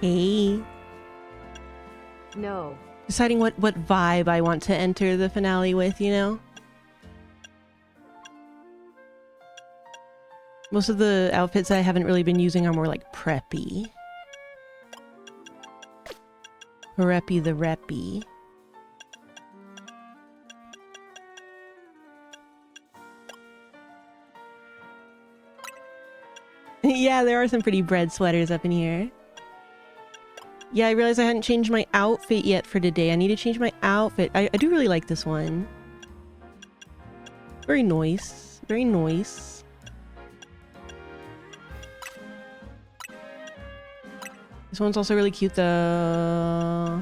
Hey. No. Deciding what vibe I want to enter the finale with, you know? Most of the outfits I haven't really been using are more like preppy. Reppy the reppy. Yeah, there are some pretty bread sweaters up in here. Yeah, I realized I hadn't changed my outfit yet for today. I need to change my outfit. I do really like this one. Very nice. Very nice. This one's also really cute though.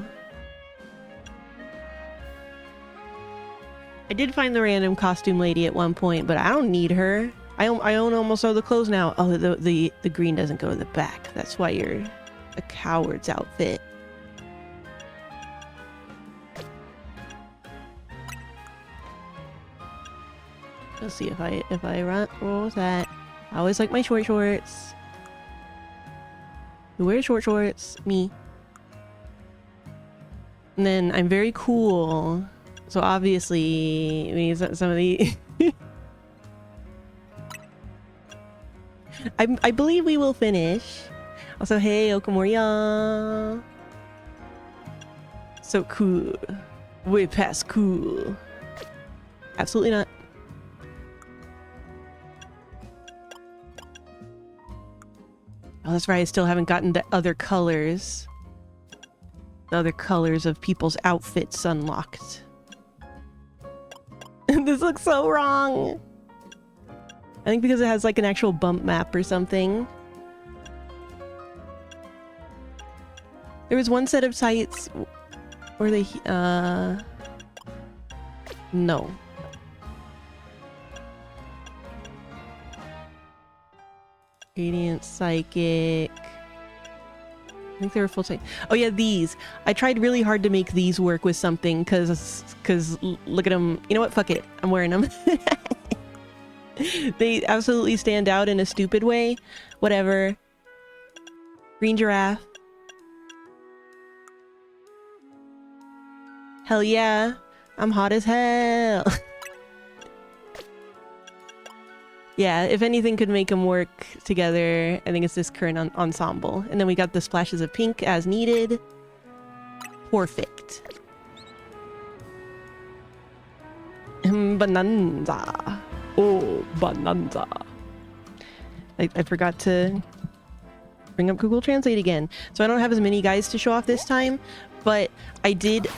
I did find the random costume lady at one point, but I don't need her. I own almost all the clothes now. Oh, the green doesn't go to the back. That's why you're a coward's outfit. Let's see if I roll with that. I always like my short shorts. Who wears short shorts? Me. And then I'm very cool. So obviously we need some of the I believe we will finish. Also, hey, Okamoriya. So cool. Way past cool. Absolutely not. Oh, that's right. I still haven't gotten the other colors. The other colors of people's outfits unlocked. This looks so wrong. I think because it has like an actual bump map or something. There was one set of sites where they no. Radiant Psychic. I think they were full time. Oh yeah, these. I tried really hard to make these work with something cause look at them. You know what? Fuck it. I'm wearing them. They absolutely stand out in a stupid way. Whatever. Green giraffe. Hell yeah. I'm hot as hell. Yeah, if anything could make them work together, I think it's this current ensemble. And then we got the splashes of pink as needed. Perfect. Bonanza. Oh, bonanza. I forgot to bring up Google Translate again. So I don't have as many guys to show off this time, but I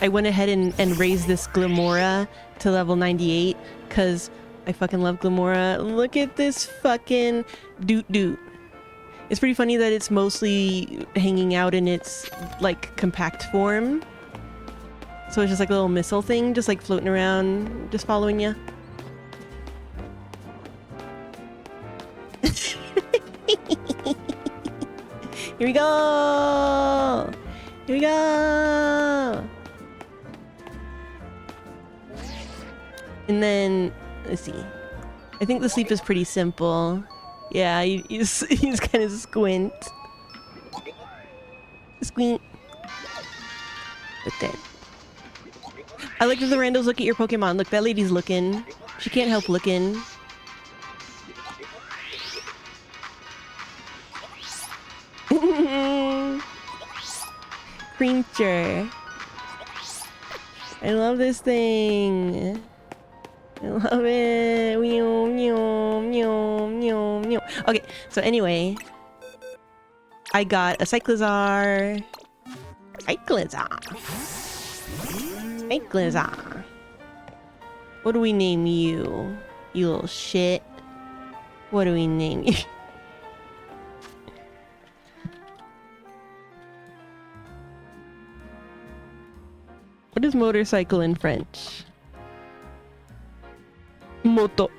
went ahead and raised this Glamora to level 98 because I fucking love Glamora. Look at this fucking doot. It's pretty funny that it's mostly hanging out in its like compact form. So it's just like a little missile thing, just like floating around, just following you. Here we go! Here we go! And then, let's see. I think the sleep is pretty simple. Yeah, he's kind of squint. Squint. But then... I like that the randos look at your Pokemon. Look, that lady's looking. She can't help looking. Creature. I love this thing. I love it. Okay, so anyway, I got a Cyclizar. Cyclizar. What do we name you? You little shit. What do we name you? What is motorcycle in French? Moto.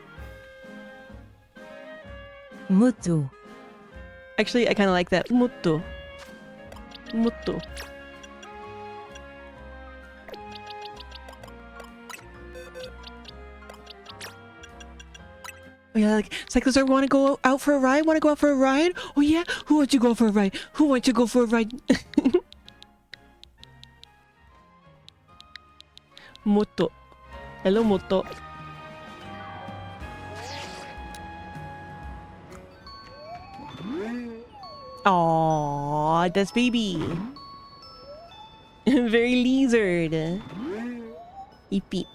Moto. Actually, I kind of like that. Moto. Moto. Oh yeah, like cyclists want to go out for a ride? Want to go out for a ride? Oh yeah? Who wants to go for a ride? Who wants to go for a ride? Moto. Hello, Moto. Aww, that's baby. Very lizard. Eep beep.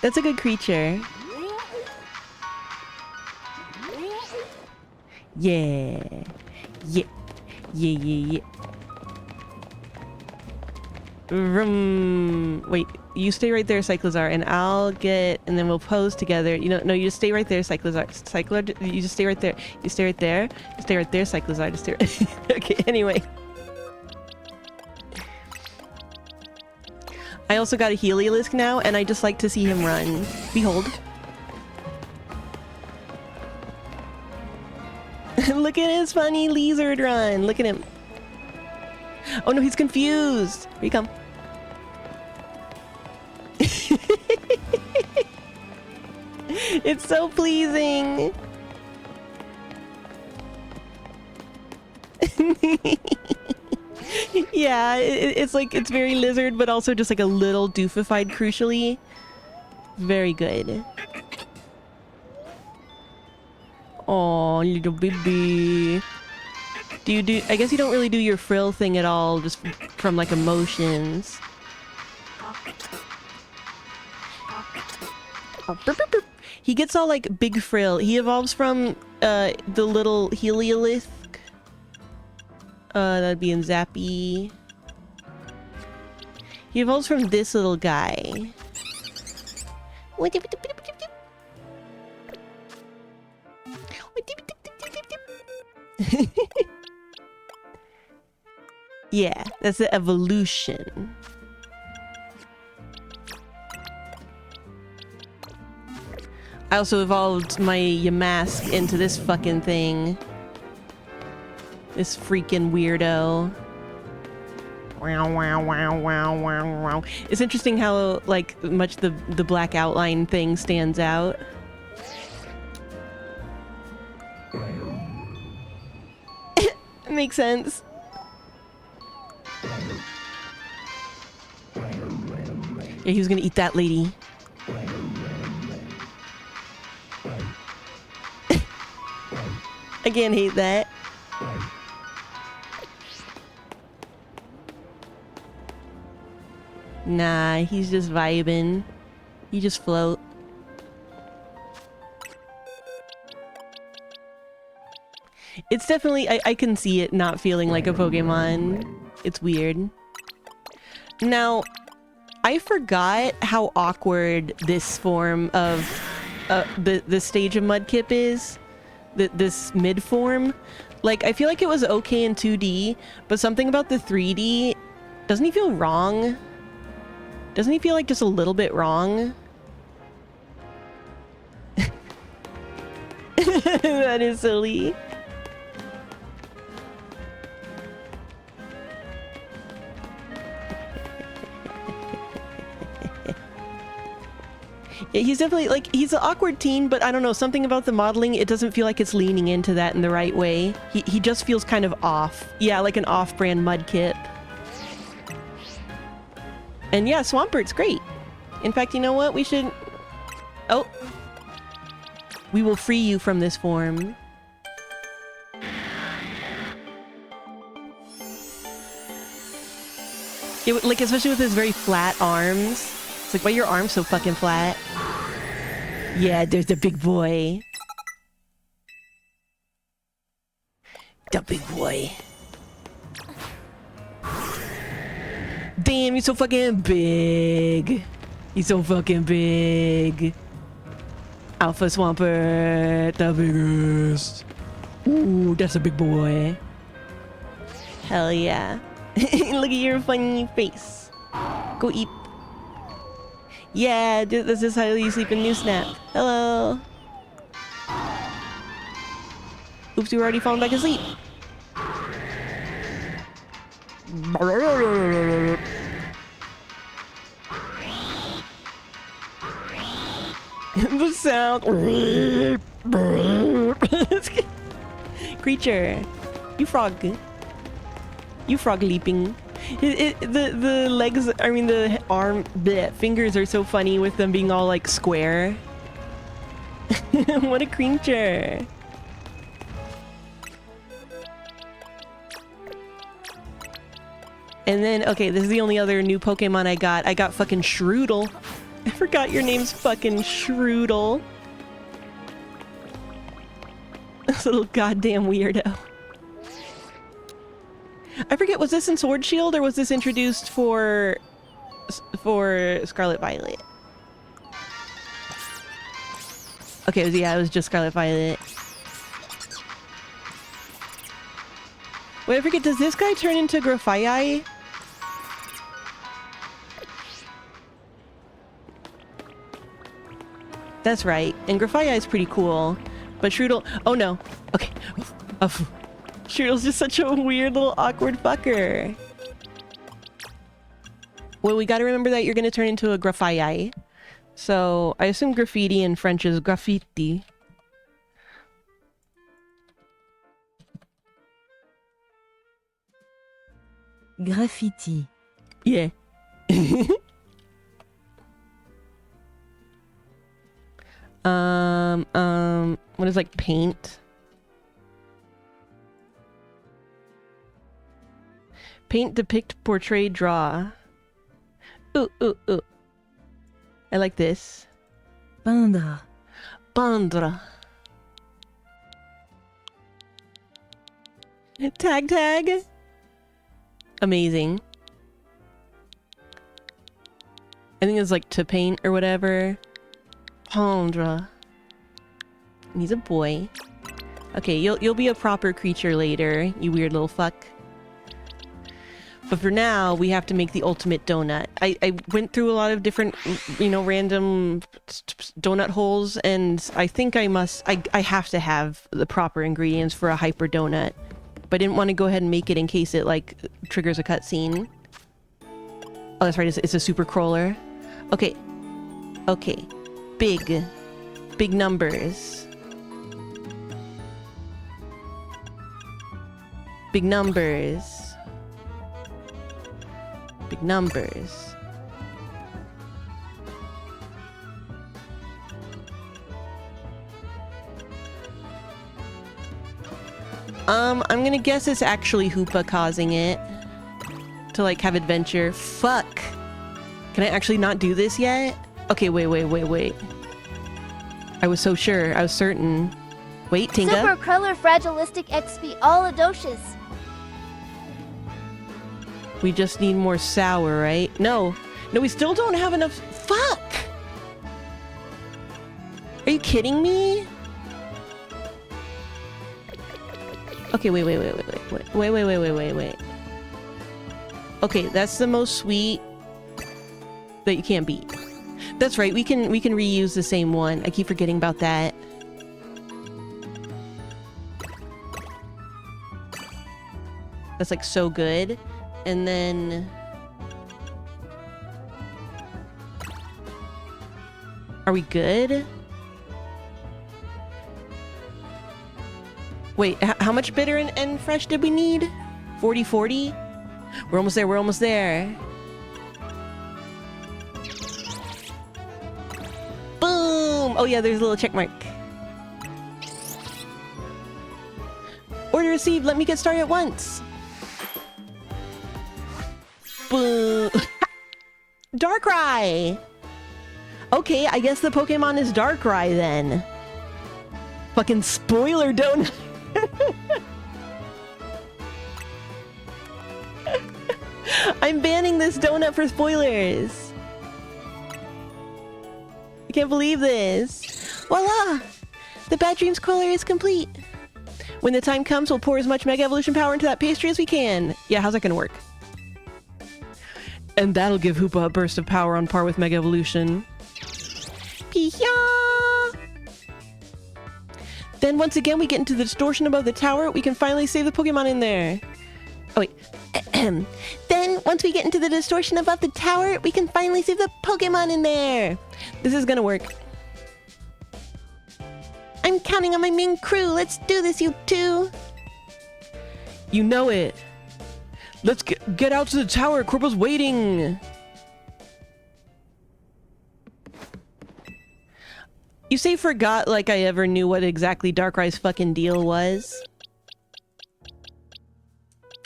That's a good creature. Yeah. Yeah. Yeah, yeah, yeah. Wait, you stay right there, Cyclozar, and I'll get, and then we'll pose together. You know, no, you just stay right there, Cyclozar. You just stay right there. You stay right there. You stay right there, Cyclozar. Just stay right Okay, anyway. I also got a Heliolisk now, and I just like to see him run. Behold. Look at his funny lizard run. Look at him. Oh no, he's confused. Here you come. It's so pleasing. Yeah, it's like, it's very lizard, but also just like a little doofified, crucially. Very good. Oh, little baby. I guess you don't really do your frill thing at all, just from like emotions. He gets all like big frill. He evolves from the little Heliolisk. That'd be in Zappy. He evolves from this little guy. Yeah, that's the evolution. I also evolved my Yamask into this fucking thing. This freaking weirdo. Wow, wow, wow, wow, wow, wow. It's interesting how, like, much the black outline thing stands out. Makes sense. Yeah, he was gonna eat that lady. I can't hate that. Nah, he's just vibing. He just float. It's definitely, I can see it not feeling like a Pokemon. It's weird. Now, I forgot how awkward this form of the stage of Mudkip is. This mid form. Like, I feel like it was okay in 2D, but something about the 3D, doesn't he feel wrong? Doesn't he feel like just a little bit wrong? That is silly. Yeah, he's definitely, like, he's an awkward teen, but I don't know, something about the modeling, it doesn't feel like it's leaning into that in the right way. He just feels kind of off. Yeah, like an off-brand Mudkip. And yeah, Swampert's great. In fact, you know what? We should... Oh. We will free you from this form. Like, especially with his very flat arms. It's like, why are your arms so fucking flat? Yeah, there's the big boy. The big boy. Damn, he's so fucking big. He's so fucking big. Alpha Swampert, the biggest. Ooh, that's a big boy. Hell yeah. Look at your funny face. Go eat. Yeah, this is how you sleep in New Snap. Hello. Oops, you were already falling back asleep. The sound. Creature. You frog. You frog leaping. The legs, I mean the arm, bleh, fingers are so funny with them being all like square. What a creature. And then, okay, this is the only other new Pokemon I got. I got fucking Shroodle. I forgot your name's fucking Shroodle. This little goddamn weirdo. I forget, was this in Sword Shield or was this introduced for Scarlet Violet? Okay, yeah, it was just Scarlet Violet. Wait, I forget, does this guy turn into Grafaiai? That's right, and Grafaiai is pretty cool, but Shroodle... Oh no, okay. Shroodle's just such a weird little awkward fucker. Well, we gotta remember that you're gonna turn into a Grafaiai. So, I assume graffiti in French is graffiti. Graffiti. Yeah. What is like paint? Paint, depict, portray, draw. Ooh, ooh, ooh. I like this. Peindre. Peindre. Tag tag. Amazing. I think it's like to paint or whatever. Peindre. And he's a boy. Okay, you'll be a proper creature later, you weird little fuck. But for now, we have to make the ultimate donut. I went through a lot of different, you know, random donut holes, and I think I have to have the proper ingredients for a hyper donut. But I didn't want to go ahead and make it in case it, like, triggers a cutscene. Oh, that's right, it's a super crawler. Okay. Okay. Big. Big numbers. Big numbers. Big numbers. I'm gonna guess it's actually Hoopa causing it. To like have adventure. Fuck! Can I actually not do this yet? Okay, wait. I was so sure. I was certain. Wait, Tinga? Super Crawler Fragilistic XP all Adocious. We just need more sour, right? No, we still don't have enough. Fuck! Are you kidding me? Okay, wait. Okay, that's the most sweet that you can't beat. That's right, we can reuse the same one. I keep forgetting about that. That's like so good. And then... Are we good? Wait, how much bitter and fresh did we need? 40? We're almost there. Boom! Oh yeah, there's a little check mark. Order received, let me get started at once. Boom! Darkrai! Okay, I guess the Pokemon is Darkrai then. Fucking spoiler donut. I'm banning this donut for spoilers. I can't believe this. Voila! The Bad Dreams Crawler is complete. When the time comes, we'll pour as much Mega Evolution power into that pastry as we can. Yeah, how's that gonna work? And that'll give Hoopa a burst of power on par with Mega Evolution. Pee-ya! Then once again we get into the distortion above the tower, we can finally save the Pokemon in there. Oh wait. Then once we get into the distortion above the tower, we can finally save the Pokemon in there. This is gonna work. I'm counting on my main crew. Let's do this, you two. You know it. Let's get out to the tower. Corpo's waiting. You say forgot like I ever knew what exactly Darkrai's fucking deal was.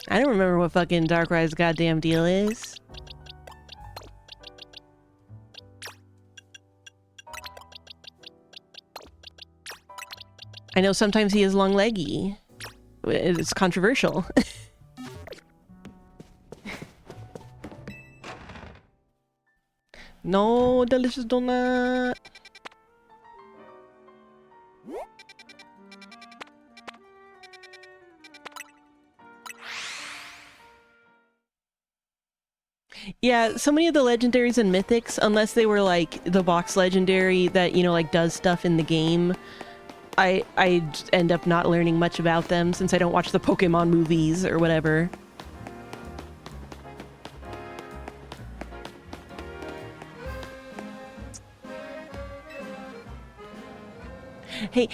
I don't remember what fucking Darkrai's goddamn deal is. I know sometimes he is long-leggy. It's controversial. No, delicious donut. Yeah, so many of the legendaries and mythics, unless they were like the box legendary that, you know, like does stuff in the game, I end up not learning much about them since I don't watch the Pokemon movies or whatever. Hey,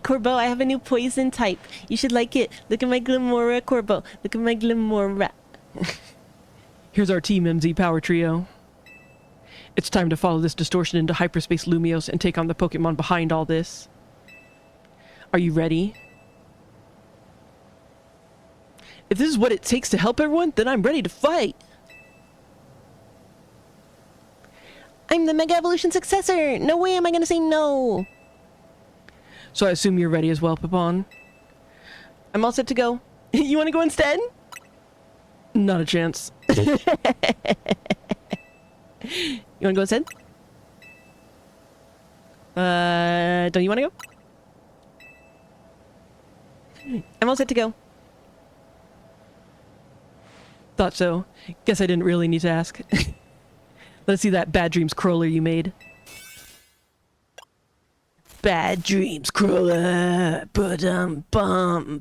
Corbo, I have a new poison type. You should like it. Look at my Glimora, Corbo. Look at my Glimora. Here's our Team MZ power trio. It's time to follow this distortion into hyperspace Lumios and take on the Pokemon behind all this. Are you ready? If this is what it takes to help everyone, then I'm ready to fight! I'm the Mega Evolution successor! No way am I gonna say no! So I assume you're ready as well, Pipon. I'm all set to go. You wanna go instead? Not a chance. You wanna go instead? Don't you wanna go? I'm all set to go. Thought so. Guess I didn't really need to ask. Let's see that Bad Dreams crawler you made. Bad Dreams crawler, bum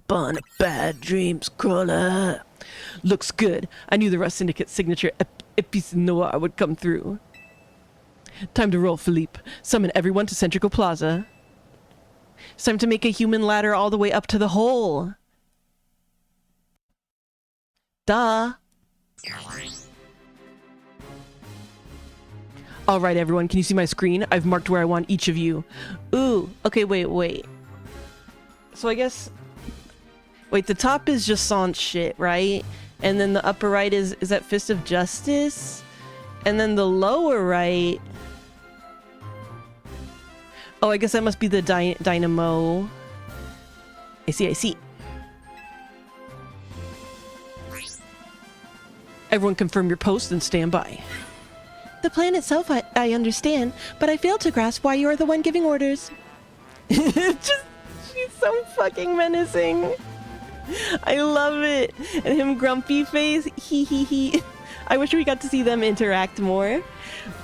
on a Bad Dreams crawler. Looks good. I knew the Rust Syndicate signature Epice Noir would come through. Time to roll, Philippe. Summon everyone to Centrical Plaza. It's time to make a human ladder all the way up to the hole. Duh. Alright everyone, can you see my screen? I've marked where I want each of you. Ooh, okay, wait. So I guess... Wait, the top is just Sant shit, right? And then the upper right is that Fist of Justice? And then the lower right... Oh, I guess that must be the Dynamo. I see. Everyone confirm your post and stand by. The plan itself I understand, but I fail to grasp why you are the one giving orders. She's so fucking menacing. I love it. And him grumpy face, he. I wish we got to see them interact more.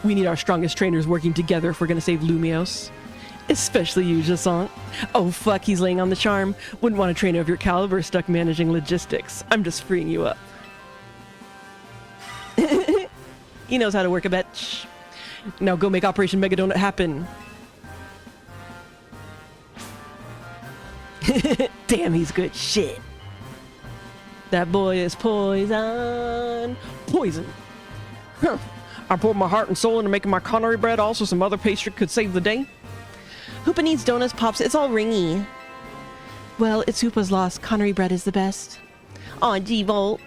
We need our strongest trainers working together if we're gonna save Lumios. Especially you, Jasant. Oh fuck, he's laying on the charm. Wouldn't want a trainer of your caliber stuck managing logistics. I'm just freeing you up. He knows how to work a bitch. Now go make Operation Mega Donut happen. Damn, he's good shit. That boy is poison. Poison. Huh. I poured my heart and soul into making my Connery bread. Also, some other pastry could save the day. Hoopa needs donuts, Pops. It's all ringy. Well, it's Hoopa's loss. Connery bread is the best. Aw, G-Volt.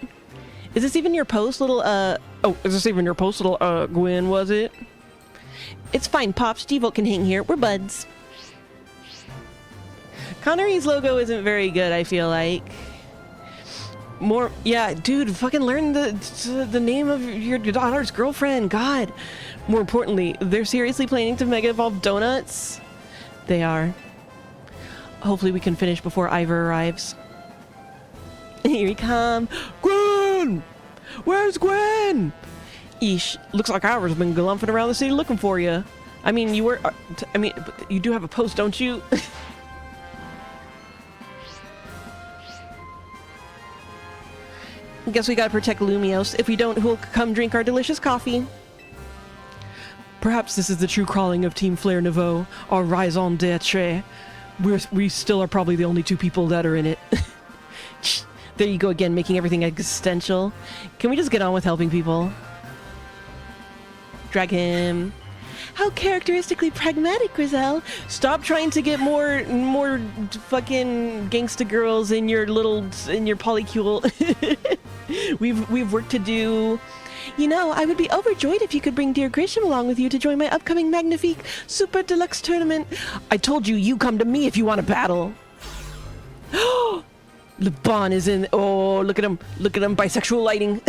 Is this even your post, little, Oh, is this even your post, little, Gwen, was it? It's fine, Pops. G-Volt can hang here. We're buds. Connery's logo isn't very good, I feel like. More... Yeah, dude, fucking learn the name of your daughter's girlfriend. God. More importantly, they're seriously planning to Mega Evolve Donuts? They are. Hopefully we can finish before Ivor arrives. Here he comes. Gwen! Where's Gwen? Eesh, looks like Ivor's been galumphing around the city looking for you. I mean, you were... you do have a post, don't you? Guess we gotta protect Lumios. If we don't, who'll come drink our delicious coffee? Perhaps this is the true calling of Team Flare Nouveau, our raison d'etre. we still are probably the only two people that are in it. There you go again, making everything existential. Can we just get on with helping people? Drag him. How characteristically pragmatic, Grizel. Stop trying to get more fucking gangsta girls in your polycule. We've work to do. You know, I would be overjoyed if you could bring dear Grisham along with you to join my upcoming Magnifique Super Deluxe tournament. I told you, you come to me if you want to battle. LeBon is in. Oh, look at him. Look at him. Bisexual lighting.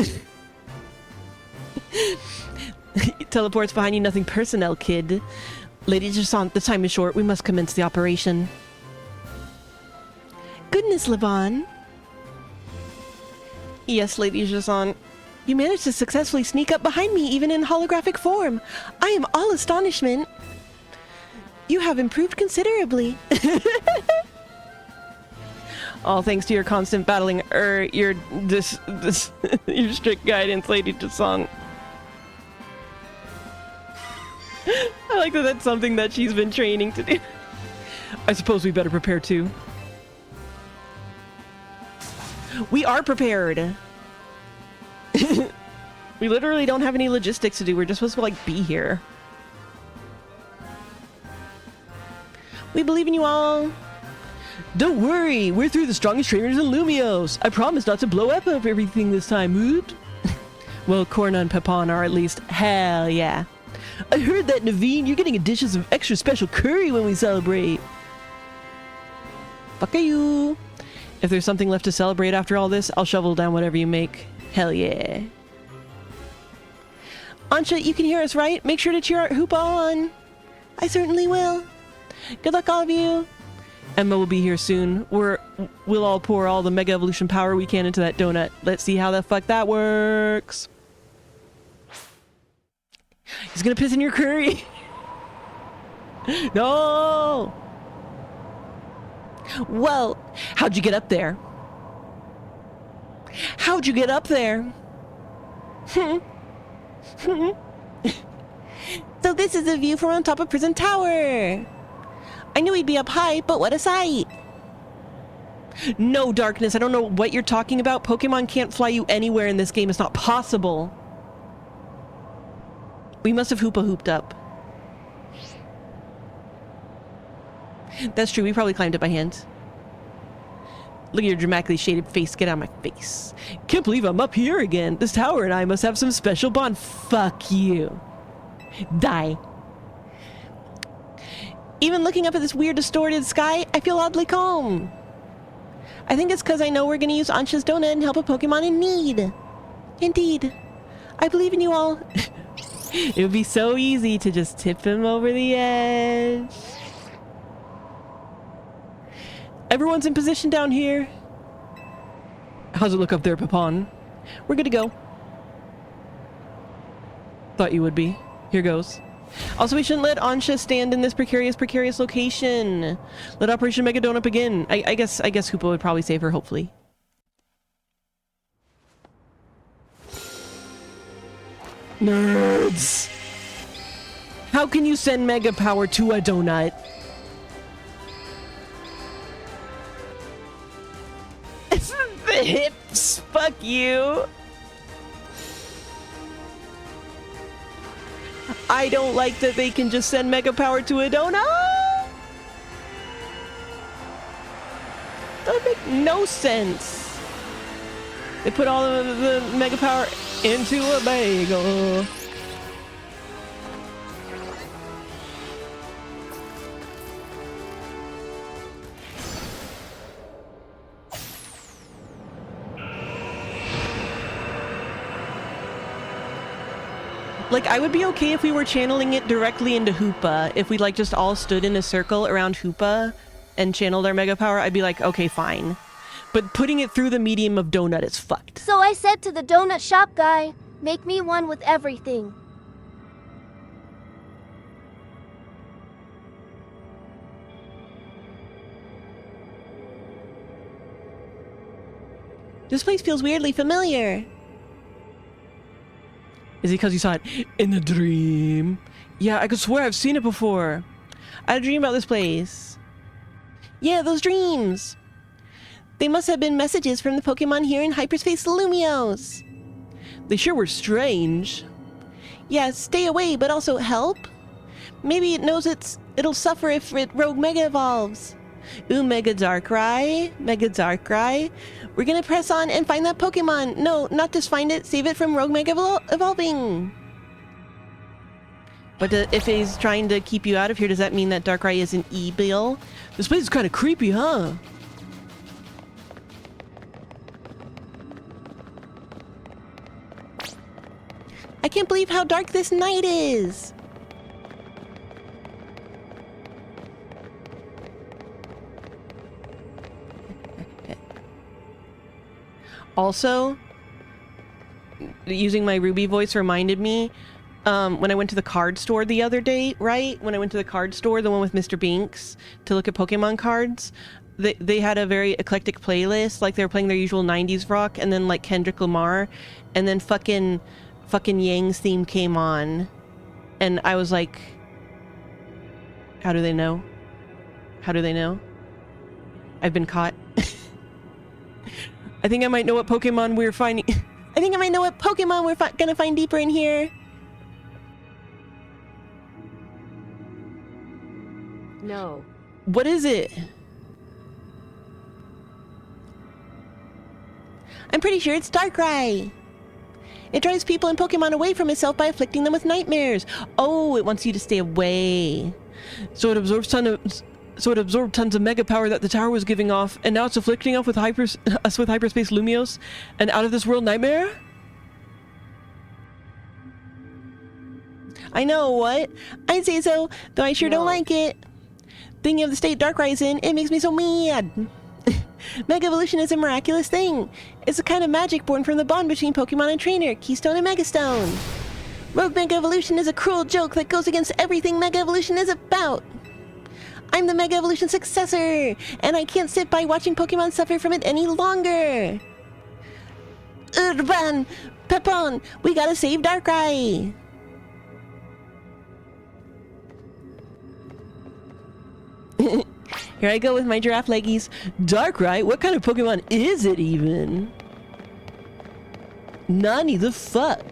Teleports behind you. Nothing personnel, kid. Lady Jasant, the time is short. We must commence the operation. Goodness, LeBon. Yes, Lady Jasant. You managed to successfully sneak up behind me even in holographic form. I am all astonishment. You have improved considerably. All thanks to your constant battling, your strict guidance, Lady Jasant. I like that that's something that she's been training to do. I suppose we better prepare too. We are prepared. We literally don't have any logistics to do. We're just supposed to, like, be here. We believe in you all. Don't worry. We're through the strongest trainers in Lumios. I promise not to blow up everything this time. Whoop. Well, Corna and Pepon are at least. Hell yeah. I heard that, Naveen. You're getting a dish of some extra special curry when we celebrate. Fuck you. If there's something left to celebrate after all this, I'll shovel down whatever you make. Hell yeah. Ansha, you can hear us, right? Make sure to cheer our Hoopa on. I certainly will. Good luck, all of you. Emma will be here soon. We'll all pour all the Mega Evolution power we can into that donut. Let's see how the fuck that works. He's gonna piss in your curry. No! Well, how'd you get up there? How'd you get up there? So this is a view from on top of Prison Tower. I knew he'd be up high, but what a sight. No, Darkness, I don't know what you're talking about. Pokemon can't fly you anywhere in this game. It's not possible. We must have hooped up. That's true, we probably climbed it by hand. Look at your dramatically shaded face. Get out of my face. Can't believe I'm up here again. This tower and I must have some special bond. Fuck you. Die. Even looking up at this weird distorted sky, I feel oddly calm. I think it's because I know we're going to use Ansha's donut and help a Pokemon in need. Indeed. I believe in you all. It would be so easy to just tip him over the edge. Everyone's in position down here. How's it look up there, Papon? We're good to go. Thought you would be. Here goes. Also, we shouldn't let Ansha stand in this precarious location. Let Operation Mega Donut begin. I guess Hoopa would probably save her, hopefully. Nerds! How can you send Mega Power to a donut? It's the hips! Fuck you! I don't like that they can just send Mega Power to a donut! That would make no sense. They put all of the Mega Power into a bagel. Like, I would be okay if we were channeling it directly into Hoopa. If we, like, just all stood in a circle around Hoopa and channeled our Mega Power, I'd be like, okay, fine. But putting it through the medium of donut is fucked. So I said to the donut shop guy, make me one with everything. This place feels weirdly familiar. Is it because you saw it in a dream? Yeah, I could swear I've seen it before. I had a dream about this place. Yeah, those dreams. They must have been messages from the Pokemon here in hyperspace Lumios. They sure were strange. Yeah, stay away, but also help? Maybe it knows it'll suffer if Rogue Mega evolves. Ooh, Mega Darkrai. Mega Darkrai. We're gonna press on and find that Pokemon. No, not just find it, save it from Rogue Mega evolving. But if he's trying to keep you out of here, does that mean that Darkrai is an E-Bill? This place is kind of creepy, huh? I can't believe how dark this night is! Also, using my Ruby voice reminded me, when I went to the card store the other day, right? When I went to the card store, the one with Mr. Binks, to look at Pokemon cards, they had a very eclectic playlist. Like, they were playing their usual 90s rock, and then, like, Kendrick Lamar, and then fucking Yang's theme came on. And I was like, how do they know? How do they know? I've been caught. I think I might know what Pokemon we're finding. I think I might know what Pokemon we're gonna find deeper in here. No. What is it? I'm pretty sure it's Darkrai. It drives people and Pokemon away from itself by afflicting them with nightmares. Oh, it wants you to stay away. So it absorbed tons of mega power that the tower was giving off, and now it's afflicting us with hyperspace Lumios and out of this world nightmare? I know, what? I'd say so, though I sure don't like it. Thinking of the state Darkrai is in, it makes me so mad. Mega Evolution is a miraculous thing. It's a kind of magic born from the bond between Pokemon and trainer, Keystone and Megastone. Rogue Mega Evolution is a cruel joke that goes against everything Mega Evolution is about. I'm the Mega Evolution successor, and I can't sit by watching Pokemon suffer from it any longer. Urban, Pepon, we gotta save Darkrai. Here I go with my giraffe leggies. Darkrai? What kind of Pokemon is it even? Nani the fuck?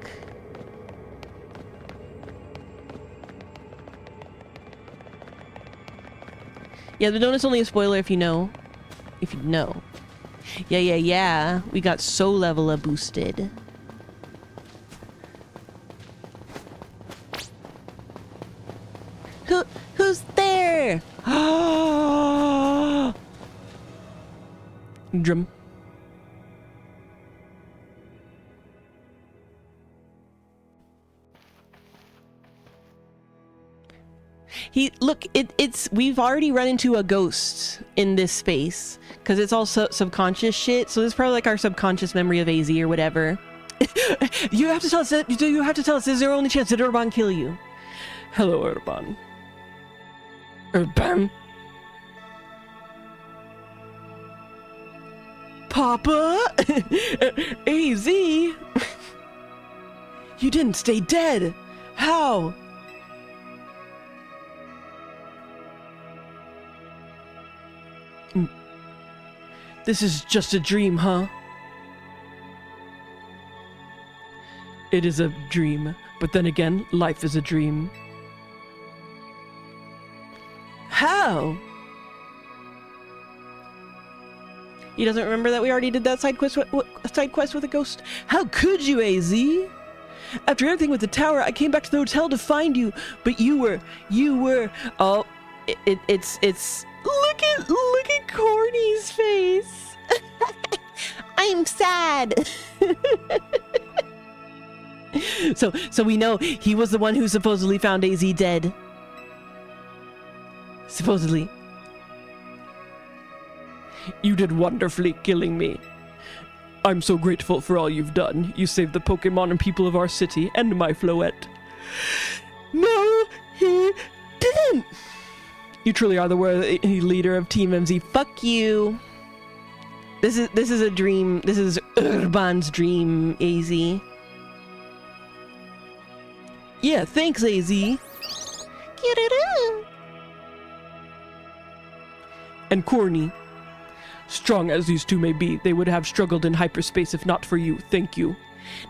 Yeah, the donut's only a spoiler if you know. If you know. Yeah. We got so level up boosted. Who's there? Drum. We've already run into a ghost in this space because it's all subconscious shit. So this is probably like our subconscious memory of AZ or whatever. You have to tell us that. You have to tell us. This is your only chance. Did Urban kill you? Hello, Urban. Urban. Papa? AZ? You didn't stay dead. How? This is just a dream, huh? It is a dream, but then again, life is a dream. How? He doesn't remember that we already did that side quest with a ghost? How could you, AZ? After everything with the tower, I came back to the hotel to find you, but you were, oh, it's, look at Corny's face. I'm sad. So we know he was the one who supposedly found AZ dead. Supposedly. You did wonderfully killing me. I'm so grateful for all you've done. You saved the Pokemon and people of our city and my Floette. No, he didn't. You truly are the worthy leader of Team MZ. Fuck you. This is a dream. This is Urban's dream, AZ. Yeah, thanks, AZ. and corny. Strong as these two may be, they would have struggled in hyperspace if not for you. Thank you.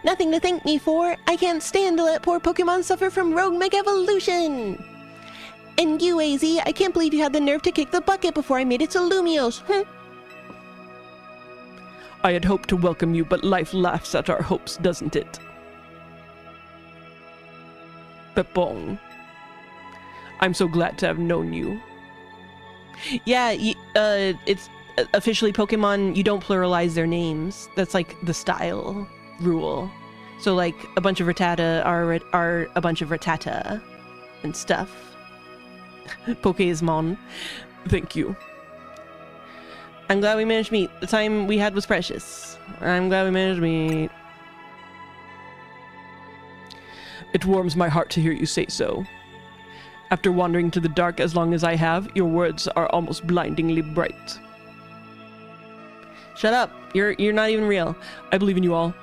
Nothing to thank me for. I can't stand to let poor Pokemon suffer from rogue mega evolution. And you, AZ, I can't believe you had the nerve to kick the bucket before I made it to Lumios. I had hoped to welcome you, but life laughs at our hopes, doesn't it? Pepong. I'm so glad to have known you. Yeah, it's officially Pokemon, you don't pluralize their names. That's like the style rule. So like a bunch of Rattata are a bunch of Rattata and stuff. Pokémon. Thank you. I'm glad we managed to meet. The time we had was precious. I'm glad we managed to meet. It warms my heart to hear you say so. After wandering to the dark as long as I have, your words are almost blindingly bright. Shut up. You're not even real. I believe in you all.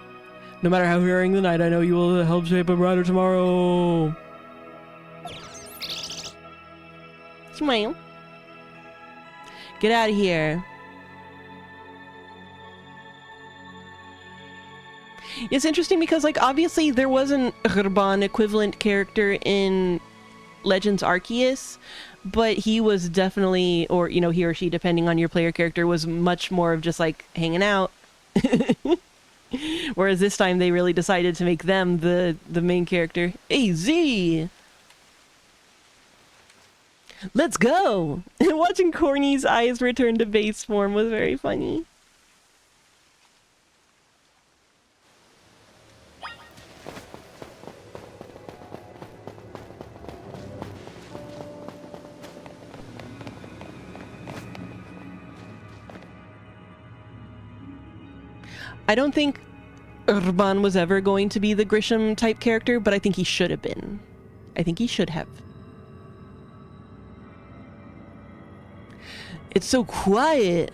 No matter how wearing the night, I know you will help shape a brighter tomorrow. Smile. Get out of here. It's interesting because, like, obviously there was an Urban equivalent character in Legends Arceus, but he was definitely, or, you know, he or she, depending on your player character, was much more of just, like, hanging out. Whereas this time they really decided to make them the main character. AZ! Let's go! Watching Corny's eyes return to base form was very funny. I don't think Urban was ever going to be the Grisham type character, but I think he should have been. I think he should have. It's so quiet.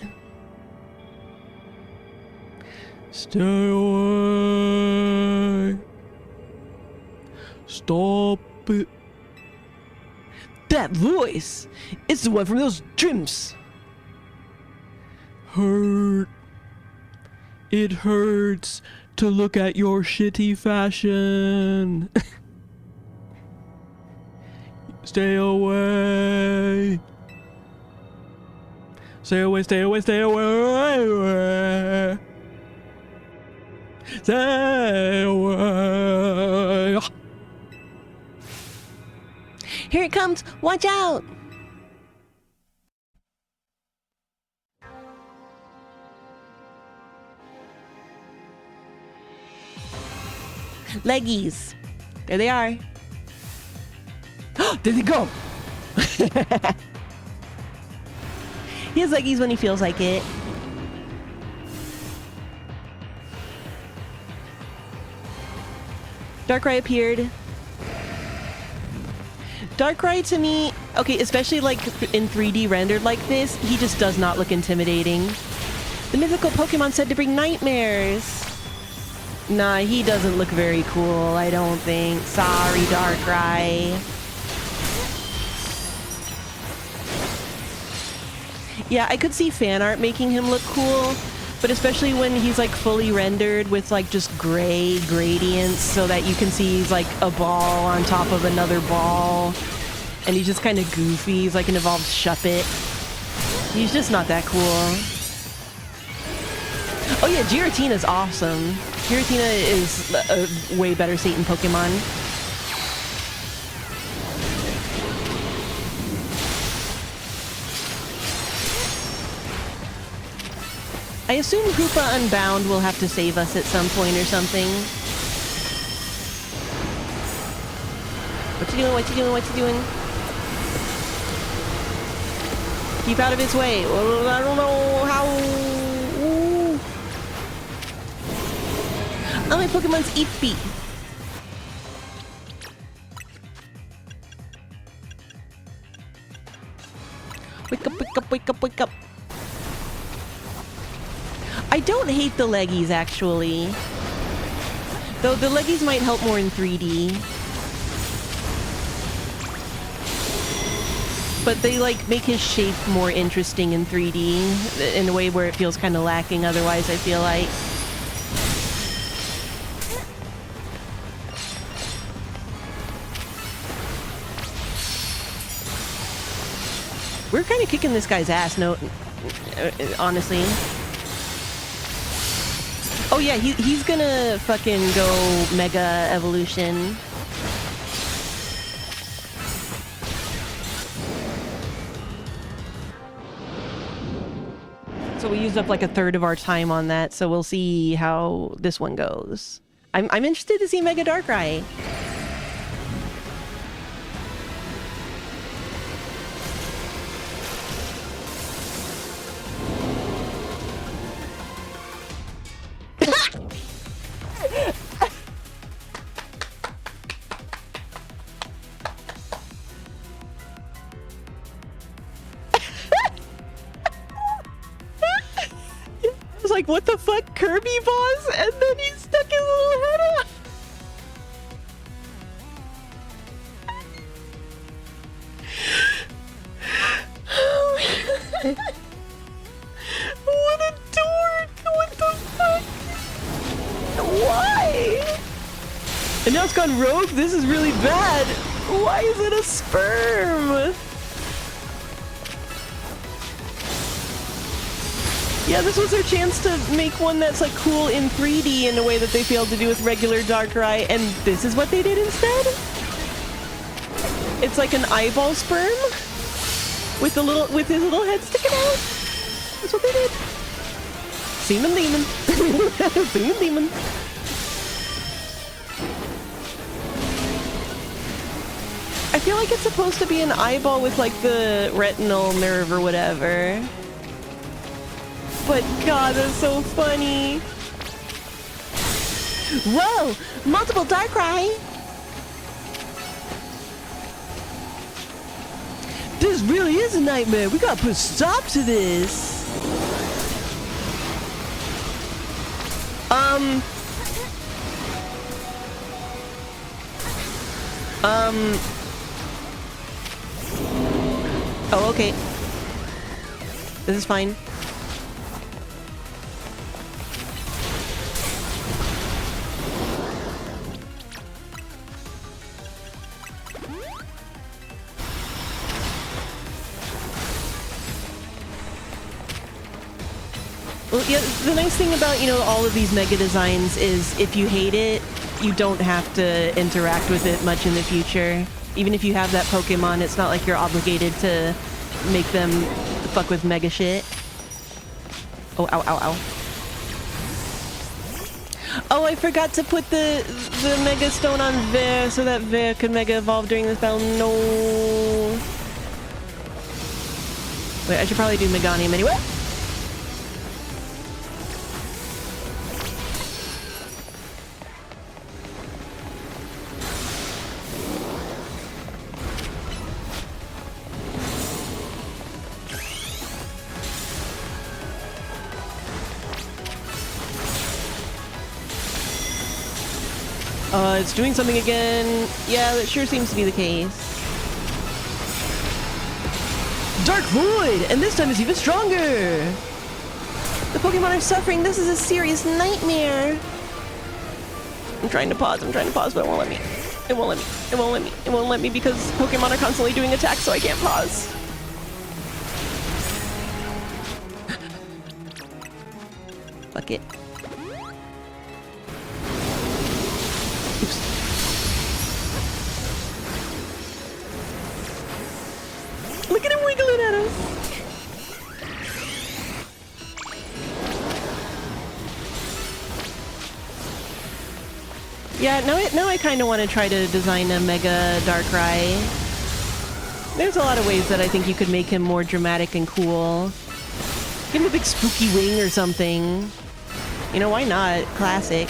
Stay away. Stop it. That voice! It's the one from those dreams. Hurt. It hurts to look at your shitty fashion. Stay away. Stay away, stay away, stay away. Stay away. Here it comes. Watch out. Leggies. There they are. There they go. He has leggies when he feels like it. Darkrai appeared. Darkrai to me, okay, especially like in 3D rendered like this, he just does not look intimidating. The mythical Pokemon said to bring nightmares. Nah, he doesn't look very cool, I don't think. Sorry, Darkrai. Yeah, I could see fan art making him look cool, but especially when he's like fully rendered with like just gray gradients so that you can see he's like a ball on top of another ball. And he's just kind of goofy. He's like an evolved Shuppet. He's just not that cool. Oh yeah, Giratina's awesome. Giratina is a way better Satan Pokemon. I assume Koopa Unbound will have to save us at some point or something. What you doing? What you doing? What you doing? Keep out of its way. I don't know how. Oh, my Pokemon's Eevee. Wake up, wake up, wake up, wake up. I don't hate the leggies, actually. Though the leggies might help more in 3D. but they like make his shape more interesting in 3D in a way where it feels kind of lacking otherwise, I feel like. We're kind of kicking this guy's ass, no, honestly. Oh yeah, he's gonna fucking go Mega Evolution. So we used up like a third of our time on that, so we'll see how this one goes. I'm interested to see Mega Darkrai. Like, what the fuck, Kirby boss? And then he stuck his little head out. Oh, what a dork! What the fuck? Why? And now it's gone rogue? This is really bad. Why is it a sperm? Yeah, this was their chance to make one that's like cool in 3D in a way that they failed to do with regular Darkrai, and this is what they did instead? It's like an eyeball sperm with his little head sticking out. That's what they did. Semen demon. Semen demon. I feel like it's supposed to be an eyeball with like the retinal nerve or whatever. But God, that's so funny. Whoa! Multiple Darkrai! This really is a nightmare. We gotta put a stop to this. Oh, okay. This is fine. Well, yeah, the nice thing about, you know, all of these mega designs is if you hate it, you don't have to interact with it much in the future. Even if you have that Pokemon, it's not like you're obligated to make them fuck with mega shit. Oh, ow, ow, ow. Oh, I forgot to put the Mega Stone on Ver so that Ver could Mega Evolve during this battle. No. Wait, I should probably do Meganium anyway. It's doing something again. Yeah, that sure seems to be the case. Dark Void! And this time it's even stronger! The Pokemon are suffering. This is a serious nightmare. I'm trying to pause, but it won't let me. It won't let me. It won't let me. It won't let me because Pokemon are constantly doing attacks, so I can't pause. Fuck it. Look at him wiggling at us! Yeah, now I kind of want to try to design a Mega Darkrai. There's a lot of ways that I think you could make him more dramatic and cool. Give him a big spooky wing or something. You know, why not? Classic.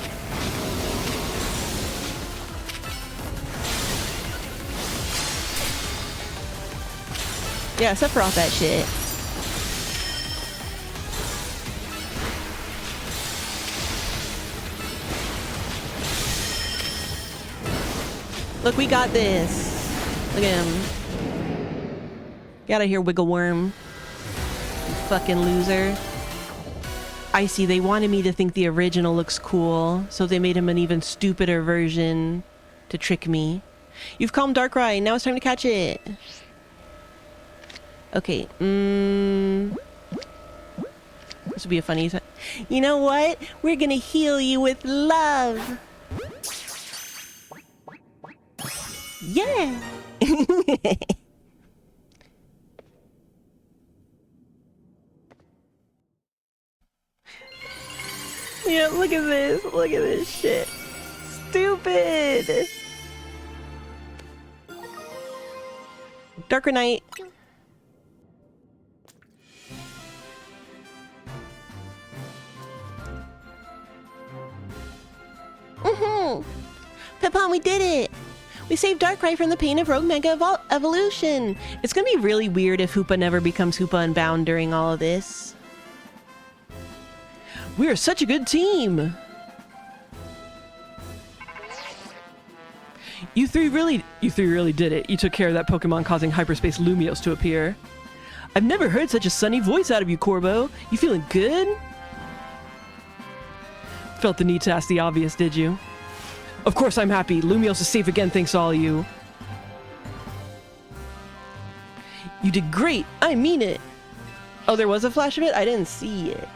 Yeah, Sephiroth that shit. Look, we got this. Look at him. Get out of here, wiggle worm. You fucking loser. I see, they wanted me to think the original looks cool, so they made him an even stupider version to trick me. You've calmed Darkrai, now it's time to catch it. Okay, this would be a funny time. You know what? We're gonna heal you with love. Yeah. Yeah, look at this. Look at this shit. Stupid. Darker Knight. Pippon, we did it! We saved Darkrai from the pain of Rogue Mega Evolution! It's gonna be really weird if Hoopa never becomes Hoopa Unbound during all of this. We are such a good team! You three really did it. You took care of that Pokemon causing Hyperspace Lumiose to appear. I've never heard such a sunny voice out of you, Corbo. You feeling good? Felt the need to ask the obvious, did you? Of course I'm happy. Lumiose is safe again thanks to all of you. You did great. I mean it. Oh, there was a flash of it? I didn't see it.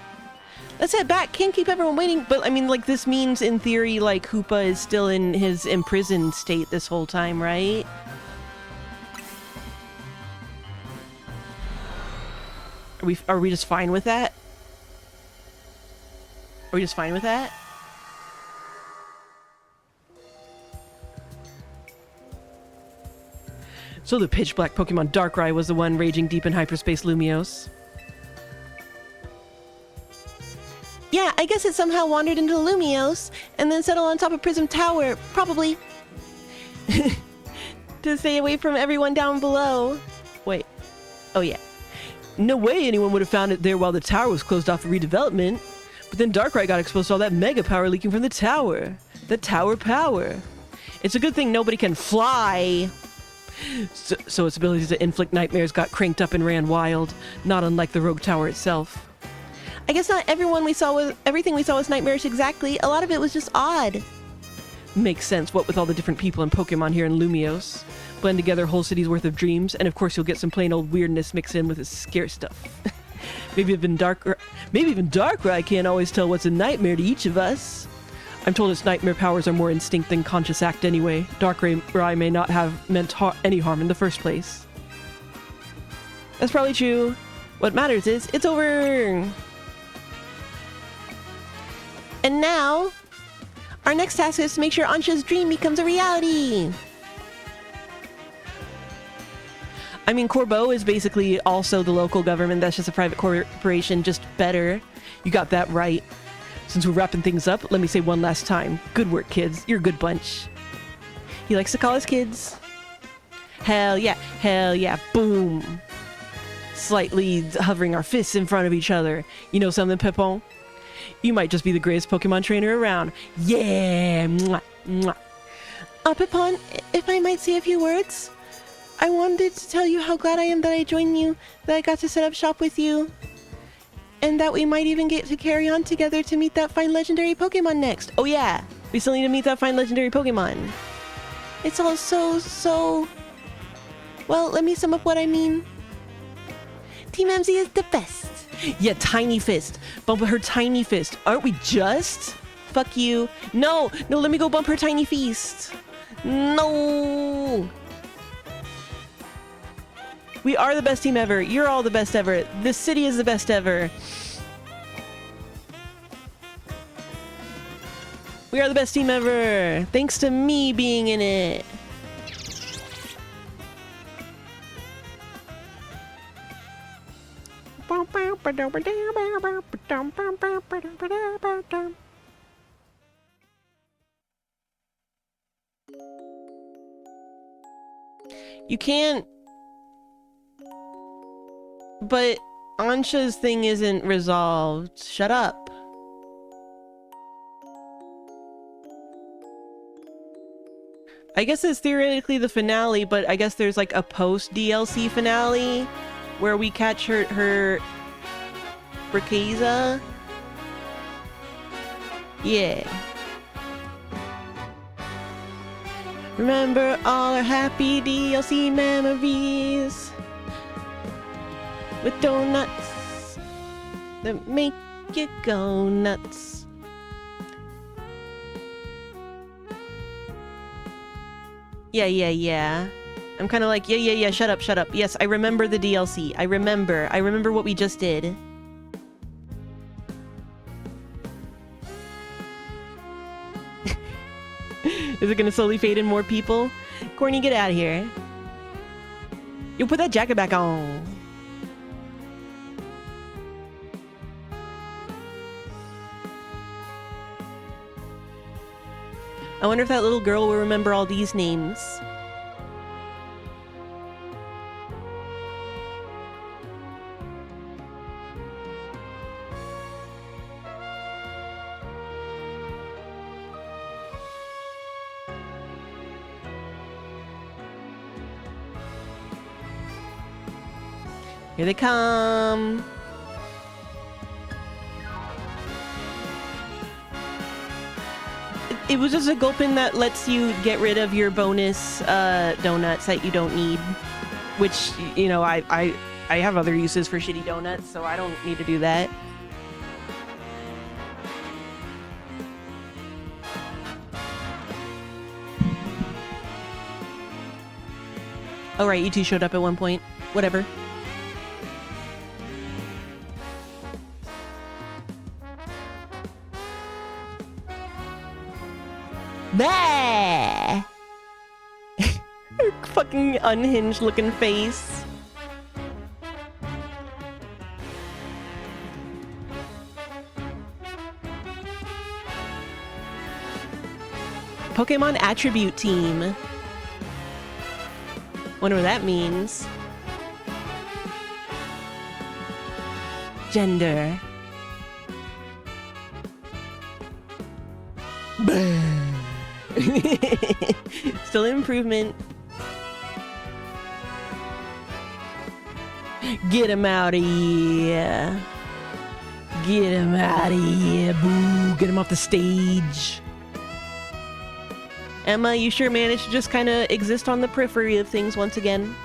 Let's head back. Can't keep everyone waiting. But I mean, like, this means in theory, like, Hoopa is still in his imprisoned state this whole time, right? Are we just fine with that? Are we just fine with that? So the pitch black Pokemon Darkrai was the one raging deep in hyperspace Lumiose. Yeah, I guess it somehow wandered into Lumiose and then settled on top of Prism Tower, probably. To stay away from everyone down below. Wait. Oh yeah. No way anyone would have found it there while the tower was closed off for redevelopment. But then Darkrai got exposed to all that mega power leaking from the tower. The tower power. It's a good thing nobody can fly. So its ability to inflict nightmares got cranked up and ran wild, not unlike the Rogue Tower itself. I guess not everything we saw was nightmarish exactly. A lot of it was just odd. Makes sense, what with all the different people and Pokemon here in Lumiose. Blend together a whole city's worth of dreams, and of course you'll get some plain old weirdness mixed in with its scare stuff. Maybe even Darkrai can't always tell what's a nightmare to each of us. I'm told its nightmare powers are more instinct than conscious act anyway. Darkrai may not have meant any harm in the first place. That's probably true. What matters is, it's over! And now, our next task is to make sure Ansha's dream becomes a reality! I mean, Corbo is basically also the local government. That's just a private corporation, just better. You got that right. Since we're wrapping things up, let me say one last time. Good work, kids. You're a good bunch. He likes to call us kids. Hell yeah, boom. Slightly hovering our fists in front of each other. You know something, Pippon? You might just be the greatest Pokemon trainer around. Yeah! Mwah, mwah. Pippon, if I might say a few words, I wanted to tell you how glad I am that I joined you, that I got to set up shop with you. And that we might even get to carry on together to meet that fine legendary Pokemon next. Oh yeah, we still need to meet that fine legendary Pokemon. It's all so... Well, let me sum up what I mean. Team MZ is the best. Yeah, tiny fist. Bump her tiny fist. Aren't we just? Fuck you. No, let me go bump her tiny fist. No. We are the best team ever. You're all the best ever. This city is the best ever. We are the best team ever. Thanks to me being in it. You can't... But Ansha's thing isn't resolved. Shut up. I guess it's theoretically the finale, but I guess there's like a post DLC finale. where we catch her Rayquaza. Yeah. Remember all our happy DLC memories with donuts that make you go nuts. Yeah. I'm kind of like, yeah, shut up. Yes, I remember the DLC. I remember what we just did. Is it gonna slowly fade in more people? Corny, get out of here. You put that jacket back on. I wonder if that little girl will remember all these names. Here they come. It was just a gulpin that lets you get rid of your bonus donuts that you don't need. Which, you know, I have other uses for shitty donuts, so I don't need to do that. Oh right, you two showed up at one point. Whatever. Bah! Her fucking unhinged looking face. Pokemon Attribute Team. Wonder what that means. Gender. Still an improvement. Get him out of here. Get him out of here, boo. Get him off the stage. Emma, you sure managed to just kind of exist on the periphery of things once again.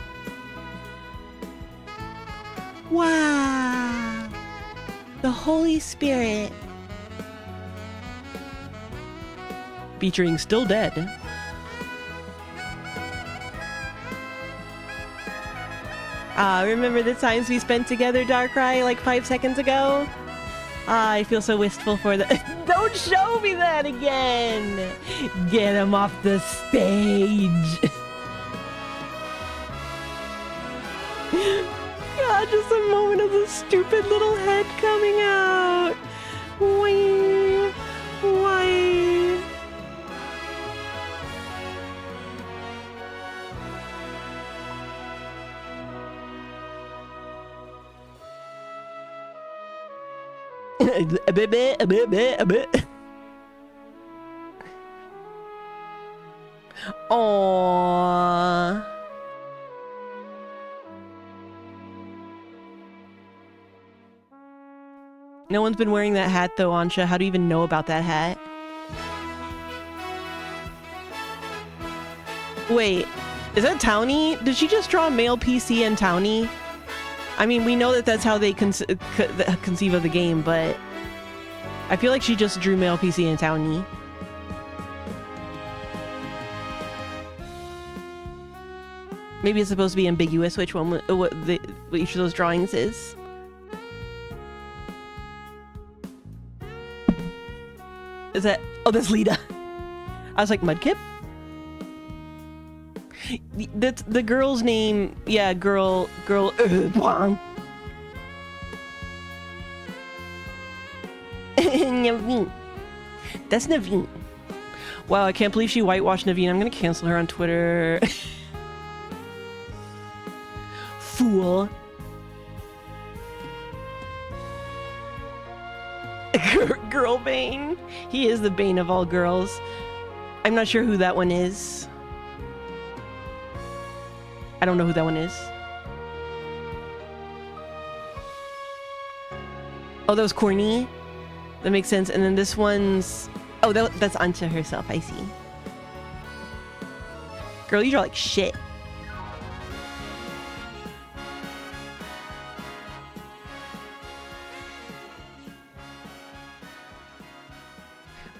Wow. The Holy Spirit. Featuring Still Dead. Remember the times we spent together, Darkrai, like 5 seconds ago? I feel so wistful for the- Don't show me that again! Get him off the stage! God, just a moment of the stupid little head coming out! Why? Why? A bit. Aww. No one's been wearing that hat though, Ansha. How do you even know about that hat? Wait, is that Townie? Did she just draw male PC and Townie? I mean, we know that that's how they conceive of the game, but I feel like she just drew male PC and Townie. Maybe it's supposed to be ambiguous which one, what each of those drawings is. Is that? Oh, that's Lita. I was like, Mudkip? That's the girl's name. Yeah, girl. Naveen. That's Naveen. Wow, I can't believe she whitewashed Naveen. I'm gonna cancel her on Twitter. Fool. Girl Bane. He is the bane of all girls. I'm not sure who that one is. I don't know who that one is. Oh, that was corny. That makes sense. And then this one's... Oh, that's Ancha herself. I see. Girl, you draw like shit.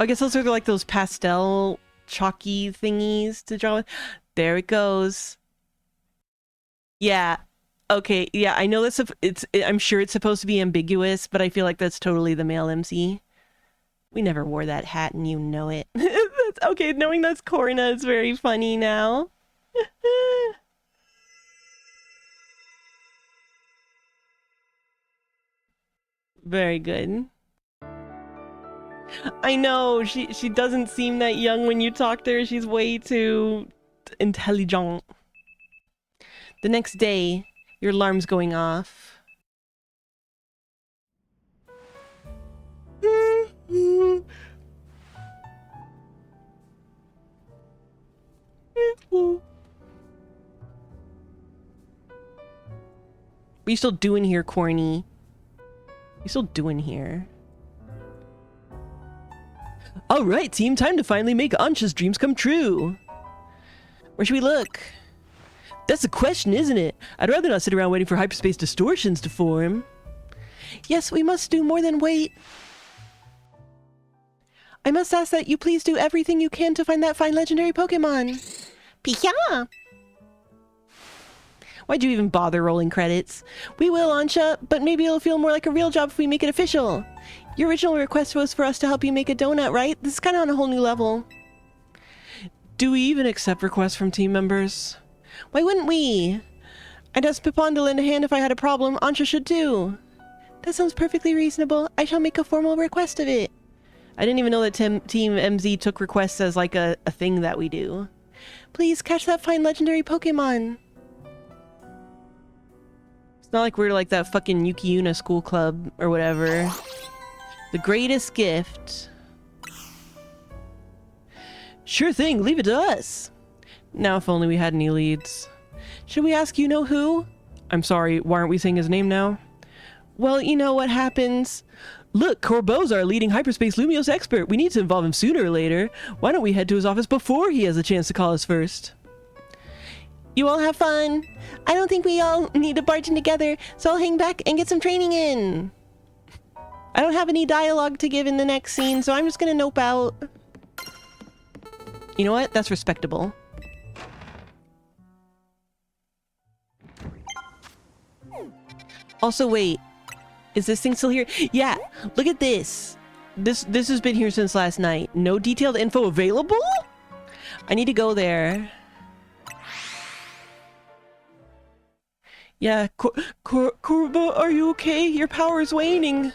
I guess those are like those pastel chalky thingies to draw with. There it goes. Yeah. Okay. Yeah, I know I'm sure it's supposed to be ambiguous, but I feel like that's totally the male MC. We never wore that hat and you know it. That's, okay, knowing that's Corna is very funny now. Very good. I know, she doesn't seem that young when you talk to her. She's way too intelligent. The next day, your alarm's going off. What are you still doing here, corny? What are you still doing here? Alright, team, time to finally make Ancha's dreams come true. Where should we look? That's the question, isn't it? I'd rather not sit around waiting for hyperspace distortions to form. Yes, we must do more than wait. I must ask that you please do everything you can to find that fine legendary Pokemon. Pika! Why'd you even bother rolling credits? We will, Ancha, but maybe it'll feel more like a real job if we make it official. Your original request was for us to help you make a donut, right? This is kind of on a whole new level. Do we even accept requests from team members? Why wouldn't we? I'd ask Pippon to lend a hand if I had a problem. Ancha should too. That sounds perfectly reasonable. I shall make a formal request of it. I didn't even know that Team MZ took requests as like a thing that we do. Please catch that fine legendary Pokemon. It's not like we're like that fucking Yuki-Yuna school club or whatever. The greatest gift. Sure thing, leave it to us. Now if only we had any leads. Should we ask you know who? I'm sorry, why aren't we saying his name now? Well, you know what happens. Look, Corbeau's our leading hyperspace Lumiose expert. We need to involve him sooner or later. Why don't we head to his office before he has a chance to call us first? You all have fun. I don't think we all need to barge in together, so I'll hang back and get some training in. I don't have any dialogue to give in the next scene, so I'm just gonna nope out. You know what? That's respectable. Also, wait. Is this thing still here? Yeah, look at this. This has been here since last night. No detailed info available? I need to go there. Yeah, Corbeau, are you okay? Your power is waning.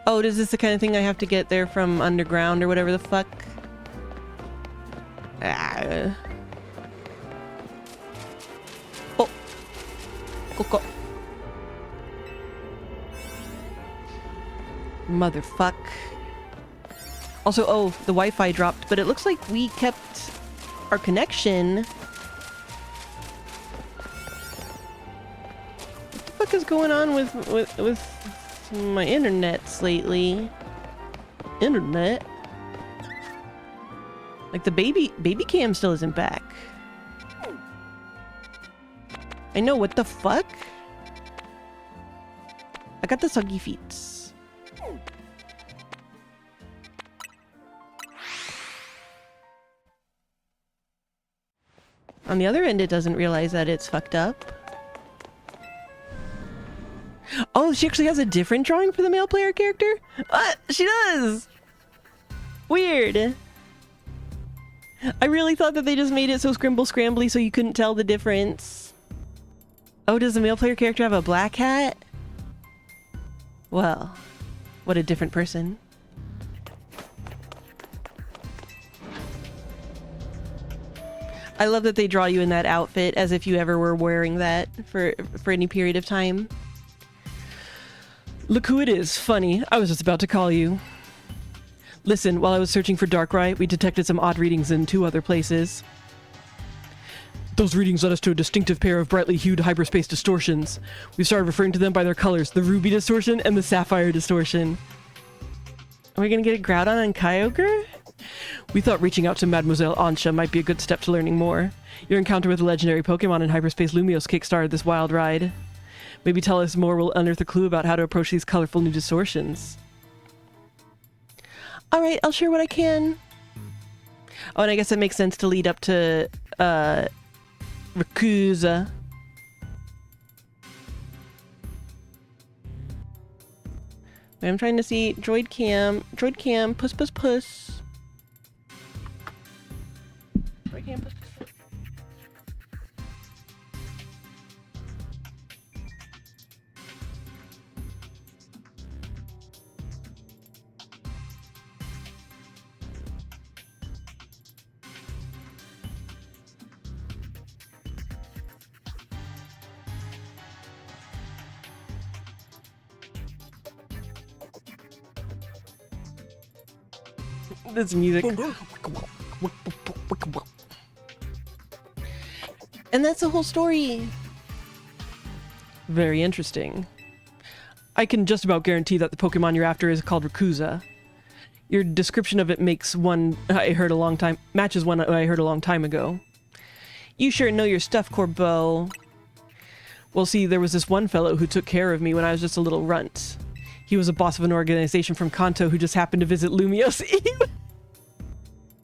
Oh, is this the kind of thing I have to get there from underground or whatever the fuck? Ah. Oh. Coco. Motherfuck. Also, oh, the Wi-Fi dropped, but it looks like we kept our connection. What the fuck is going on with my internets lately? Internet? Like the baby cam still isn't back. I know, what the fuck? I got the soggy feet. On the other end, it doesn't realize that it's fucked up. Oh, she actually has a different drawing for the male player character? What? She does! Weird. I really thought that they just made it so scramble-scrambly so you couldn't tell the difference. Oh, does the male player character have a black hat? Well, what a different person. I love that they draw you in that outfit as if you ever were wearing that for any period of time. Look who it is. Funny, I was just about to call you. Listen, while I was searching for Darkrai, we detected some odd readings in 2 other places. Those readings led us to a distinctive pair of brightly hued hyperspace distortions. We started referring to them by their colors, the ruby distortion and the sapphire distortion. Are we gonna get a Groudon and Kyogre? We thought reaching out to Mademoiselle Ansha might be a good step to learning more. Your encounter with the legendary Pokemon in hyperspace Lumiose kickstarted this wild ride. Maybe tell us more, we'll unearth a clue about how to approach these colorful new distortions. Alright, I'll share what I can. Oh, and I guess it makes sense to lead up to, Rayquaza. I'm trying to see Droid Cam, puss puss puss. Droid Cam, puss puss puss. This music. And that's the whole story. Very interesting. I can just about guarantee that the Pokemon you're after is called Rayquaza. Your description of it makes one matches one I heard a long time ago. You sure know your stuff, Corbeau. Well, see, there was this one fellow who took care of me when I was just a little runt. He was a boss of an organization from Kanto who just happened to visit Lumiose.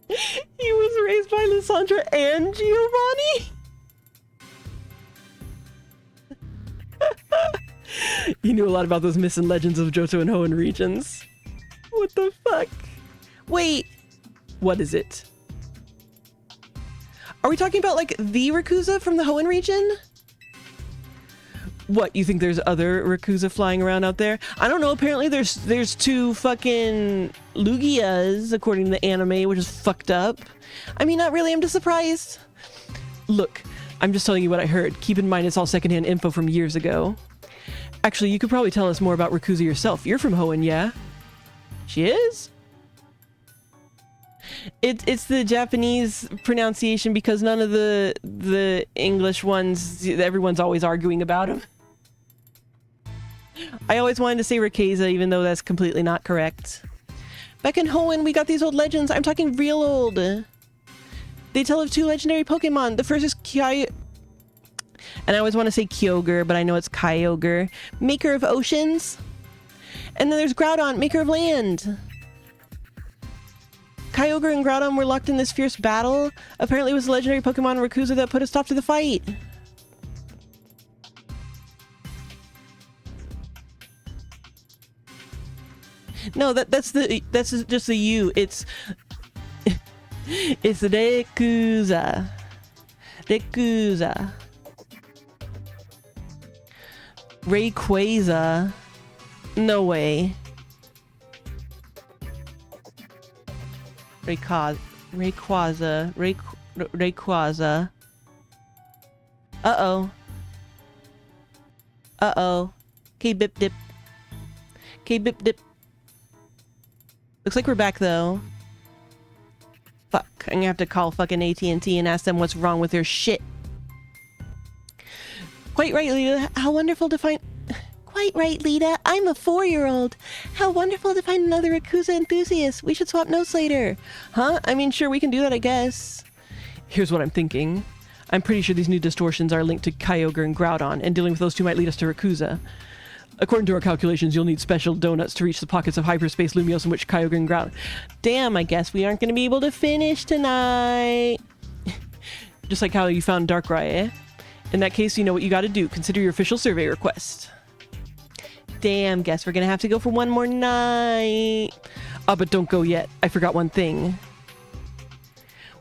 He was raised by Lysandra and Giovanni. He knew a lot about those myths and legends of Johto and Hoenn regions. What the fuck? Wait, what is it? Are we talking about like the Rayquaza from the Hoenn region? What, you think there's other Rayquaza flying around out there? I don't know, apparently there's two fucking Lugias, according to the anime, which is fucked up. I mean, not really, I'm just surprised. Look, I'm just telling you what I heard. Keep in mind it's all secondhand info from years ago. Actually, you could probably tell us more about Rayquaza yourself. You're from Hoenn, yeah? She is? It's the Japanese pronunciation because none of the English ones, everyone's always arguing about them. I always wanted to say Rayquaza, even though that's completely not correct. Back in Hoenn, we got these old legends. I'm talking real old. They tell of two legendary Pokemon. The first is and I always want to say Kyogre, but I know it's Kyogre. Maker of oceans. And then there's Groudon, maker of land. Kyogre and Groudon were locked in this fierce battle. Apparently it was the legendary Pokemon Rayquaza that put a stop to the fight. No, that's just the U. It's it's Rayquaza. Rayquaza. No way. Rayquaza. Uh-oh. K-bip dip. K-bip dip. Looks like we're back, though. Fuck. I'm gonna have to call fucking AT&T and ask them what's wrong with their shit. Quite right, Lita. How wonderful to find... Quite right, Lita. I'm a 4-year-old. How wonderful to find another Rayquaza enthusiast. We should swap notes later. Huh? I mean, sure, we can do that, I guess. Here's what I'm thinking. I'm pretty sure these new distortions are linked to Kyogre and Groudon, and dealing with those two might lead us to Rayquaza. According to our calculations, you'll need special donuts to reach the pockets of hyperspace Lumiose in which Kyogre and Groudon... Damn, I guess we aren't going to be able to finish tonight. Just like how you found Darkrai, eh? In that case, you know what you gotta do. Consider your official survey request. Damn, guess we're gonna have to go for one more night. But don't go yet. I forgot one thing.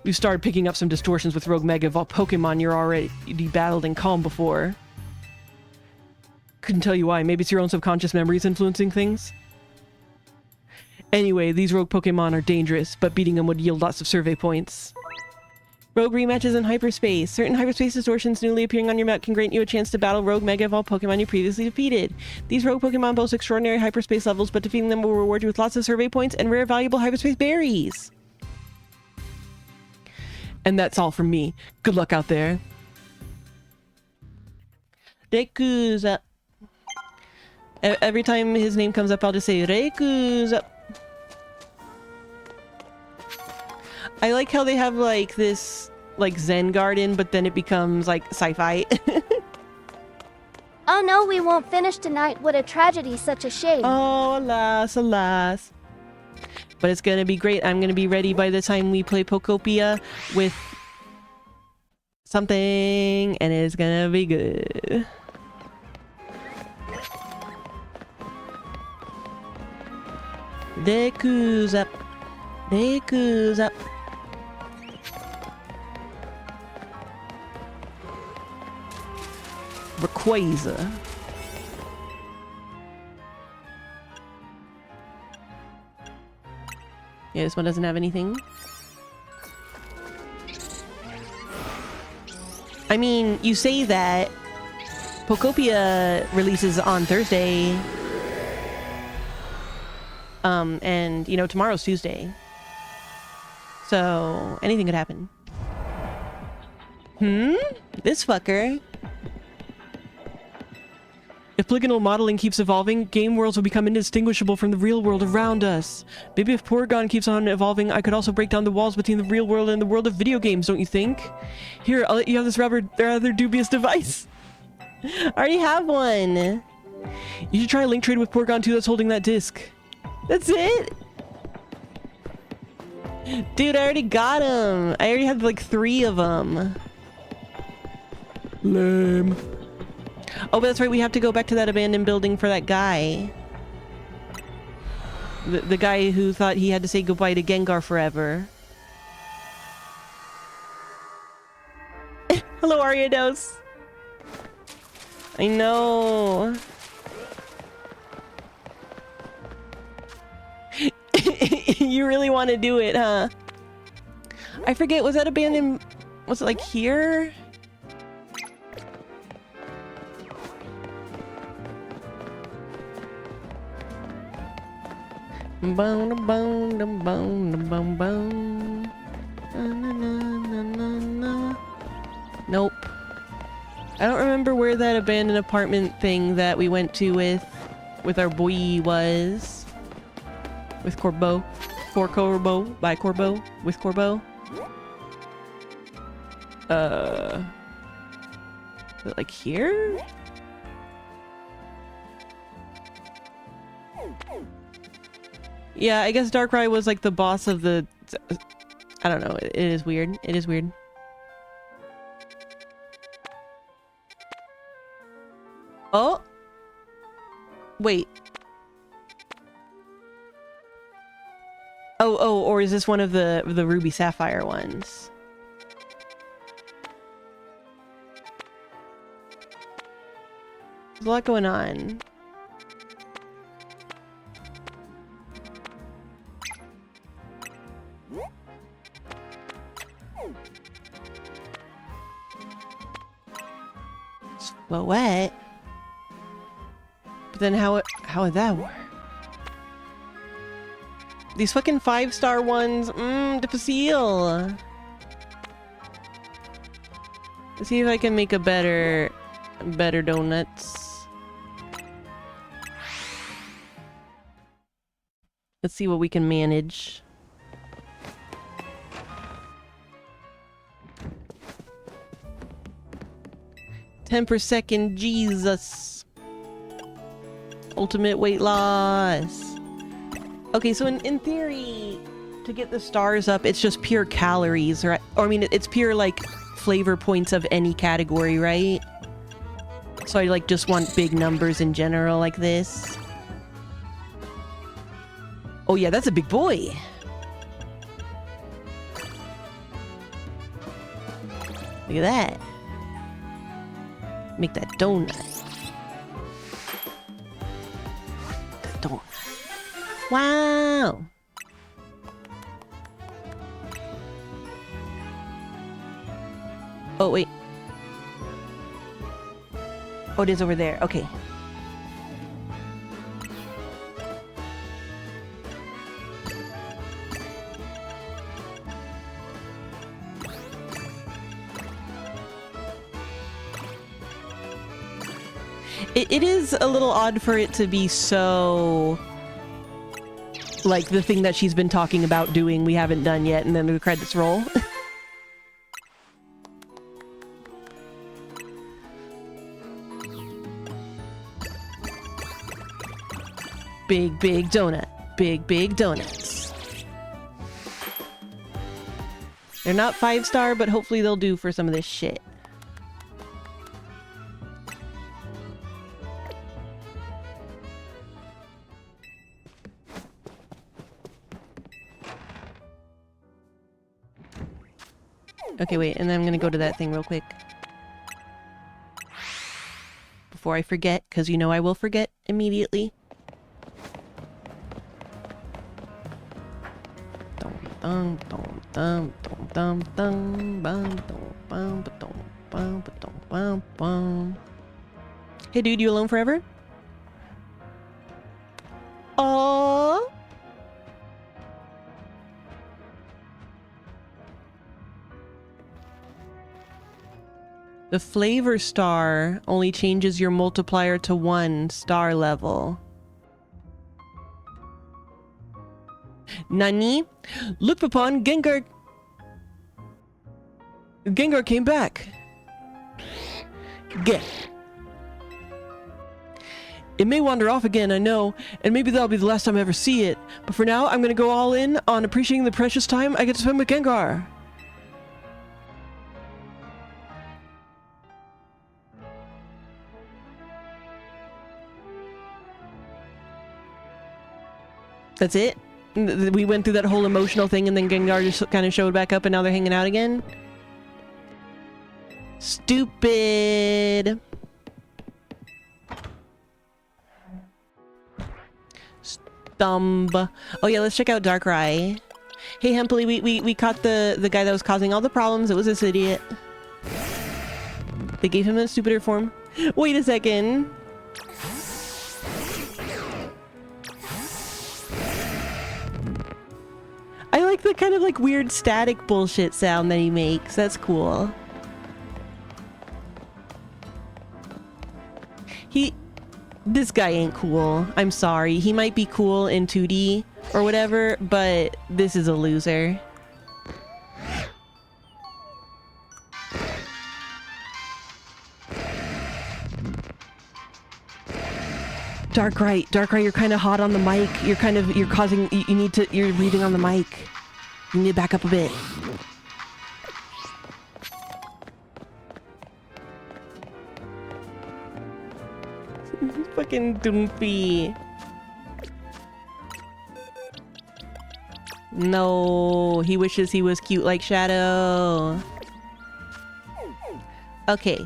We've started picking up some distortions with Rogue Mega Evolved Pokemon you're already battled and calmed before. Couldn't tell you why. Maybe it's your own subconscious memories influencing things? Anyway, these rogue Pokemon are dangerous, but beating them would yield lots of survey points. Rogue rematches in hyperspace. Certain hyperspace distortions newly appearing on your map can grant you a chance to battle Rogue Mega Evolved Pokemon you previously defeated. These rogue Pokemon boast extraordinary hyperspace levels, but defeating them will reward you with lots of survey points and rare valuable hyperspace berries. And that's all from me. Good luck out there. Reku's. Every time his name comes up, I'll just say Reku's. I like how they have like this like Zen garden, but then it becomes like sci-fi. Oh no, we won't finish tonight. What a tragedy, such a shame. Oh, alas, alas. But it's gonna be great. I'm gonna be ready by the time we play Pokopia with something, and it's gonna be good. Reku's up. Reku's up. Rayquaza. Yeah, this one doesn't have anything. I mean, you say that. Pokopia releases on Thursday. And, you know, tomorrow's Tuesday. So, anything could happen. This fucker. If polygonal modeling keeps evolving, game worlds will become indistinguishable from the real world around us. Maybe if Porygon keeps on evolving, I could also break down the walls between the real world and the world of video games, don't you think? Here, I'll let you have this rather dubious device. I already have one. You should try a link trade with Porygon 2 that's holding that disc. That's it? Dude, I already got him. I already have like 3 of them. Lame. Oh, but that's right, we have to go back to that abandoned building for that guy. The guy who thought he had to say goodbye to Gengar forever. Hello, Ariados. I know. You really want to do it, huh? I forget, was that abandoned... Was it like here? Boom, boom, boom, boom, boom, boom. Nope. I don't remember where that abandoned apartment thing that we went to with our boy was. With Corbo. For Corbo. By Corbo. With Corbo. Is it like here? Yeah, I guess Darkrai was like the boss of the... I don't know. It is weird. It is weird. Oh! Wait. Oh, or is this one of the Ruby Sapphire ones? There's a lot going on. Well, wet. But then how would that work? These fucking 5-star ones, difficile. Let's see if I can make a better donuts. Let's see what we can manage. 10 per second, Jesus. Ultimate weight loss. Okay, so in theory, to get the stars up, it's just pure calories, right? Or I mean, it's pure, like, flavor points of any category, right? So I, like, just want big numbers in general like this. Oh yeah, that's a big boy. Look at that. Make that donut. Donut. Wow. Oh, wait. Oh, it is over there. Okay. It is a little odd for it to be so... like the thing that she's been talking about doing we haven't done yet, and then the credits roll. Big, big donut. Big, big donuts. They're not 5-star, but hopefully they'll do for some of this shit. Okay, wait, and then I'm gonna go to that thing real quick. Before I forget, because you know I will forget immediately. Hey dude, you alone forever? Oh. The flavor star only changes your multiplier to 1 star level. Nani? Look, Papan, Gengar came back. Get. It may wander off again, I know, and maybe that'll be the last time I ever see it. But for now, I'm gonna go all in on appreciating the precious time I get to spend with Gengar. That's it? We went through that whole emotional thing and then Gengar just kind of showed back up and now they're hanging out again? Stupid! Stumb. Oh yeah, let's check out Darkrai. Hey Hemply, we caught the guy that was causing all the problems. It was this idiot. They gave him a stupider form. Wait a second. I like the kind of like weird static bullshit sound that he makes. That's cool. This guy ain't cool. I'm sorry. He might be cool in 2D or whatever, but this is a loser. Darkrai, you're kind of hot on the mic. You're breathing on the mic. You need to back up a bit. Fucking doofy. No, he wishes he was cute like Shadow. Okay.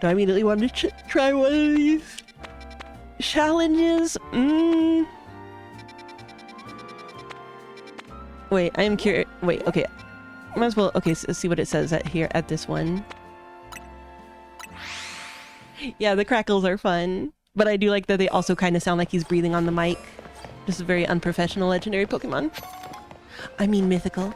Do I immediately want to try one of these challenges? Wait, I am curious. Wait, okay. Might as well. Okay, so see what it says at this one. Yeah, the crackles are fun, but I do like that they also kind of sound like he's breathing on the mic. Just a very unprofessional legendary Pokemon. I mean mythical.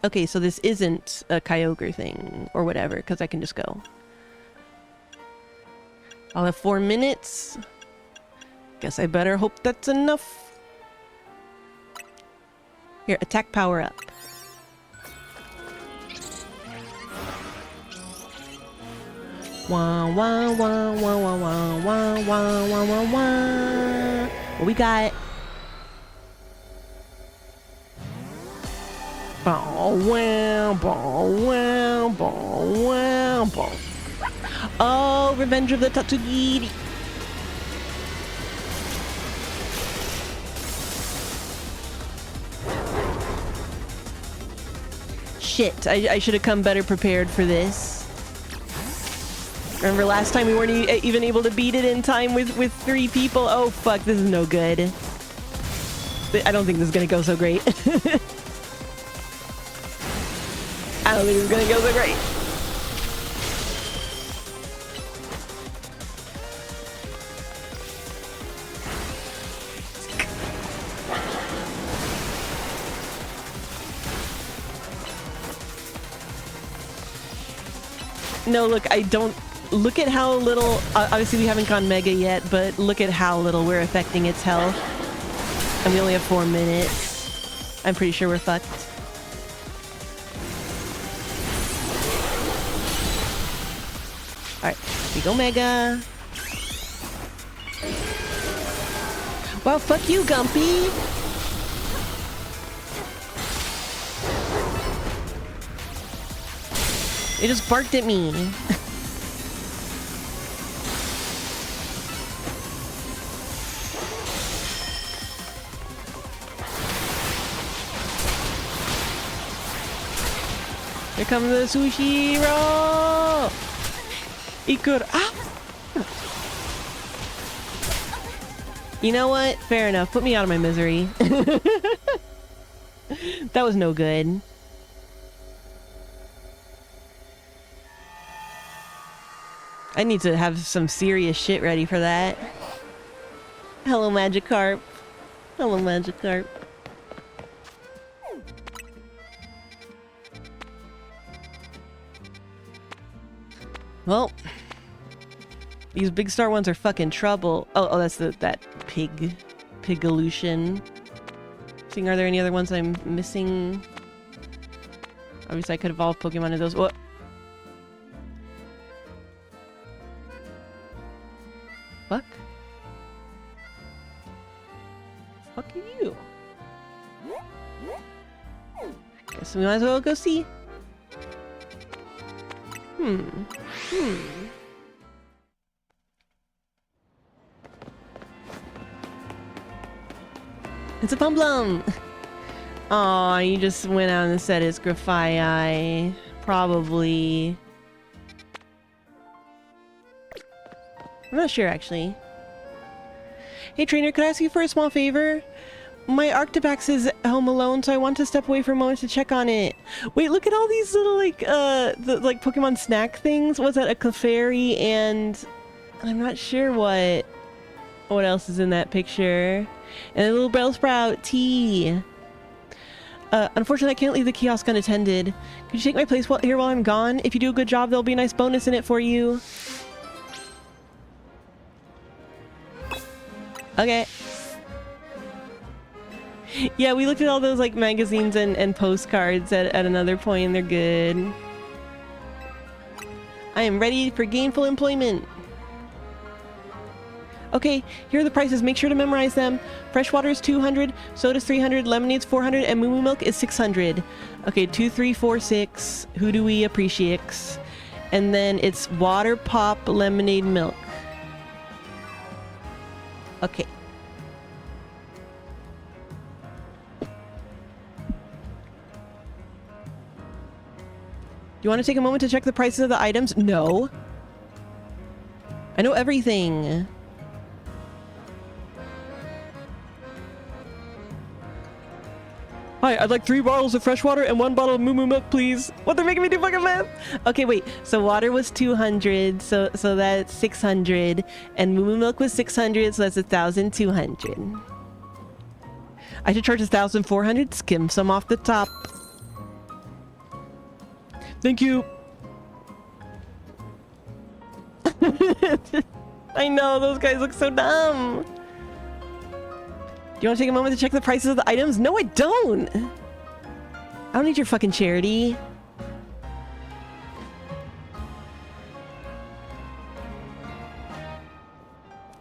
Okay, so this isn't a Kyogre thing or whatever, because I can just go. I'll have 4 minutes. Guess I better hope that's enough. Here, attack power up. Wah wah wah wah wah wah wah wah wah wah wah. What we got? Bow wow bow wow bow wow bow. Oh, Revenge of the Tatsugiri. Shit, I should have come better prepared for this. Remember last time we weren't even able to beat it in time with 3 people? Oh fuck, this is no good. I don't think this is gonna go so great. I don't think it's gonna go so great. No, look, I don't... Look at how little... obviously, we haven't gone Mega yet, but look at how little we're affecting its health. And we only have 4 minutes. I'm pretty sure we're fucked. Alright, we go Mega. Wow, fuck you, Gumpy! It just barked at me. Here comes the sushi roll! Ikur. Ah! You know what? Fair enough. Put me out of my misery. That was no good. I need to have some serious shit ready for that. Hello, Magikarp. Hello, Magikarp. Well, these big star ones are fucking trouble. Oh, that's that Pigolution. Seeing, are there any other ones I'm missing? Obviously, I could evolve Pokemon into those. What? Fuck? Fuck you. Guess we might as well go see. It's a Pumplum! Aw, you just went out and said it's Grafai. Probably. I'm not sure, actually. Hey, trainer, could I ask you for a small favor? My Arctipax is home alone, so I want to step away for a moment to check on it. Wait, look at all these little, like, like Pokemon snack things. What's that? A Clefairy and I'm not sure what else is in that picture. And a little Bellsprout tea. Unfortunately, I can't leave the kiosk unattended. Could you take my place here while I'm gone? If you do a good job, there'll be a nice bonus in it for you. Okay. Yeah, we looked at all those like magazines and postcards at another point. They're good. I am ready for gainful employment. Okay, here are the prices. Make sure to memorize them. Fresh water is 200, soda's 300, lemonade's 400, and moo moo milk is 600. Okay, 2, 3, 4, 6. Who do we appreciate? And then it's water, pop, lemonade, milk. Okay. Do you want to take a moment to check the prices of the items? No. I know everything. Hi, I'd like 3 bottles of fresh water and 1 bottle of moo moo milk, please. What, they're making me do fucking math? Okay, wait. So water was 200, so that's 600. And moo moo milk was 600, so that's 1,200. I should charge 1,400, skim some off the top. Thank you. I know, those guys look so dumb. Do you want to take a moment to check the prices of the items? No, I don't. I don't need your fucking charity.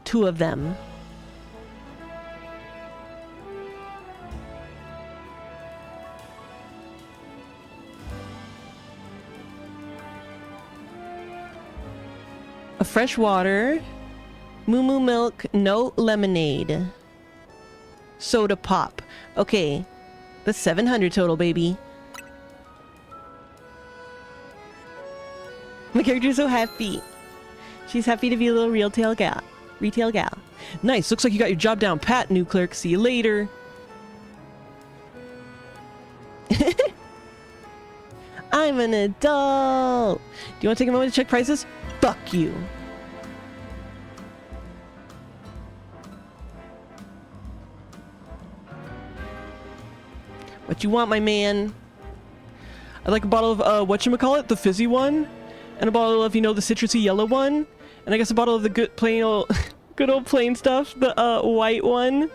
Two of them. A fresh water, moo moo milk, no lemonade. Soda pop. Okay. That's 700 total, baby. My character's so happy. She's happy to be a little retail gal. Nice. Looks like you got your job down pat, new clerk. See you later. I'm an adult. Do you want to take a moment to check prices? Fuck you. What you want, my man? I'd like a bottle of, whatchamacallit? The fizzy one? and a bottle of, you know, the citrusy yellow one, and I guess a bottle of the good plain old, good old plain stuff, the white one.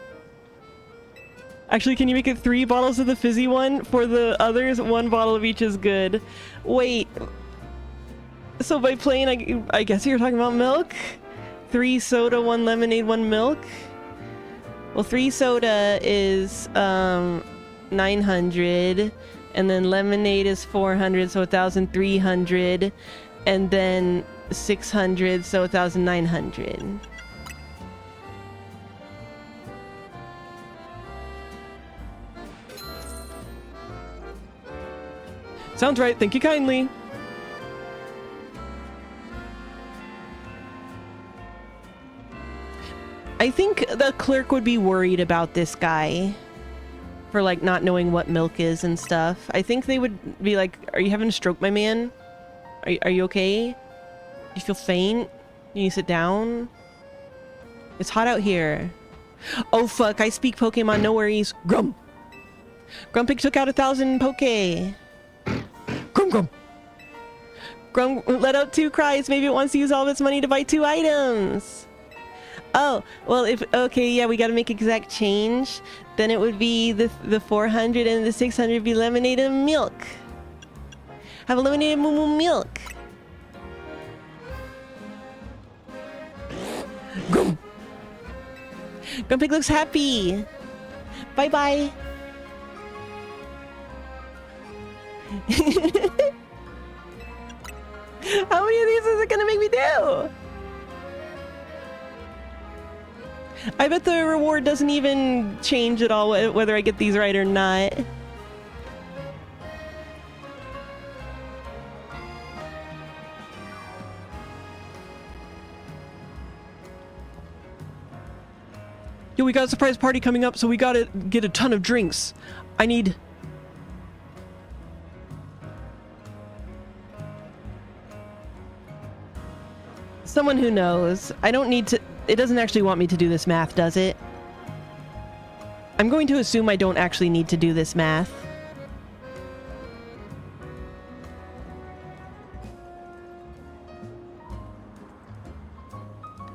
Actually, can you make it 3 bottles of the fizzy one? For the others, 1 bottle of each is good. Wait. So by plain, I guess you're talking about milk? 3 soda, 1 lemonade, 1 milk? Well, 3 soda is 900, and then lemonade is 400, so 1,300, and then 600, so 1,900. Sounds right, thank you kindly. I think the clerk would be worried about this guy for like not knowing what milk is and stuff. I think they would be like, are you having a stroke, my man? Are you okay? You feel faint? You need to sit down? It's hot out here. Oh fuck, I speak Pokemon, no worries. Grum! Grumpig took out 1,000 Poke. Grum Grum! Grum let out 2 cries. Maybe it wants to use all of its money to buy 2 items. Oh, well, okay, yeah, we gotta make exact change. Then it would be the 400 and the 600 be lemonade and milk. Have a lemonade and moo milk. Grum! Grumpig looks happy. Bye-bye. How many of these is it gonna make me do? I bet the reward doesn't even change at all whether I get these right or not. Yo, we got a surprise party coming up, so we gotta get a ton of drinks. I need... someone who knows. I don't need to... It doesn't actually want me to do this math, does it? I'm going to assume I don't actually need to do this math.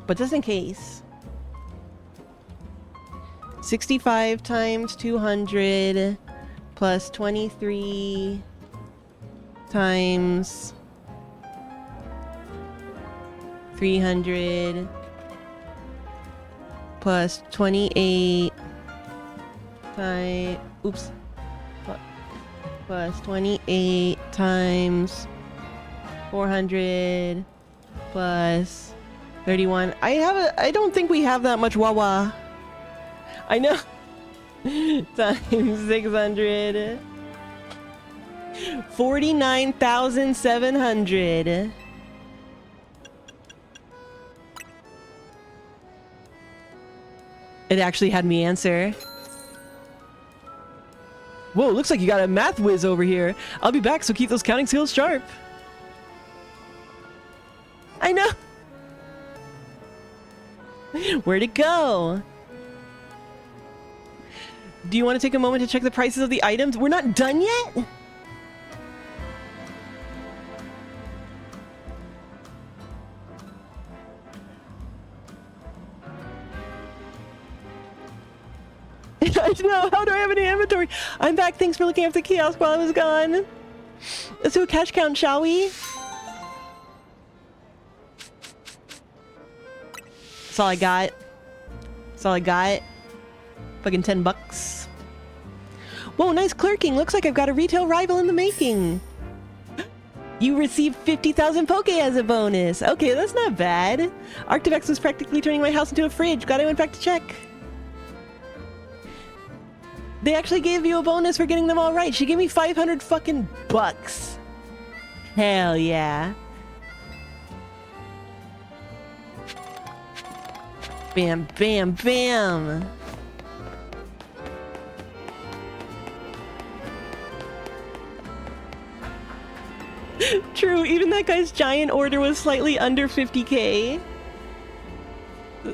But just in case. 65 times 200 plus 23 times 300 plus 28 times, oops, plus 28 times 400 plus 31. I don't think we have that much Wawa. I know. Times 600. 49,700. It actually had me answer. Whoa, looks like you got a math whiz over here. I'll be back, so keep those counting skills sharp. I know. Where'd it go? Do you want to take a moment to check the prices of the items? We're not done yet? I know, how do I have any inventory? I'm back, thanks for looking after the kiosk while I was gone. Let's do a cash count, shall we? That's all I got. That's all I got. Fucking 10 bucks. Whoa, nice clerking. Looks like I've got a retail rival in the making. You received 50,000 Poke as a bonus. Okay, that's not bad. Arctivex was practically turning my house into a fridge. Glad I went back to check. They actually gave you a bonus for getting them all right. She gave me 500 fucking bucks. Hell yeah. Bam, bam, bam. True, even that guy's giant order was slightly under 50k.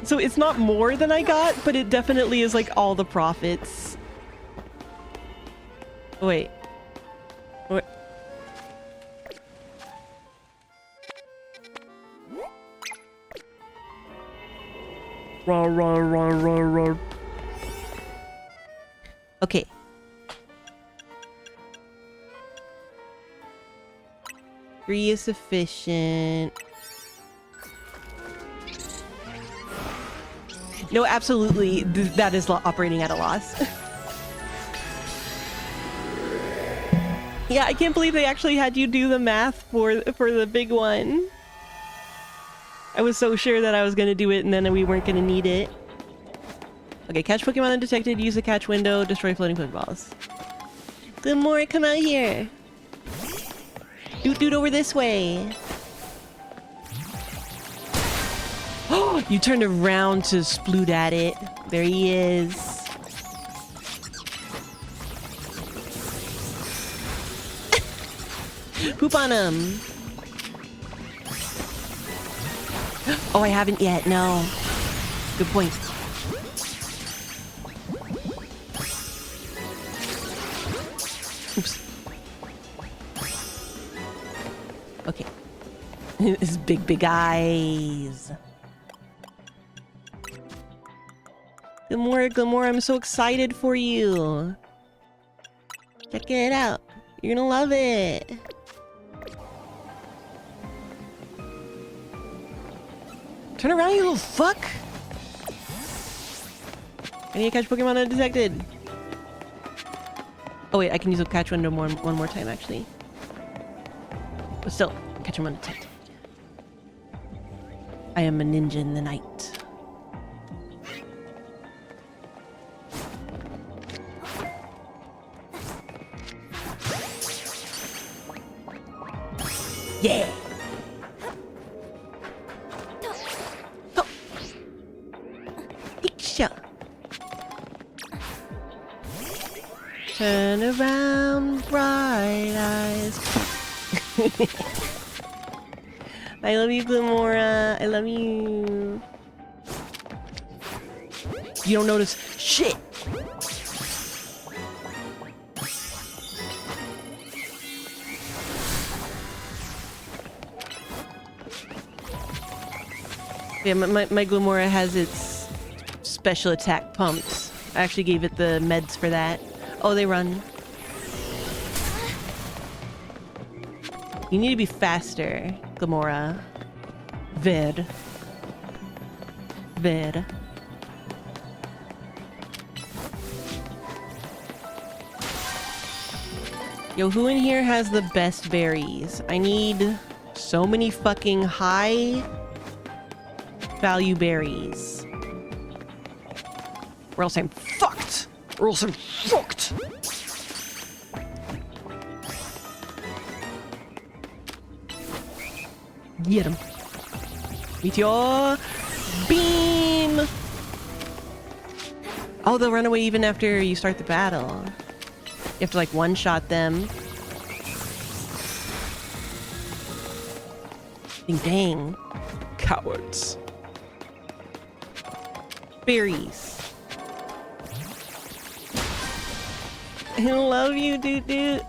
So it's not more than I got, but it definitely is like all the profits. Wait. Wait. Okay. Three is sufficient. No, absolutely, that is operating at a loss. Yeah, I can't believe they actually had you do the math for the big one. I was so sure that I was gonna do it and then we weren't gonna need it. Okay, catch Pokemon undetected, use the catch window, destroy floating Pokeballs. Glimmer, come out here. Doot over this way. Oh, you turned around to sploot at it. There he is. Poop on him. Oh, I haven't yet. No. Good point. Oops. Okay. His big eyes. Glimmer, I'm so excited for you. Check it out. You're gonna love it. Turn around, you little fuck! I need to catch Pokemon undetected. Oh wait, I can use a catch window one more time, actually. But still, catch him undetected. I am a ninja in the night. Yeah! Oh. Picture. Turn around, bright eyes. I love you, Glimora. I love you. You don't notice shit. Yeah, my Glimora has its special attack pumps. I actually gave it the meds for that. Oh, they run. You need to be faster, Glimora. Ved. Yo, who in here has the best berries? I need so many fucking high value berries. Or else I'm fucked! Get him. Meteor beam! Oh, they'll run away even after you start the battle. You have to like one-shot them. Dang. Cowards. Berries. I love you, dude.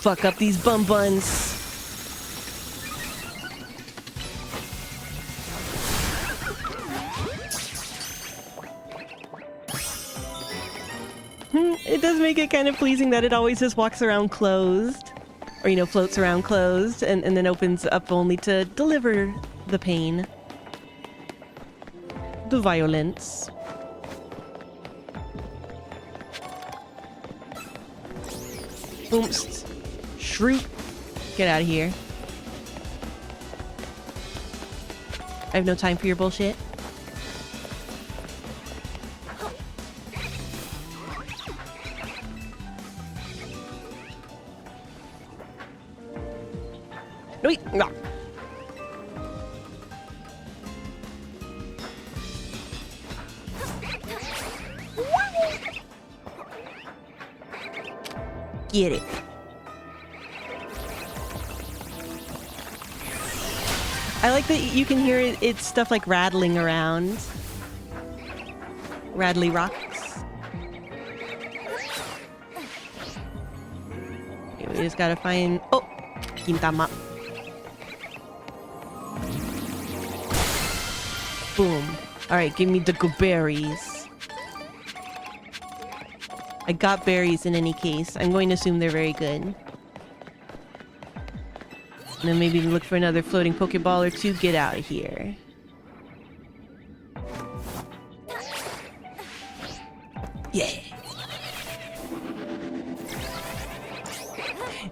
Fuck up these bum buns. It does make it kind of pleasing that it always just walks around closed. Or, you know, floats around closed and then opens up only to deliver the pain. The violence. Boomst. Shroot. Get out of here. I have no time for your bullshit. No, wait. No. Get it. I like that you can hear it's stuff like rattling around. Rattly rocks. Okay, we just gotta find... Oh! Quintama. Boom. Alright, give me the good berries. I got berries in any case. I'm going to assume they're very good. And then maybe look for another floating Pokeball or two. Get out of here. Yeah.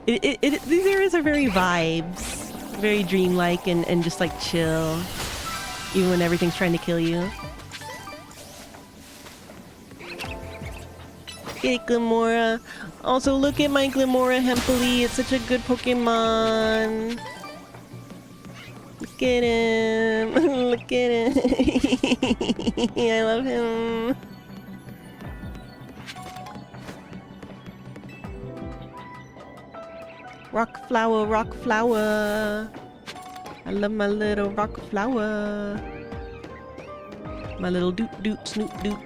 These areas are very vibes. Very dreamlike and just like chill. Even when everything's trying to kill you. Get it, Glimora. Also, look at my Glimora Hempely. It's such a good Pokemon. Look at him. Look at him. I love him. Rock flower, rock flower. I love my little rock flower. My little doot doot snoot doot.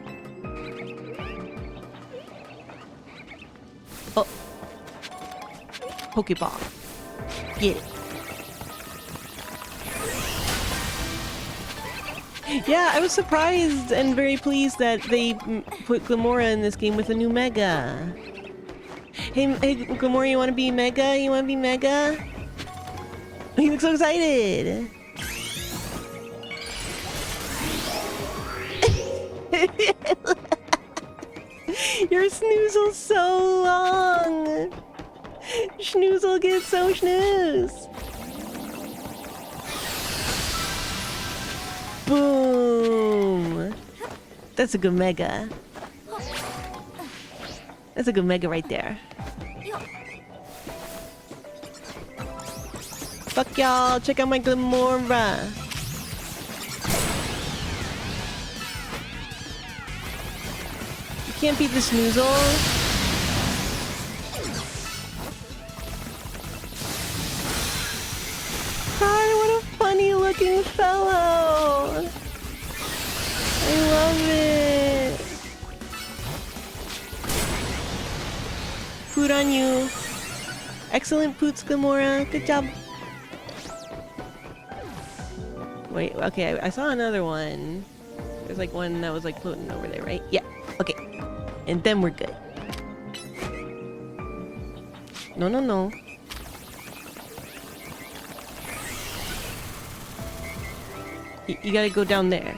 Oh. Pokeball. Get it. Yeah, I was surprised and very pleased that they put Glimora in this game with a new Mega. Hey, Glimora, you want to be Mega? You want to be Mega? You look so excited! Your snoozle's so long! Schnoozle gets so snooze! Boom! That's a good Mega. That's a good Mega right there. Fuck y'all, check out my Glimora. You can't beat the Snoozle. God, what a funny looking fellow. I love it. Food on you. Excellent poots, Glimora. Good job. Wait, okay, I saw another one. There's like one that was like floating over there, right? Yeah, okay. And then we're good. No, no, no. You gotta go down there.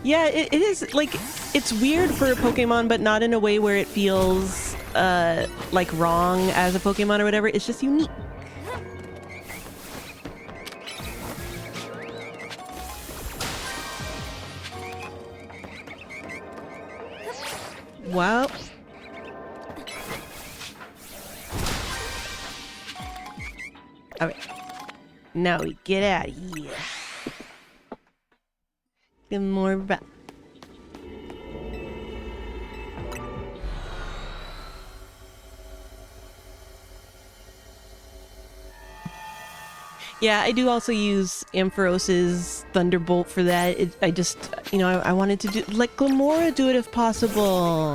Yeah, it is, like, it's weird for a Pokemon, but not in a way where it feels, like wrong as a Pokemon or whatever. It's just unique. Wow. Alright. Now we get out of here. Get more back. Yeah, I do also use Amphiros's Thunderbolt for that. I just, you know, I wanted to do, let Glimora do it if possible.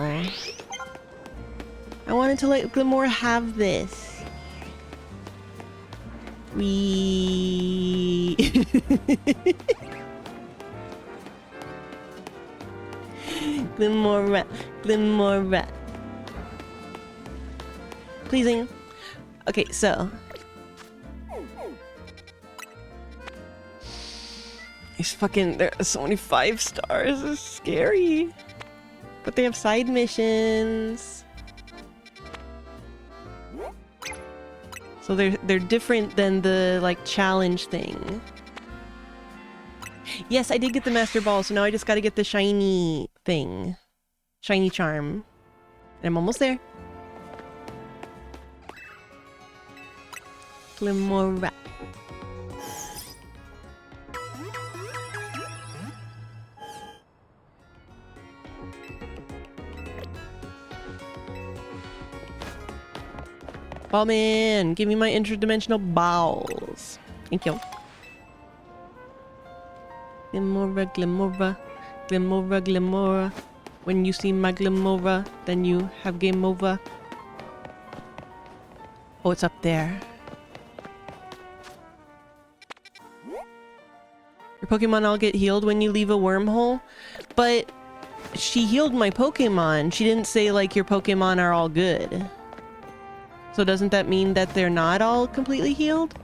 I wanted to let Glimora have this. We Glimora, Glimora. Pleasing. Okay, so these fucking, there are so many 5 stars. It's scary. But they have side missions. So they're different than the, like, challenge thing. Yes, I did get the Master Ball, so now I just gotta get the shiny thing. Shiny charm. And I'm almost there. Glimora. Ballman, give me my interdimensional balls. Thank you. Glimora, Glimora, Glimora, Glimora. When you see my Glimora, then you have game over. Oh, it's up there. Pokemon all get healed when you leave a wormhole, but she healed my Pokemon. She didn't say like your Pokemon are all good. So doesn't that mean that they're not all completely healed?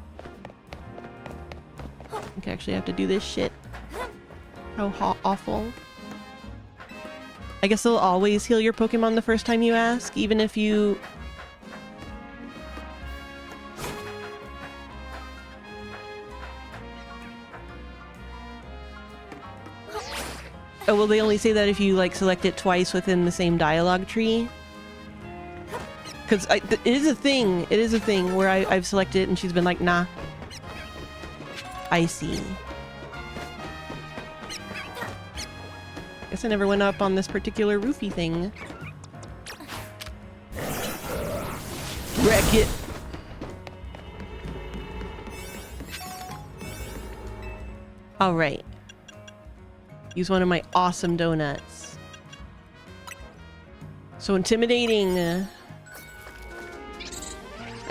Okay, actually have to do this shit. How awful. I guess they'll always heal your Pokemon the first time you ask, even if you... Oh, well, they only say that if you, like, select it twice within the same dialogue tree. Because it is a thing. It is a thing where I've selected it and she's been like, nah. I see. Guess I never went up on this particular roofie thing. Wreck it. All right. Use one of my awesome donuts. So intimidating. I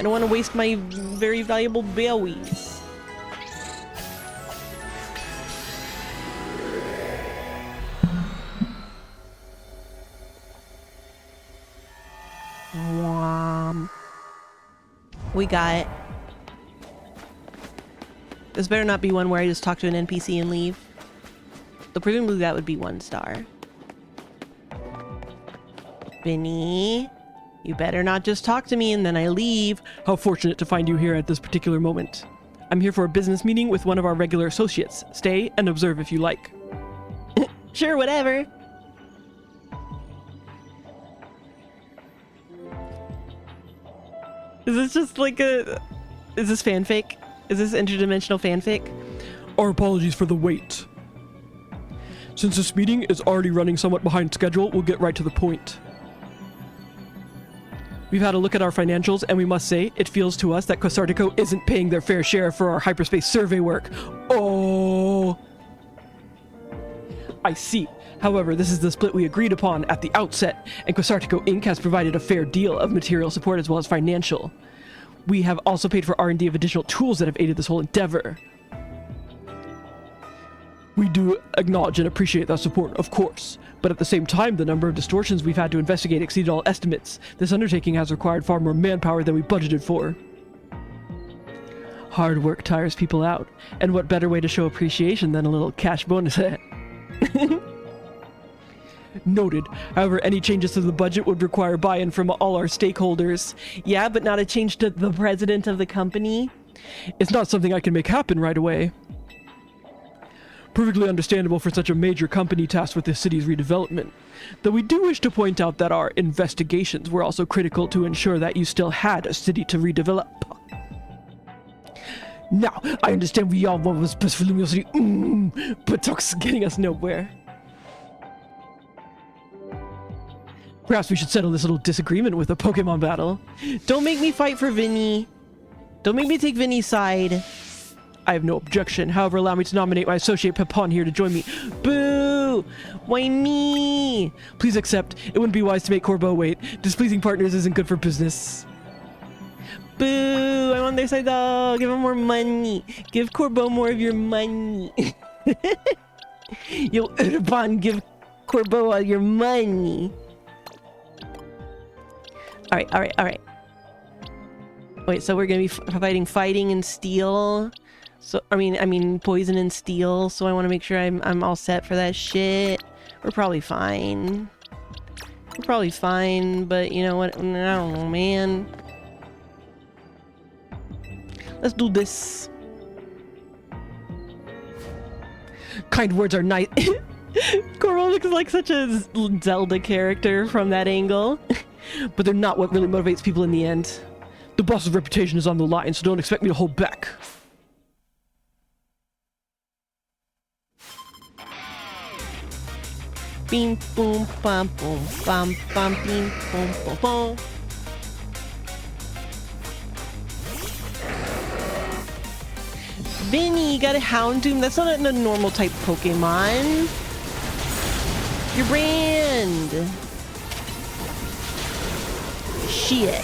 don't want to waste my very valuable berries. We got it. This better not be one where I just talk to an NPC and leave. So presumably that would be 1 star. Vinny, you better not just talk to me and then I leave. How fortunate to find you here at this particular moment. I'm here for a business meeting with one of our regular associates. Stay and observe if you like. Sure, whatever. Is this just like a... Is this fanfic? Is this interdimensional fanfic? Our apologies for the wait. Since this meeting is already running somewhat behind schedule, we'll get right to the point. We've had a look at our financials, and we must say, it feels to us that Quasartico isn't paying their fair share for our hyperspace survey work. Oh! I see. However, this is the split we agreed upon at the outset, and Quasartico Inc. has provided a fair deal of material support as well as financial. We have also paid for R&D of additional tools that have aided this whole endeavor. We do acknowledge and appreciate that support, of course, but at the same time, the number of distortions we've had to investigate exceeded all estimates. This undertaking has required far more manpower than we budgeted for. Hard work tires people out, and what better way to show appreciation than a little cash bonus? Noted. However, any changes to the budget would require buy-in from all our stakeholders. Yeah, but not a change to the president of the company? It's not something I can make happen right away. Perfectly understandable for such a major company tasked with the city's redevelopment. Though we do wish to point out that our investigations were also critical to ensure that you still had a city to redevelop. Now, I understand we all want what's best for Luminosity, but talk's getting us nowhere. Perhaps we should settle this little disagreement with a Pokemon battle. Don't make me fight for Vinny. Don't make me take Vinny's side. I have no objection. However, allow me to nominate my associate Pepon here to join me. Boo! Why me? Please accept. It wouldn't be wise to make Corbeau wait. Displeasing partners isn't good for business. Boo! I'm on their side though. Give them more money. Give Corbeau more of your money. Yo, Urban, give Corbeau all your money. Alright. Wait, so we're gonna be fighting and steel. So I mean poison and steel, so I want to make sure I'm all set for that shit. We're probably fine. But you know what? I don't know, man. Let's do this. Kind words are nice. Coral looks like such a Zelda character from that angle. But they're not what really motivates people in the end. The boss's reputation is on the line, so don't expect me to hold back. Beam boom bum boom bum bum beam boom boom boom. Vinny, you got a Houndoom? That's not a normal type Pokemon. Your brand. Shit.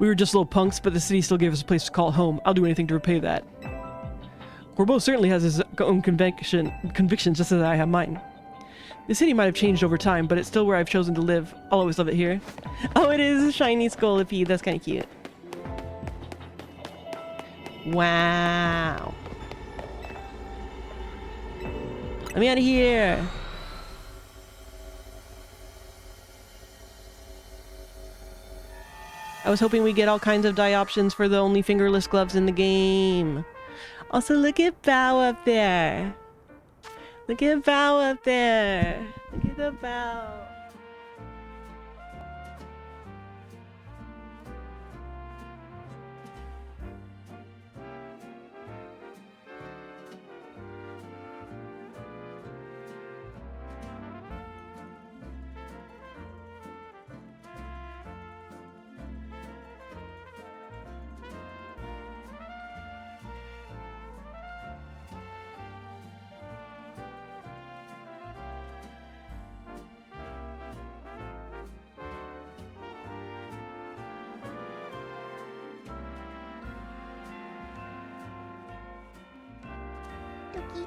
We were just little punks, but the city still gave us a place to call home. I'll do anything to repay that. Corbeau certainly has his own convictions just as I have mine. The city might have changed over time, but it's still where I've chosen to live. I'll always love it here. Oh, it is a shiny Scolipede. That's kind of cute. Wow. Let me out of here. I was hoping we'd get all kinds of dye options for the only fingerless gloves in the game. Also, look at Bow up there. Look at Bow up there. Look at the Bow. Dookie.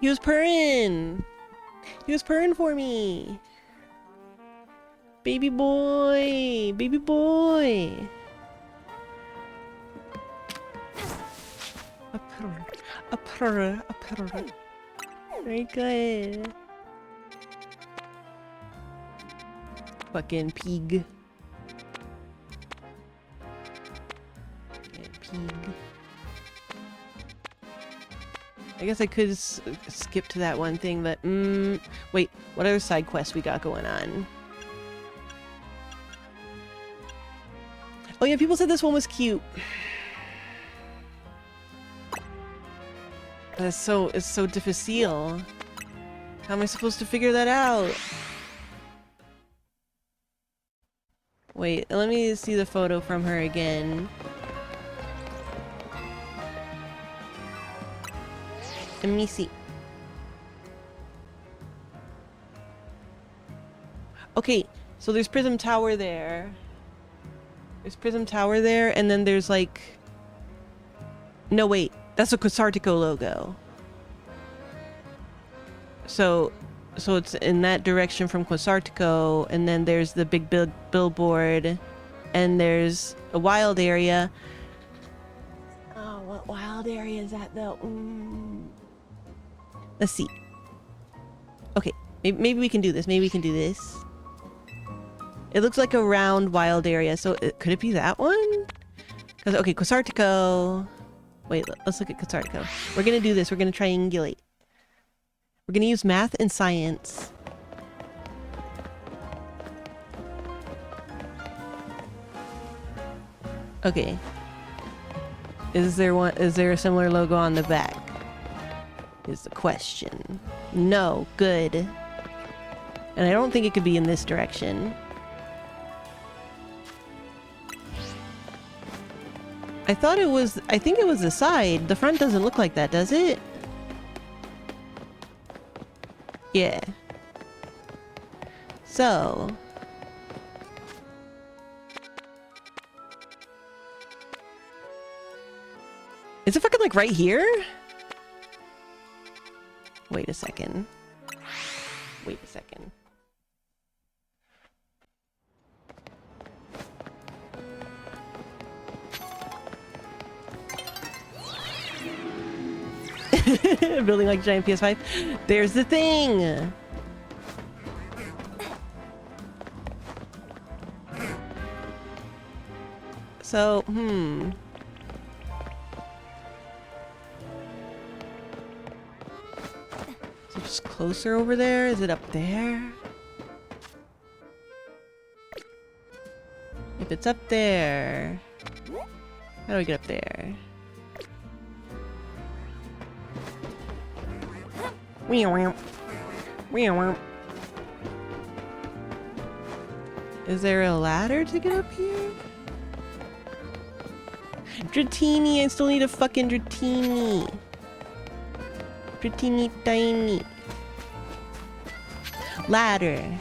He was purring. He was purring for me. Baby boy. Baby boy. A purr. A purr. A purr. Very good. Fucking pig. Fucking pig. I guess I could skip to that one thing, but wait, what other side quests we got going on? Oh yeah, people said this one was cute. But it's so difficile. How am I supposed to figure that out? Wait, let me see the photo from her again. Let me see. Okay, so there's Prism Tower there. There's Prism Tower there, and then there's like... No, wait. That's a Quasartico logo. So it's in that direction from Quasartico, and then there's the big billboard, and there's a wild area. Oh, what wild area is that though? Let's see. Okay, maybe we can do this. Maybe we can do this. It looks like a round wild area, so could it be that one? Because okay, Quasartico. Wait, let's look at Quasartico. We're gonna do this. We're gonna triangulate. We're gonna use math and science. Okay. Is there a similar logo on the back? Is the question. No, good. And I don't think it could be in this direction. I think it was the side. The front doesn't look like that, does it? Yeah. So. Is it fucking like right here? Wait a second. Wait a second. Building like a giant PS5. There's the thing! So, Is it just closer over there? Is it up there? If it's up there... How do I get up there? Is there a ladder to get up here? Dratini, I still need a fucking Dratini. Dratini tiny. Ladder.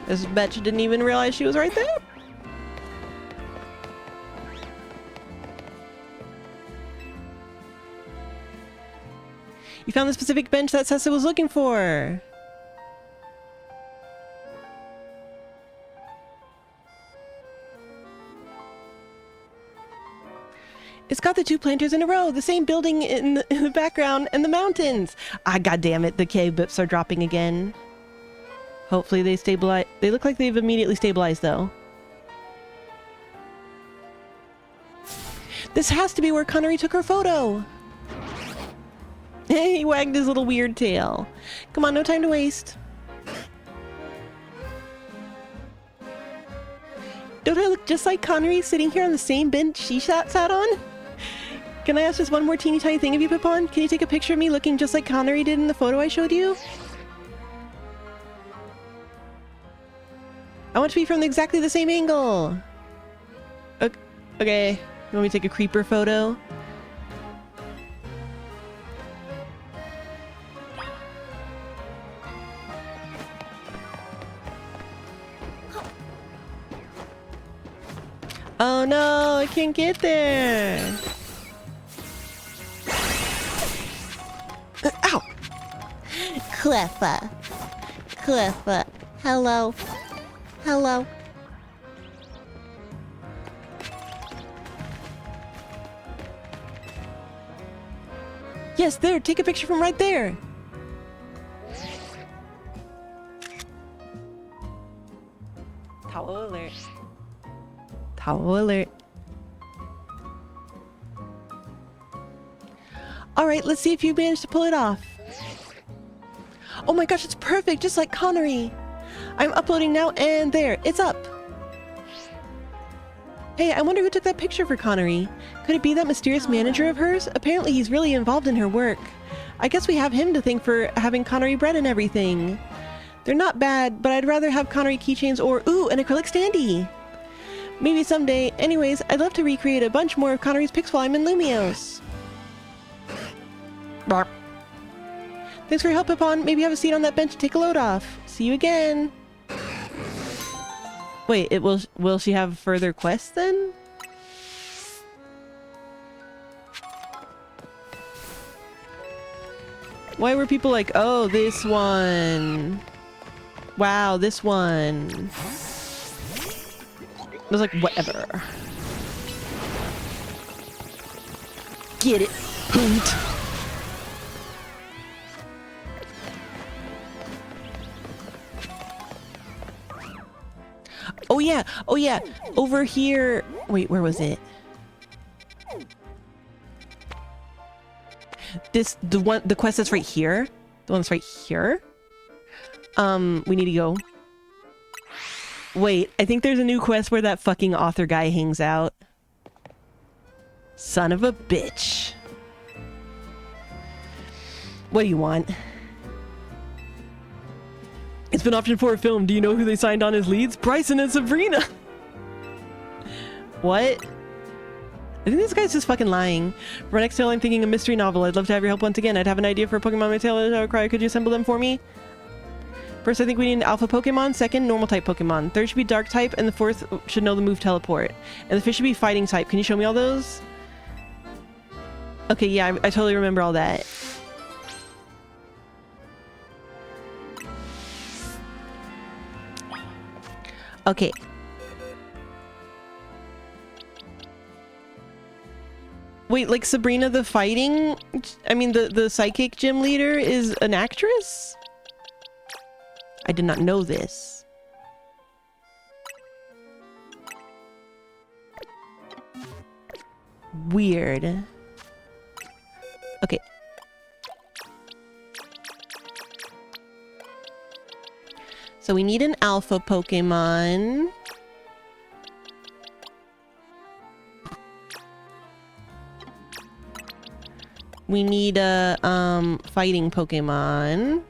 This bitch didn't even realize she was right there. You found the specific bench that Sessa was looking for. It's got the two planters in a row, the same building in the background, and the mountains. Ah, goddammit, the cave bips are dropping again. Hopefully they stabilize. They look like they've immediately stabilized, though. This has to be where Connery took her photo. He wagged his little weird tail. Come on, no time to waste. Don't I look just like Connery sitting here on the same bench she sat on? Can I ask just one more teeny tiny thing of you, Pipon? Can you take a picture of me looking just like Connery did in the photo I showed you? I want to be from exactly the same angle. Okay. You want me to take a creeper photo? Oh no, I can't get there. Ow! Cleffa. Cleffa. Hello. Hello. Yes, there, take a picture from right there. Towel alert. Towel alert. Alright, let's see if you managed to pull it off. Oh my gosh, it's perfect, just like Connery. I'm uploading now, and there, it's up. Hey, I wonder who took that picture for Connery. Could it be that mysterious manager of hers? Apparently he's really involved in her work. I guess we have him to thank for having Connery bread and everything. They're not bad, but I'd rather have Connery keychains or, ooh, an acrylic standee. Maybe someday. Anyways, I'd love to recreate a bunch more of Connery's pics while I'm in Lumios. Barp. Thanks for your help, Pipon. Maybe have a seat on that bench to take a load off. See you again. Wait, will she have further quests then? Why were people like, oh, this one? Wow, this one. I was like, whatever. Get it, poot. Oh yeah, over here. Wait, where was it? The quest that's right here? The one that's right here? We need to go. Wait, I think there's a new quest where that fucking author guy hangs out. Son of a bitch. What do you want? It's been optioned for a film. Do you know who they signed on as leads? Bryson and Sabrina! What? I think this guy's just fucking lying. For my next tale, I'm thinking a mystery novel. I'd love to have your help once again. I'd have an idea for a Pokemon My Tale Darkrai. Could you assemble them for me? First, I think we need an alpha Pokemon. Second, normal type Pokemon. Third should be dark type. And the fourth should know the move teleport. And the fifth should be fighting type. Can you show me all those? Okay, yeah, I totally remember all that. Okay. Wait, like Sabrina the fighting? I mean, the psychic gym leader is an actress? I did not know this. Weird. Okay. So we need an alpha Pokemon. We need a fighting Pokemon.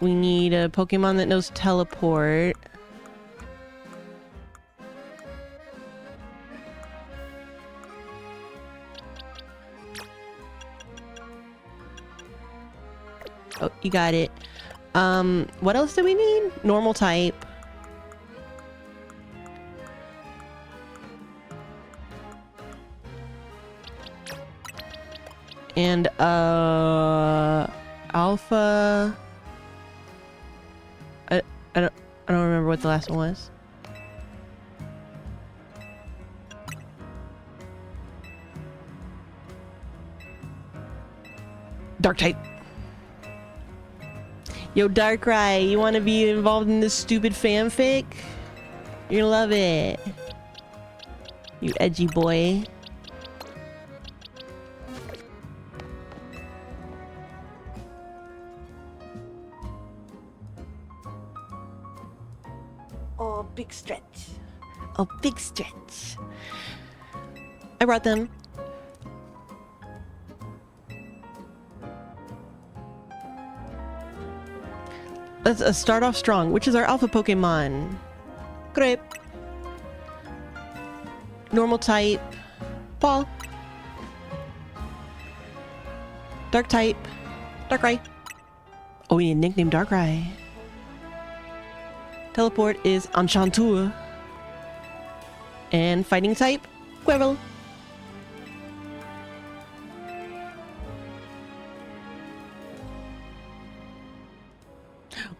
We need a Pokemon that knows teleport. Oh, you got it. What else do we need? Normal type. And alpha. I don't remember what the last one was. Dark type. Yo, Darkrai, you want to be involved in this stupid fanfic? You're gonna love it. You edgy boy. Oh, big stretch. Oh, big stretch. I brought them. Let's start off strong. Which is our alpha Pokemon? Grape. Normal type. Paul. Dark type. Darkrai. Oh, we need a nickname Darkrai. Teleport is Enchanteur. And fighting type, Quirrell.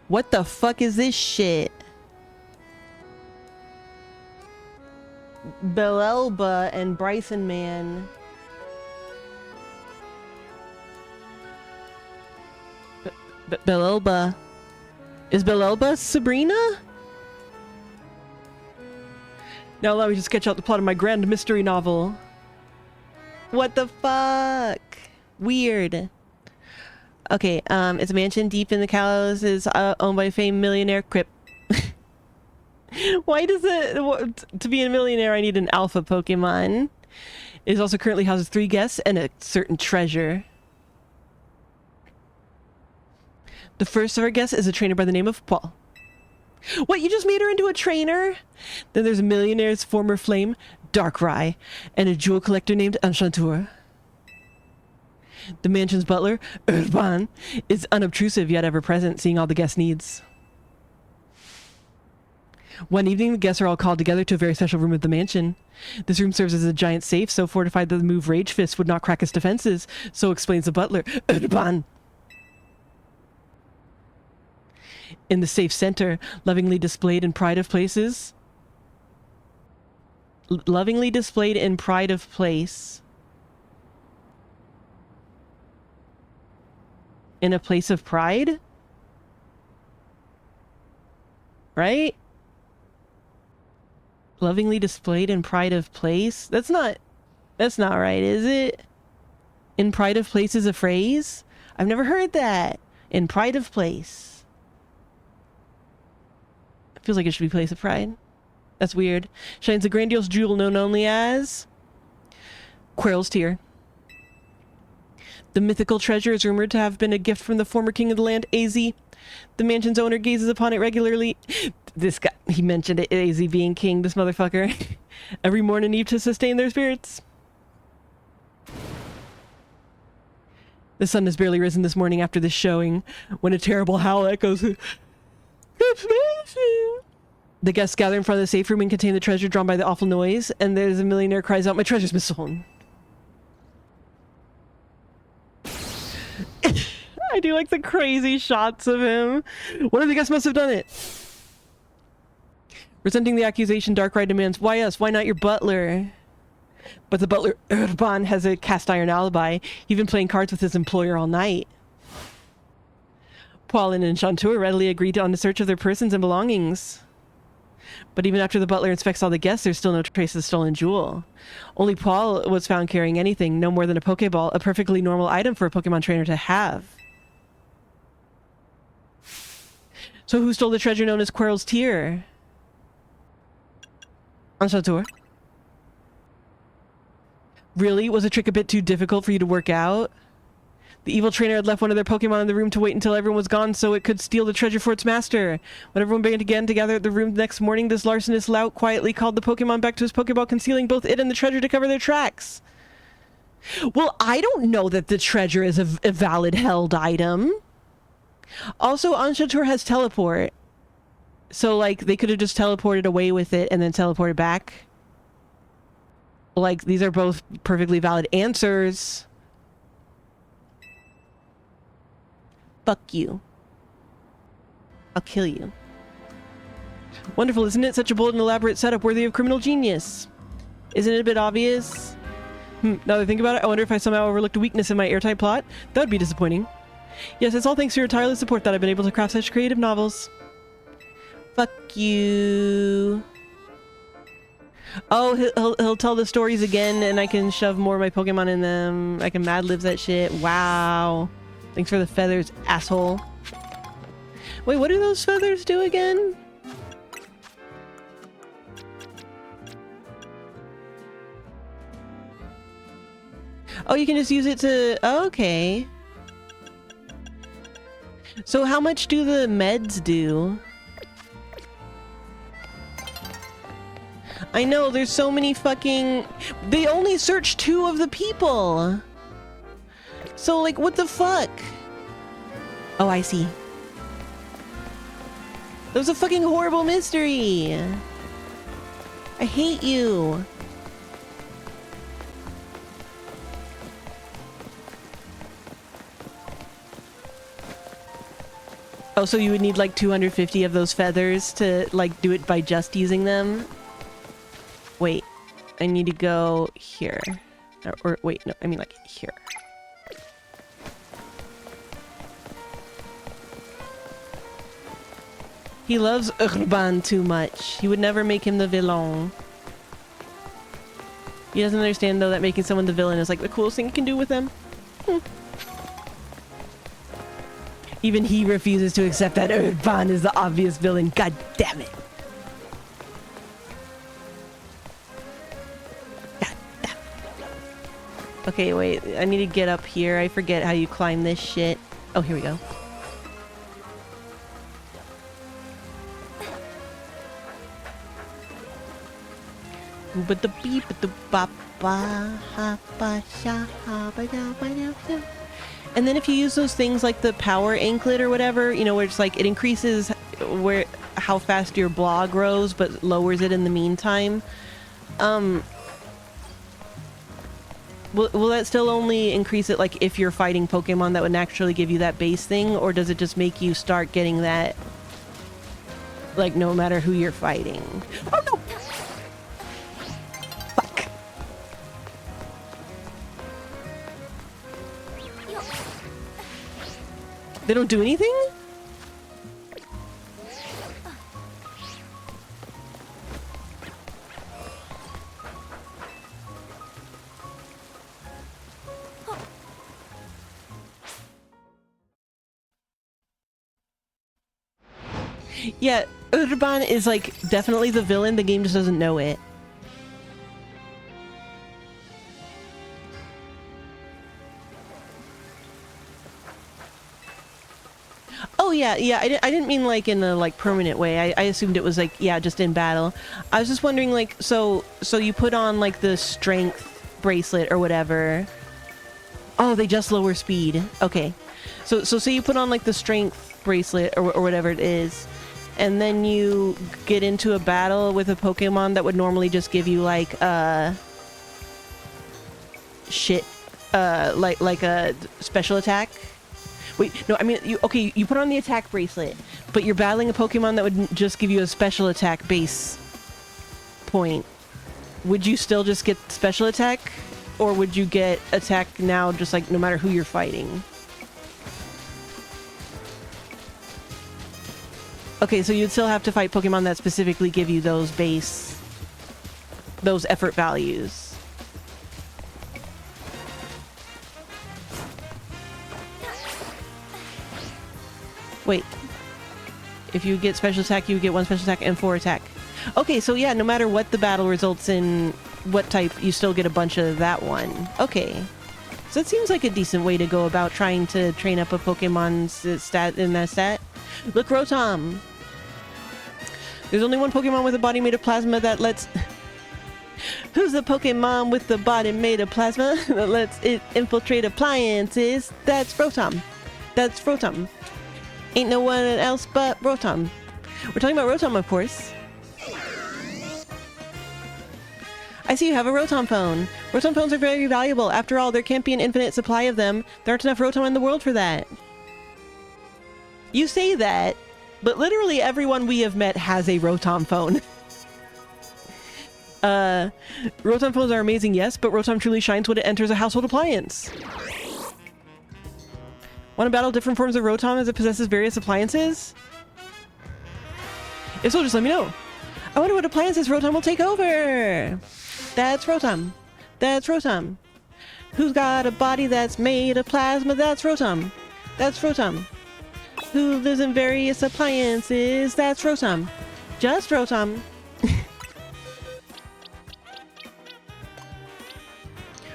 What the fuck is this shit? Belelba and Bryson Man. Belelba. Is Belelba Sabrina? Now allow me to sketch out the plot of my grand mystery novel. What the fuck? Weird. Okay, it's a mansion deep in the Kalos, is owned by a famed millionaire Crip. Why does it... To be a millionaire, I need an alpha Pokemon. It is also currently houses 3 guests and a certain treasure. The first of our guests is a trainer by the name of Paul. What, you just made her into a trainer? Then there's a millionaire's former flame, Darkrai, and a jewel collector named Enchanteur. The mansion's butler, Urban, is unobtrusive yet ever present, seeing all the guest needs. One evening, the guests are all called together to a very special room of the mansion. This room serves as a giant safe, so fortified that the move Rage Fist would not crack its defenses, so explains the butler, Urban. In the safe center, lovingly displayed in pride of places... Lovingly displayed in pride of place... In a place of pride? Right? Lovingly displayed in pride of place? That's not right, is it? In pride of place is a phrase? I've never heard that. In pride of place. Feels like it should be place of pride. That's weird. Shines a grandiose jewel known only as... Quirrell's Tear. The mythical treasure is rumored to have been a gift from the former king of the land, AZ. The mansion's owner gazes upon it regularly. This guy, he mentioned it, AZ being king, this motherfucker. Every morn and eve to sustain their spirits. The sun has barely risen this morning after this showing, when a terrible howl echoes. The guests gather in front of the safe room and contain the treasure drawn by the awful noise, and there's a millionaire cries out, "My treasure's missing." I do like the crazy shots of him. One of the guests must have done it. Resenting the accusation, Darkrai demands, "Why us? Why not your butler?" But the butler, Urban, has a cast iron alibi. He's been playing cards with his employer all night. Paul and Enchanteur readily agreed on a search of their persons and belongings. But even after the butler inspects all the guests, there's still no trace of the stolen jewel. Only Paul was found carrying anything, no more than a Pokeball, a perfectly normal item for a Pokemon trainer to have. So who stole the treasure known as Quirrell's Tear? Enchanteur. Really? Was the trick a bit too difficult for you to work out? The evil trainer had left one of their Pokemon in the room to wait until everyone was gone so it could steal the treasure for its master. When everyone began again to gather at the room the next morning, this larcenous lout quietly called the Pokemon back to his Pokeball, concealing both it and the treasure to cover their tracks. Well, I don't know that the treasure is a valid held item. Also, Anshatur has teleport. So, like, they could have just teleported away with it and then teleported back. Like, these are both perfectly valid answers. Fuck you. I'll kill you. Wonderful, isn't it? Such a bold and elaborate setup worthy of criminal genius. Isn't it a bit obvious? Now that I think about it, I wonder if I somehow overlooked a weakness in my airtight plot. That would be disappointing. Yes, it's all thanks to your tireless support that I've been able to craft such creative novels. Fuck you. Oh, he'll tell the stories again and I can shove more of my Pokemon in them. I can Mad Libs that shit. Wow. Thanks for the feathers, asshole. Wait, what do those feathers do again? Oh, you can just use it to... Oh, okay. So how much do the meds do? I know, there's so many fucking... They only search 2 of the people! So, like, what the fuck? Oh, I see. That was a fucking horrible mystery! I hate you! Oh, so you would need like 250 of those feathers to like do it by just using them? Wait, I need to go here. Or wait, no, I mean like here. He loves Urban too much. He would never make him the villain. He doesn't understand though that making someone the villain is like the coolest thing you can do with them. Even he refuses to accept that Urban is the obvious villain. God damn it. God damn it. Okay, wait. I need to get up here. I forget how you climb this shit. Oh, here we go. But the beep, but the ba ba ha ba sha ha ba da ba da. And then if you use those things like the power anklet or whatever, you know, where it's like it increases how fast your blah grows, but lowers it in the meantime. Will that still only increase it like if you're fighting Pokemon that would naturally give you that base thing, or does it just make you start getting that like no matter who you're fighting? Oh no! Fuck. They don't do anything? Yeah, Urban is like definitely the villain. The game just doesn't know it. Oh yeah, yeah. I didn't mean like in a like permanent way. I assumed it was like yeah, just in battle. I was just wondering like so you put on like the strength bracelet or whatever. Oh, they just lower speed. Okay, so you put on like the strength bracelet or whatever it is, and then you get into a battle with a Pokemon that would normally just give you like shit like a special attack. Wait, no, I mean, you put on the attack bracelet, but you're battling a Pokemon that would just give you a special attack base point. Would you still just get special attack? Or would you get attack now just like no matter who you're fighting? Okay, so you'd still have to fight Pokemon that specifically give you those effort values. Wait. If you get special attack, you get 1 special attack and 4 attack. Okay, so yeah, no matter what the battle results in what type, you still get a bunch of that one. Okay. So it seems like a decent way to go about trying to train up a Pokemon's stat in that stat. Look, Rotom! There's only one Pokemon with a body made of plasma that lets... Who's the Pokemon with the body made of plasma that lets it infiltrate appliances? That's Rotom. That's Rotom. Ain't no one else but Rotom. We're talking about Rotom, of course. I see you have a Rotom phone. Rotom phones are very valuable. After all, there can't be an infinite supply of them. There aren't enough Rotom in the world for that. You say that, but literally everyone we have met has a Rotom phone. Rotom phones are amazing, yes, but Rotom truly shines when it enters a household appliance. Want to battle different forms of Rotom as it possesses various appliances? If so, just let me know. I wonder what appliances Rotom will take over. That's Rotom. That's Rotom. Who's got a body that's made of plasma? That's Rotom. That's Rotom. Who lives in various appliances? That's Rotom. Just Rotom.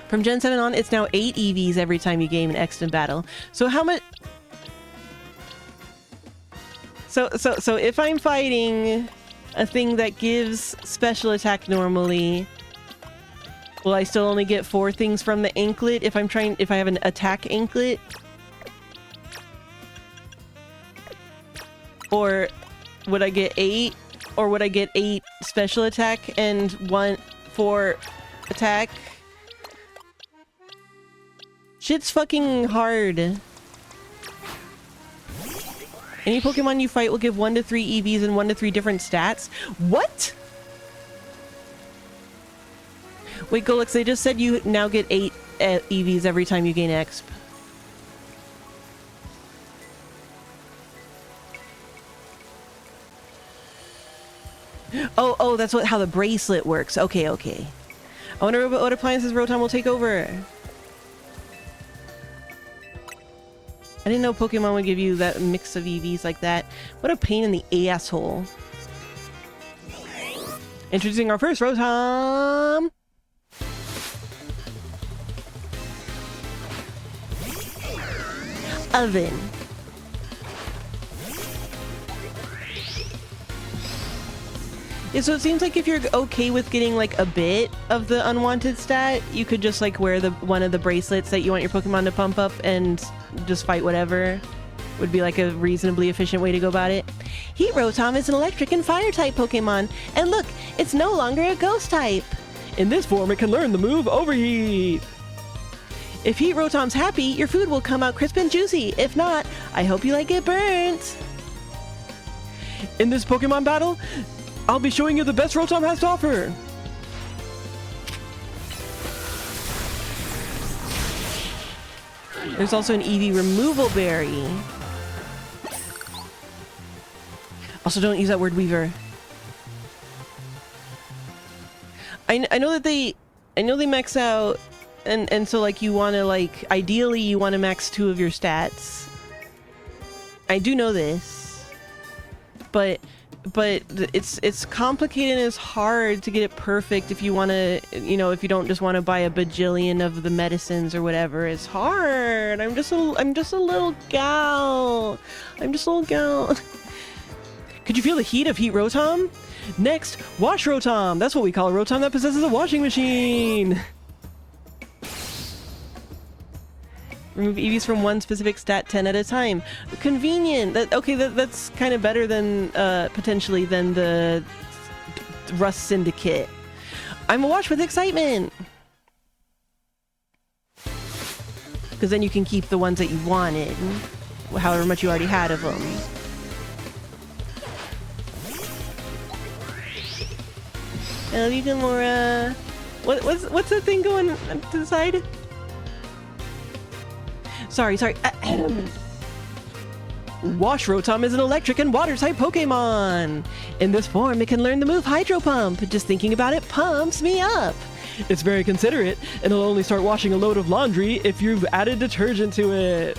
From Gen 7 on, it's now 8 EVs every time you gain an X-Men battle. So how much... So if I'm fighting a thing that gives special attack normally, will I still only get 4 things from the anklet if I have an attack anklet? Or would I get 8? Or would I get 8 special attack and 1 for attack? Shit's fucking hard. Any Pokemon you fight will give 1 to 3 EVs and 1 to 3 different stats? What? Wait, Golix, they just said you now get 8 EVs every time you gain Exp. Oh, that's how the bracelet works. Okay. I wonder what appliances Rotom will take over. I didn't know Pokemon would give you that mix of EVs like that. What a pain in the asshole. Introducing our first Rotom! Oven. Yeah, so it seems like if you're okay with getting like a bit of the unwanted stat, you could just like wear one of the bracelets that you want your Pokemon to pump up and just fight whatever. Would be like a reasonably efficient way to go about it. Heat Rotom is an electric and fire type Pokemon, and look, it's no longer a ghost type. In this form, it can learn the move Overheat. If Heat Rotom's happy, your food will come out crisp and juicy. If not, I hope you like it burnt. In this Pokemon battle, I'll be showing you the best Rotom has to offer. There's also an EV removal berry. Also, don't use that word Weaver. I know that they max out, and so like you want to like ideally you want to max 2 of your stats. I do know this, but it's complicated and it's hard to get it perfect if you want to, if you don't just want to buy a bajillion of the medicines or whatever. It's hard. I'm just a little gal. Could you feel the heat of Heat Rotom? Next, Wash Rotom. That's what we call a Rotom that possesses a washing machine. Remove EVs from one specific stat 10 at a time. Convenient. That's kind of better than potentially than the Rust Syndicate. I'm awash with excitement. Because then you can keep the ones that you wanted, however much you already had of them. I love you, Gamora. What's that thing going to the side? Sorry. Wash Rotom is an electric and water type Pokemon. In this form, it can learn the move Hydro Pump. Just thinking about it pumps me up. It's very considerate, and it'll only start washing a load of laundry if you've added detergent to it.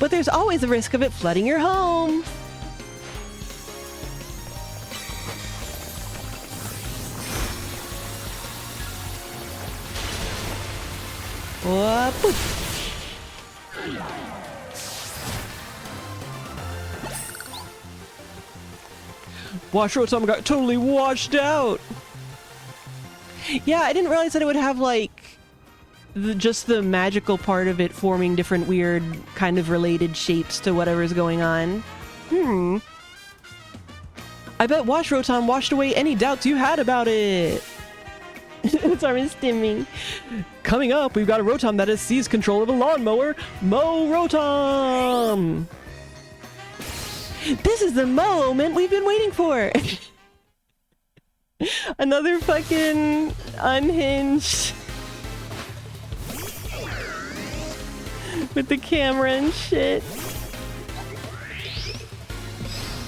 But there's always the risk of it flooding your home. Whoop. Wash Rotom got totally washed out. Yeah, I didn't realize that it would have like just the magical part of it forming different weird kind of related shapes to whatever's going on. I bet Wash Rotom washed away any doubts you had about it. Its arm is stimming. Coming up, we've got a Rotom that has seized control of a lawnmower. Mow Rotom! This is the moment we've been waiting for. Another fucking unhinged with the camera and shit.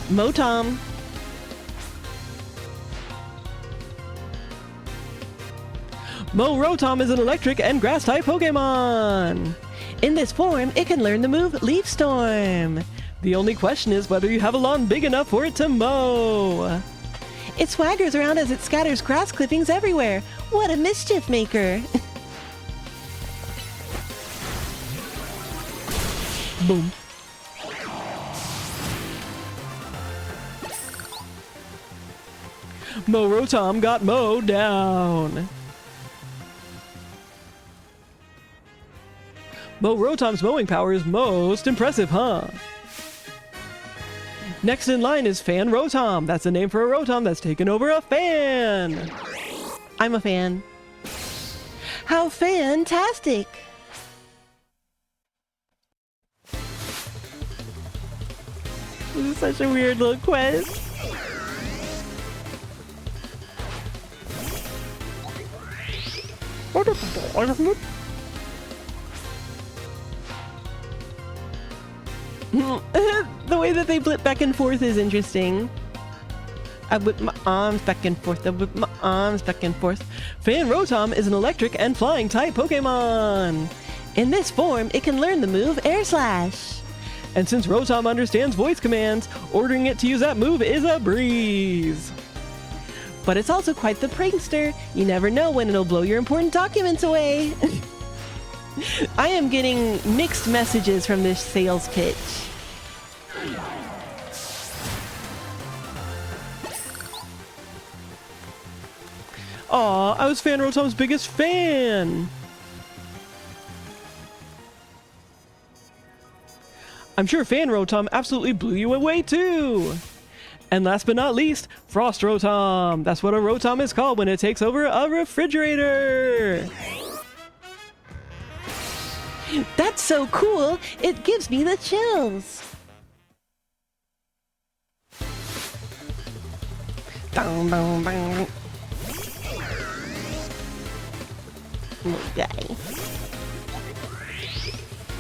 Motom. Mow Rotom is an electric and grass type Pokemon. In this form, it can learn the move Leaf Storm. The only question is whether you have a lawn big enough for it to mow. It swaggers around as it scatters grass clippings everywhere. What a mischief maker. Boom. Mow Rotom got mowed down. Mow Rotom's mowing power is most impressive, huh? Next in line is Fan Rotom. That's the name for a Rotom that's taken over a fan. I'm a fan. How fantastic! This is such a weird little quest. The way that they blip back and forth is interesting. I whip my arms back and forth. I whip my arms back and forth. Fan Rotom is an electric and flying type Pokemon. In this form, it can learn the move Air Slash. And since Rotom understands voice commands, ordering it to use that move is a breeze. But it's also quite the prankster. You never know when it'll blow your important documents away. I am getting mixed messages from this sales pitch. Aw, I was Fan Rotom's biggest fan! I'm sure Fan Rotom absolutely blew you away too! And last but not least, Frost Rotom! That's what a Rotom is called when it takes over a refrigerator! That's so cool! It gives me the chills! Dun, dun, dun. Little guy.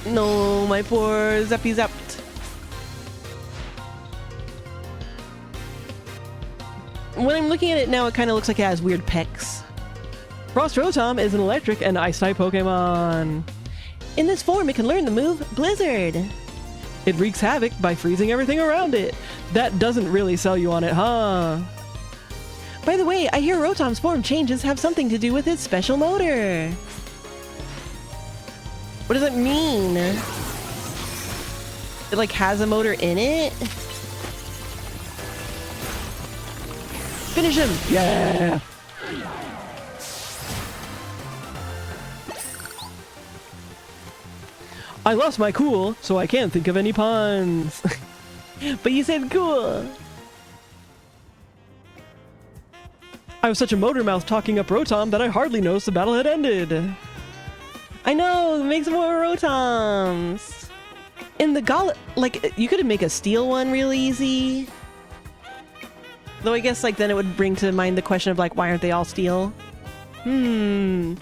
No, my poor Zappy Zapped. When I'm looking at it now, it kind of looks like it has weird pecs. Frost Rotom is an electric and ice type Pokemon. In this form, it can learn the move Blizzard. It wreaks havoc by freezing everything around it. That doesn't really sell you on it, huh? By the way, I hear Rotom's form changes have something to do with its special motor. What does it mean? It like has a motor in it? Finish him! Yeah! I lost my cool, so I can't think of any puns. But you said cool. I was such a motor mouth talking up Rotom that I hardly noticed the battle had ended. I know, make some more Rotoms. In the like, you could make a steel one real easy. Though I guess, like, then it would bring to mind the question of, like, why aren't they all steel? In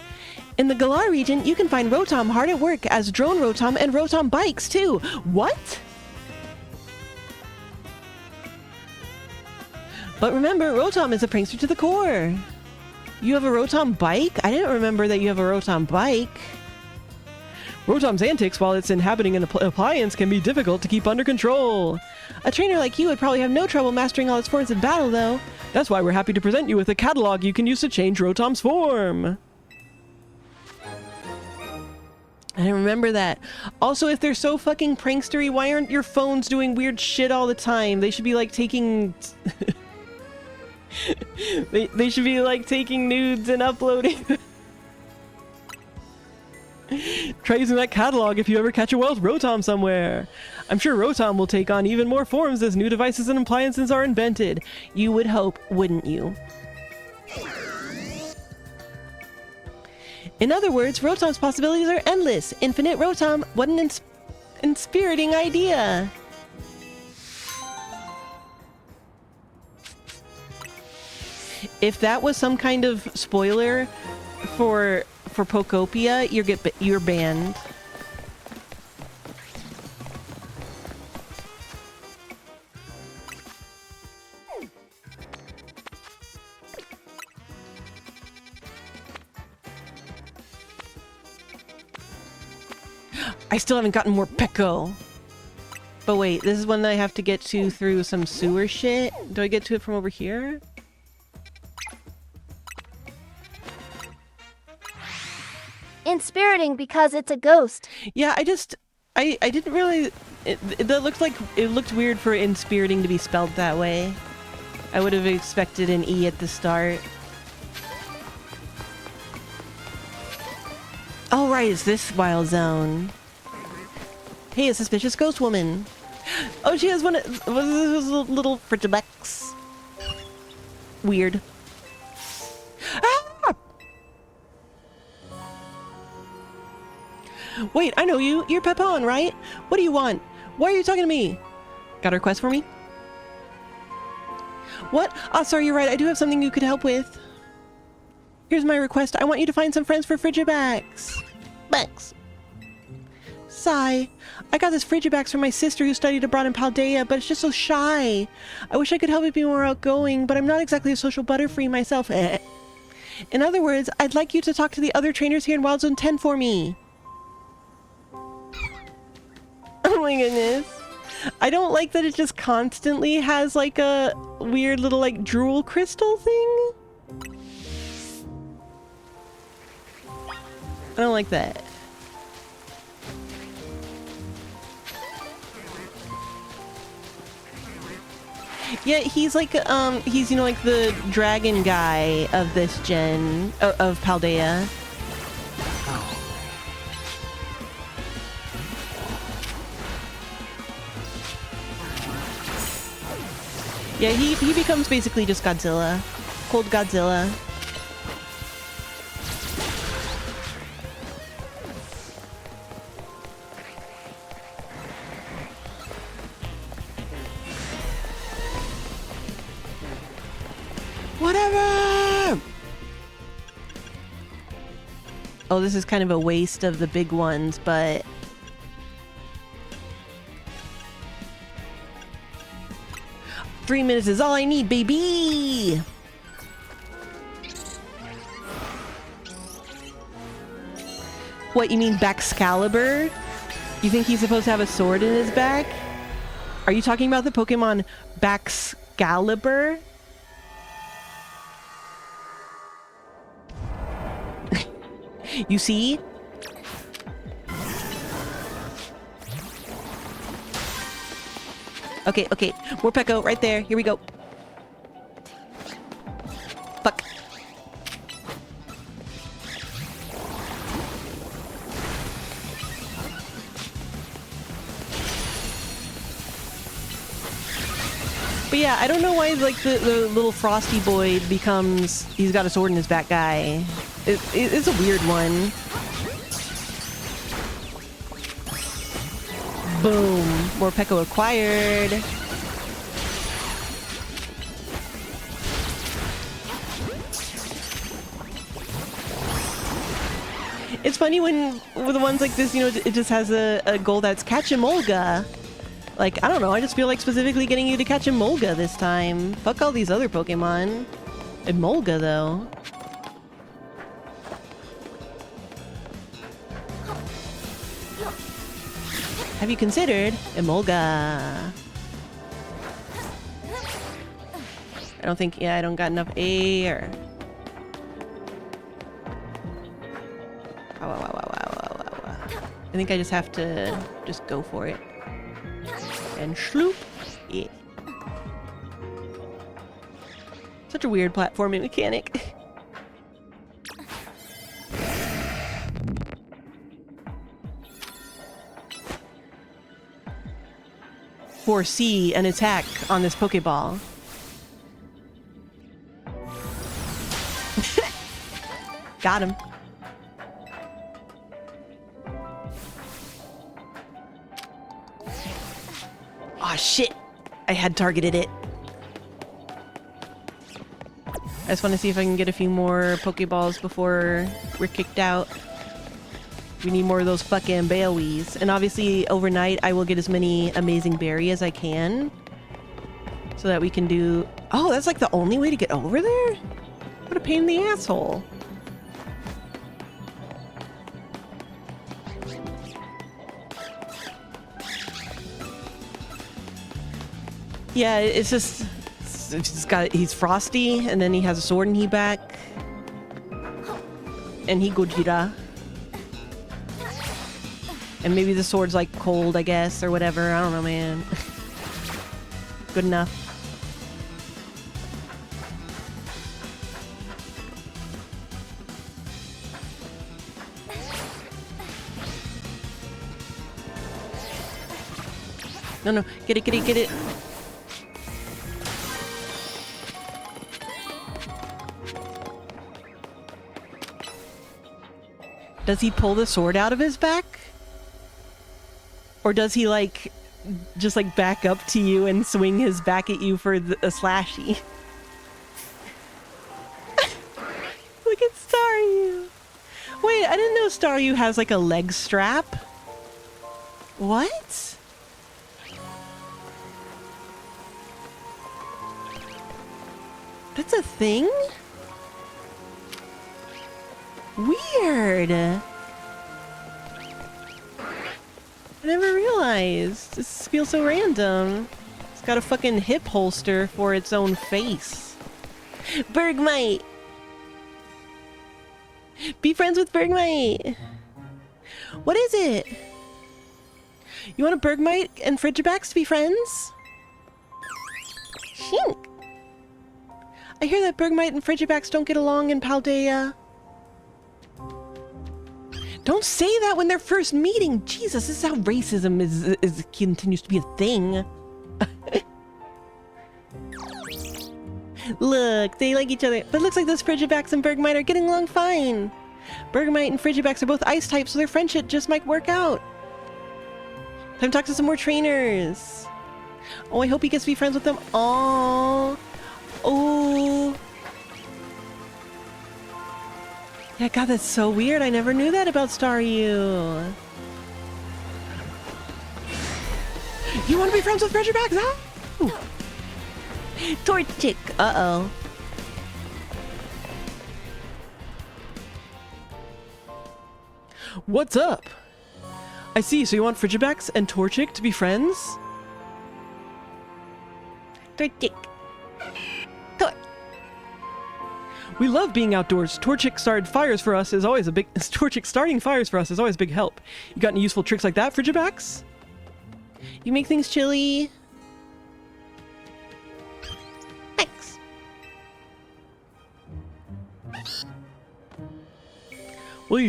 the Galar region, you can find Rotom hard at work as Drone Rotom and Rotom bikes, too. What? But remember, Rotom is a prankster to the core. You have a Rotom bike? I didn't remember that you have a Rotom bike. Rotom's antics while it's inhabiting an appliance can be difficult to keep under control. A trainer like you would probably have no trouble mastering all its forms in battle, though. That's why we're happy to present you with a catalog you can use to change Rotom's form. I didn't remember that. Also, if they're so fucking prankstery, why aren't your phones doing weird shit all the time? They should be like taking... they should be like taking nudes and uploading. Try using that catalog if you ever catch a wild Rotom somewhere. I'm sure Rotom will take on even more forms as new devices and appliances are invented. You would hope, wouldn't you? In other words, Rotom's possibilities are endless. Infinite Rotom, what an inspiriting idea. If that was some kind of spoiler for Pokopia, you're banned. I still haven't gotten more Peko. But wait, this is one that I have to get to through some sewer shit. Do I get to it from over here? Inspiriting because it's a ghost. Yeah, I didn't really... It looked weird for inspiriting to be spelled that way. I would have expected an E at the start. Oh right, it's this wild zone. Hey, a suspicious ghost woman. Oh, she has one of those little Frigidex. Weird. Ah! Wait, I know you. You're Pepon, right? What do you want? Why are you talking to me? Got a request for me? What? Oh, sorry, you're right. I do have something you could help with. Here's my request. I want you to find some friends for Frigidex. Bex. Sigh. I got this Frigidex from my sister who studied abroad in Paldea, but it's just so shy. I wish I could help it be more outgoing, but I'm not exactly a social butterfree myself. In other words, I'd like you to talk to the other trainers here in Wild Zone 10 for me. Oh my goodness. I don't like that it just constantly has like a weird little like drool crystal thing. I don't like that. Yeah, he's like, he's, you know, like the dragon guy of this gen, of Paldea. Yeah, he becomes basically just Godzilla. Cold Godzilla. Whatever! Oh, this is kind of a waste of the big ones, but... "3 minutes is all I need, baby!" What, you mean Baxcalibur? You think he's supposed to have a sword in his back? Are you talking about the Pokemon Baxcalibur? You see? Okay, okay. More Peko right there. Here we go. Fuck. But yeah, I don't know why like the little frosty boy becomes he's got a sword in his back guy. It's a weird one. Boom. More Peko acquired. It's funny when with the ones like this, you know, it just has a goal that's catch Emolga. Like, I don't know, I just feel like specifically getting you to catch Emolga this time. Fuck all these other Pokemon. Emolga, though. Have you considered Emolga? I don't think, yeah, I don't got enough air. Wow, wow, wow, wow, wow, wow, wow. think I just have to just go for it. And shloop. Yeah. Such a weird platforming mechanic. Foresee an attack on this Pokeball. Got him. Aw, shit. I had targeted it. I just want to see if I can get a few more Pokeballs before we're kicked out. We need more of those fucking Baowees. And obviously, overnight, I will get as many amazing berry as I can. So that we can do... Oh, that's like the only way to get over there? What a pain in the asshole. Yeah, it's just... he's Frosty, and then he has a sword and he back. And he Gojira. And maybe the sword's like cold, I guess, or whatever. I don't know, man. Good enough. No, no, get it, get it, get it. Does he pull the sword out of his back? Or does he, like, just, like, back up to you and swing his back at you for a slashy? Look at Staryu. Wait, I didn't know Staryu has, like, a leg strap. What? That's a thing? Weird. I never realized. This feels so random. It's got a fucking hip holster for its own face. Bergmite! Be friends with Bergmite! What is it? You want a Bergmite and Frigibax to be friends? Shink! I hear that Bergmite and Frigibax don't get along in Paldea. Don't say that when they're first meeting! Jesus, this is how racism is continues to be a thing. Look, they like each other. But it looks like those Frigibax and Bergmite are getting along fine. Bergmite and Frigibax are both ice types, so their friendship just might work out. Time to talk to some more trainers. Oh, I hope he gets to be friends with them all. Oh. Yeah, God, that's so weird. I never knew that about Staryu. You want to be friends with Frigibax, huh? Ooh. Torchic. Uh-oh. What's up? I see, so you want Frigibax and Torchic to be friends? Torchic. We love being outdoors. Torchic starting fires for us is always a big help. You got any useful tricks like that, Frigibax? You make things chilly. Thanks. Well, you're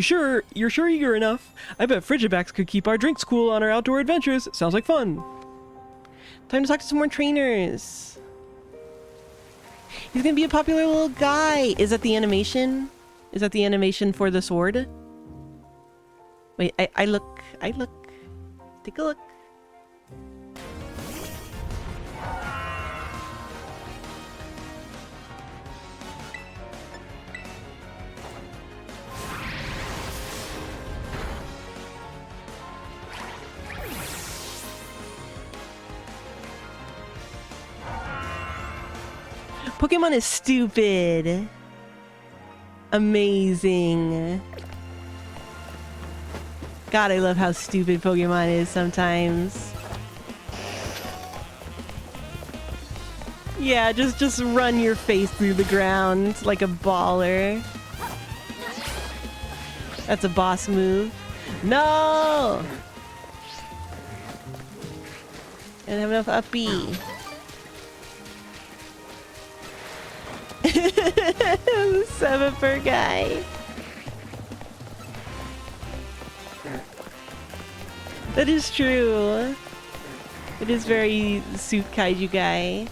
sure eager enough. I bet Frigibax could keep our drinks cool on our outdoor adventures. Sounds like fun. Time to talk to some more trainers. He's gonna be a popular little guy. Is that the animation? Is that the animation for the sword? Wait, I look. Take a look. Pokemon is stupid. Amazing. God, I love how stupid Pokemon is sometimes. Yeah, just run your face through the ground like a baller. That's a boss move. No! I don't have enough uppy. The 7 per guy. That is true. It is very suit kaiju guy.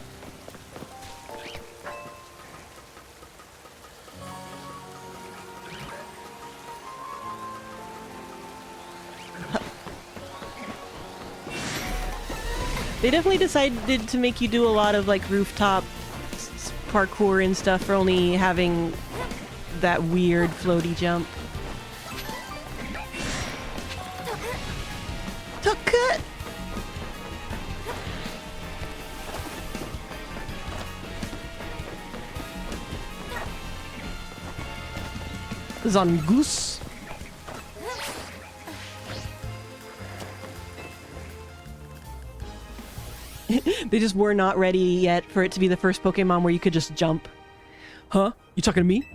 They definitely decided to make you do a lot of like rooftop parkour and stuff for only having that weird floaty jump. Tuck-cut! Zangoose. They just were not ready yet for it to be the first Pokemon where you could just jump. Huh? You talking to me?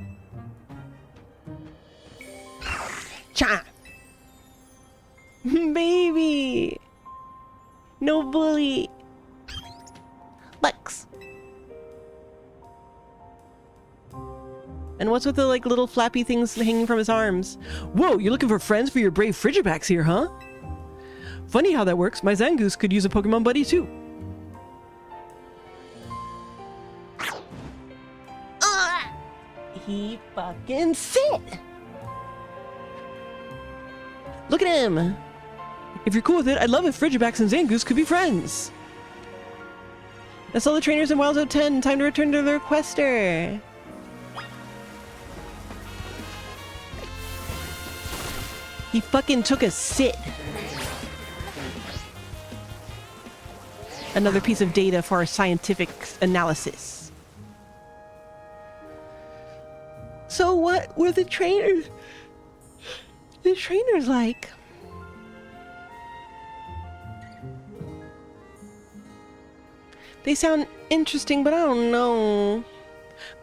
Cha! Baby! No bully! Lex! And what's with the like little flappy things hanging from his arms? Whoa, you're looking for friends for your brave Frigibacks here, huh? Funny how that works. My Zangoose could use a Pokemon buddy too. He fucking sit! Look at him! If you're cool with it, I'd love if Frigibacks and Zangoose could be friends. That's all the trainers in Wild Zone 10. Time to return to the requester. He fucking took a sit. Another piece of data for our scientific analysis. So what were the trainers like? They sound interesting, but I don't know.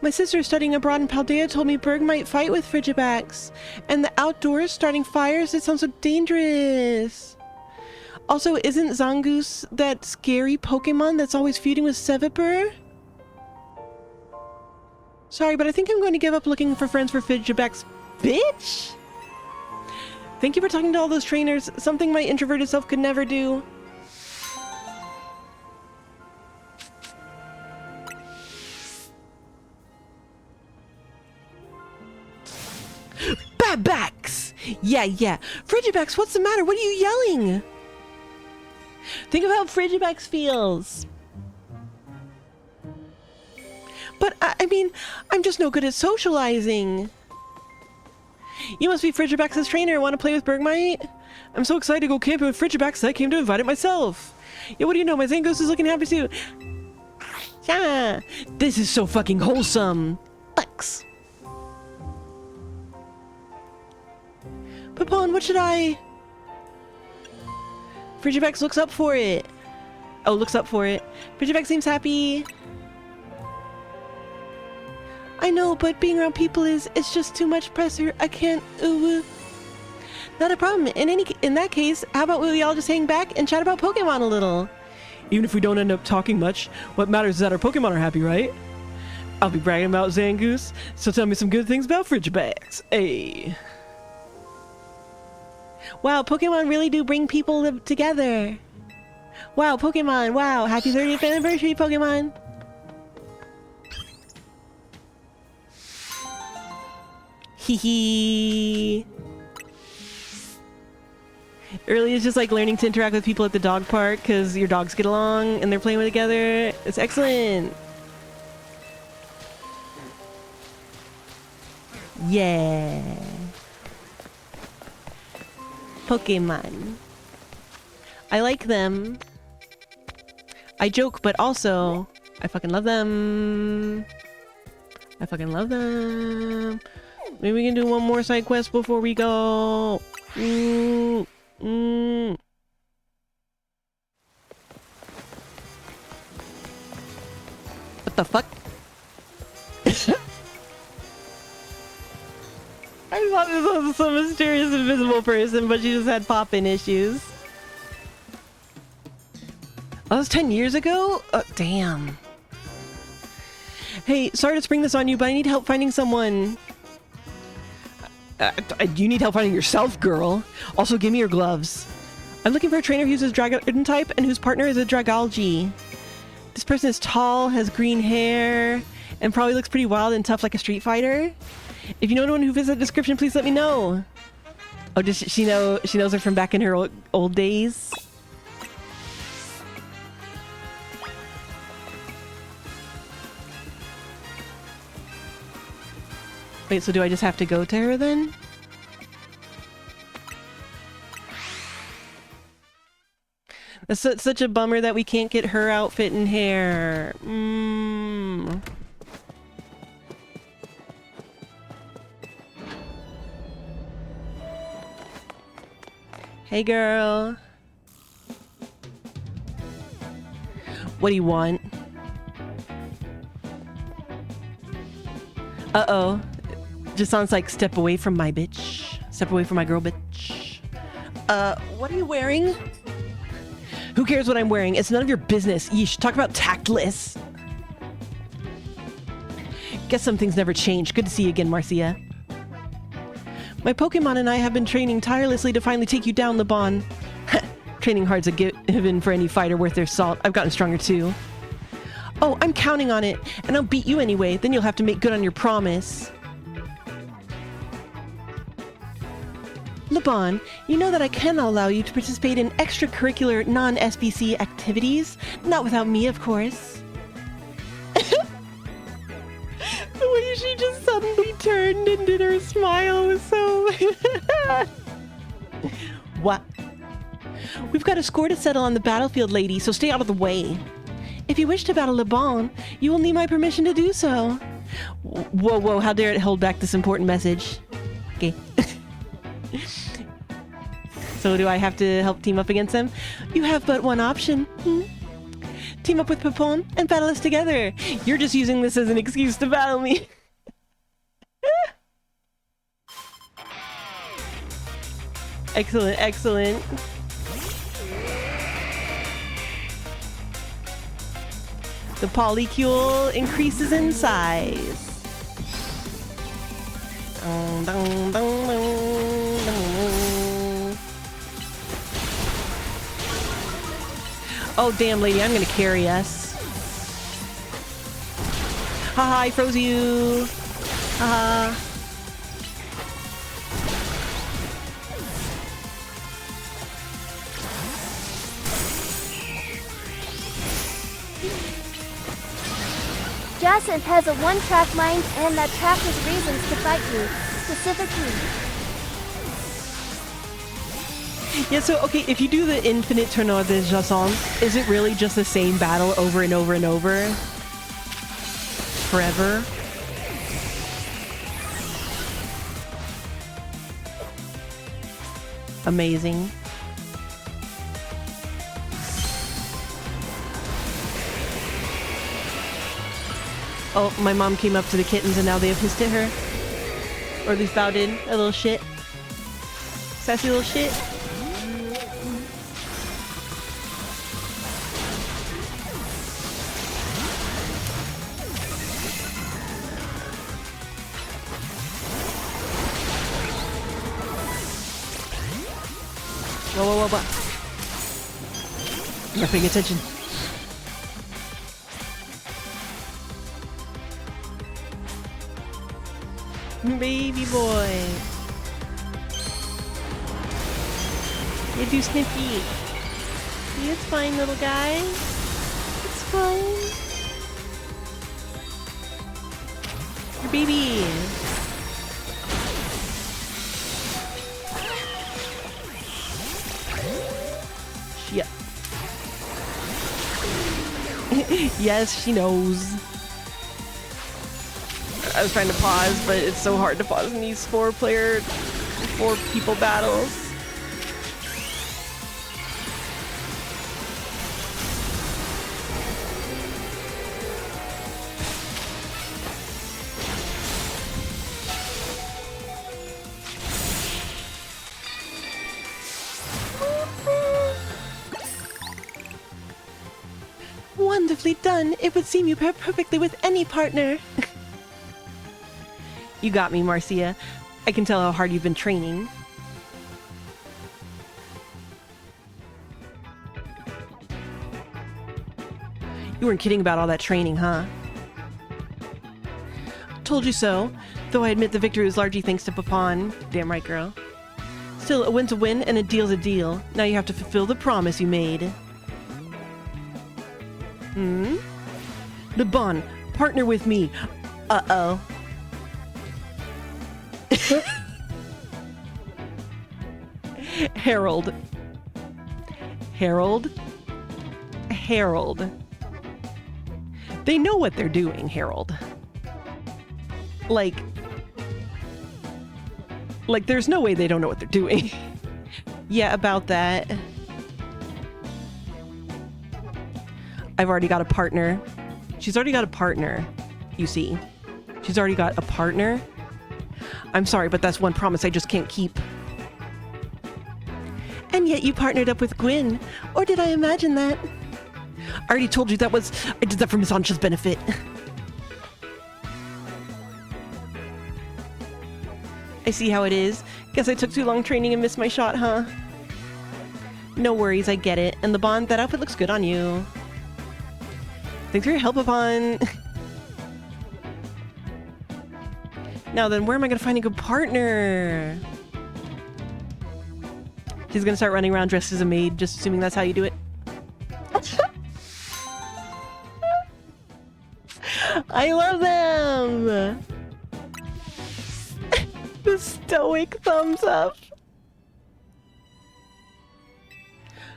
My sister studying abroad in Paldea told me Berg might fight with Frigibacks. And the outdoors starting fires, it sounds so dangerous. Also, isn't Zangoose that scary Pokemon that's always feuding with Seviper? Sorry, but I think I'm going to give up looking for friends for Frigibacks, bitch! Thank you for talking to all those trainers. Something my introverted self could never do. Babacks! Yeah. Frigibacks, what's the matter? What are you yelling? Think of how Frigibacks feels. But, I mean, I'm just no good at socializing. You must be Frigibacks' trainer. Want to play with Bergmite? I'm so excited to go camping with Frigibacks that I came to invite it myself. Yeah, what do you know? My Zangoose is looking happy too. Yeah, this is so fucking wholesome. Lex. Papon, what should I... Frigibacks looks up for it. Oh, looks up for it. Frigibacks seems happy. I know, but being around people it's just too much pressure. I can't. Not a problem. In that case, how about we all just hang back and chat about Pokemon a little? Even if we don't end up talking much, what matters is that our Pokemon are happy, right? I'll be bragging about Zangoose, so tell me some good things about Frigibacks. Hey. Wow, Pokemon really do bring people together. Wow, Pokemon. Wow, happy 30th anniversary, Pokemon. Hee. Really, it's just like learning to interact with people at the dog park because your dogs get along and they're playing together. It's excellent. Yeah. Pokemon. I like them. I joke, but also I fucking love them. I fucking love them. Maybe we can do one more side quest before we go. What the fuck? I thought this was some mysterious invisible person, but she just had pop-in issues. Oh, that was 10 years ago? Damn. Hey, sorry to spring this on you, but I need help finding someone. You need help finding yourself, girl. Also, give me your gloves. I'm looking for a trainer who's a dragon type and whose partner is a Dragalge. This person is tall, has green hair, and probably looks pretty wild and tough like a street fighter. If you know anyone who fits that description, please let me know. Oh, does she know? She knows her from back in her old days. Wait, so do I just have to go to her then? That's such a bummer that we can't get her outfit and hair. Hey, girl. What do you want? Uh-oh. Just sounds like step away from my bitch. Step away from my girl, bitch. What are you wearing? Who cares what I'm wearing? It's none of your business. Yeesh, talk about tactless. Guess some things never change. Good to see you again, Marcia. My Pokemon and I have been training tirelessly to finally take you down, Lebon. Training hard's a given for any fighter worth their salt. I've gotten stronger too. Oh, I'm counting on it, and I'll beat you anyway. Then you'll have to make good on your promise. Lebon, you know that I cannot allow you to participate in extracurricular non-SBC activities. Not without me, of course. The way she just suddenly turned and did her smile was so... What? We've got a score to settle on the battlefield, lady, so stay out of the way. If you wish to battle Lebon, you will need my permission to do so. Whoa, whoa, how dare it hold back this important message? Okay. So do I have to help team up against them? You have but one option. Team up with Papon and battle us together. You're just using this as an excuse to battle me. Excellent, excellent. The polycule increases in size. Dun, dun, dun, dun, dun. Oh, damn, lady, I'm gonna carry us. Haha, I froze you. Haha. Jacynth has a one-track mind, and that track has reasons to fight you, specifically. Yeah, so, okay, if you do the Infinite Tournoi de Jacynth, is it really just the same battle over and over and over? Forever? Amazing. Oh, my mom came up to the kittens and now they have hissed at her. Or at least Bao did. A little shit. Sassy little shit. Whoa, whoa, whoa, whoa. I'm not paying attention. Baby boy. You do sniffy. It's fine, little guy. It's fine. Your baby. Shit. Yes, she knows. I was trying to pause, but it's so hard to pause in these four people battles. Wonderfully done. It would seem you pair perfectly with any partner. You got me, Marcia. I can tell how hard you've been training. You weren't kidding about all that training, huh? Told you so. Though I admit the victory was largely thanks to Papon. Damn right, girl. Still, a win's a win and a deal's a deal. Now you have to fulfill the promise you made. Lebon, partner with me. Uh-oh. Harold. Harold? Harold. They know what they're doing, Harold. Like, there's no way they don't know what they're doing. Yeah, about that. I've already got a partner. She's already got a partner, you see. She's already got a partner. I'm sorry, but that's one promise I just can't keep. And yet you partnered up with Gwyn. Or did I imagine that? I already told you I did that for Miss Ansha's benefit. I see how it is. Guess I took too long training and missed my shot, huh? No worries, I get it. And the bond, that outfit looks good on you. Thanks for your help, Upon. Now then, where am I gonna find a good partner? She's gonna start running around dressed as a maid, just assuming that's how you do it. I love them! The stoic thumbs up.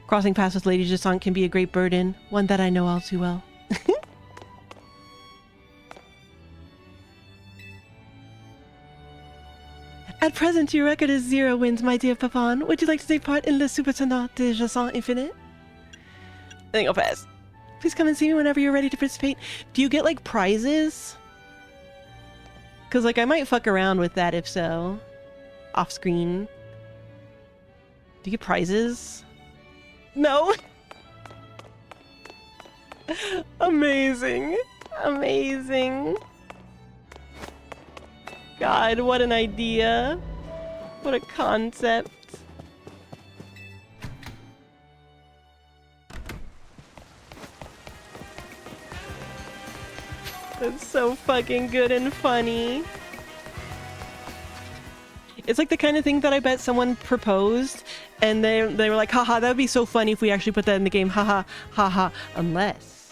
Crossing paths with Lady Jasant can be a great burden, one that I know all too well. At present, your record is 0 wins, my dear Papon. Would you like to take part in Le Super Tournoi de Jasant Infinite? I think I'll pass. Please come and see me whenever you're ready to participate. Do you get, like, prizes? Because, like, I might fuck around with that if so. Off screen. Do you get prizes? No? Amazing. Amazing. God, what an idea. What a concept. That's so fucking good and funny. It's like the kind of thing that I bet someone proposed and they were like, haha, that would be so funny if we actually put that in the game. Haha, haha, unless.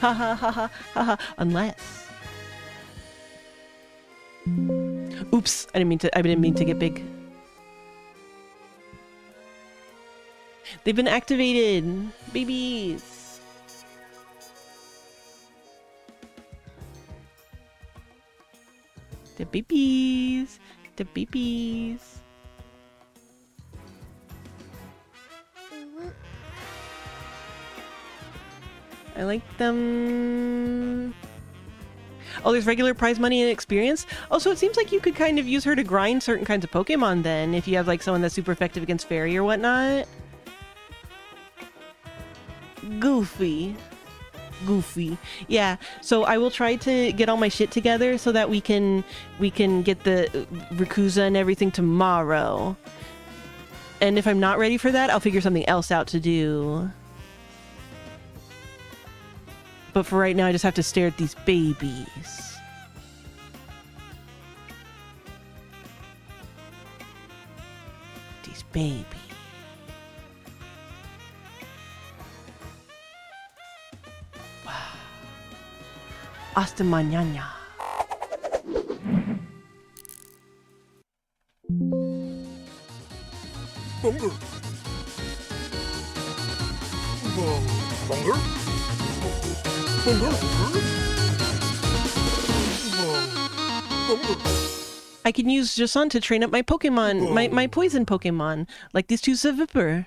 Haha, haha, haha, unless. Oops, I didn't mean to get big. They've been activated. Babies. The babies. The babies. I like them. Oh, there's regular prize money and experience? Oh, so it seems like you could kind of use her to grind certain kinds of Pokemon then, if you have like someone that's super effective against Fairy or whatnot. Goofy. Goofy. Yeah, so I will try to get all my shit together so that we can get the Rayquaza and everything tomorrow. And if I'm not ready for that, I'll figure something else out to do. But for right now, I just have to stare at these babies. These babies. Wow. Hasta mañana. Longer. Longer. I can use Jasant to train up my Pokemon, my poison Pokemon, like these two Sevipper.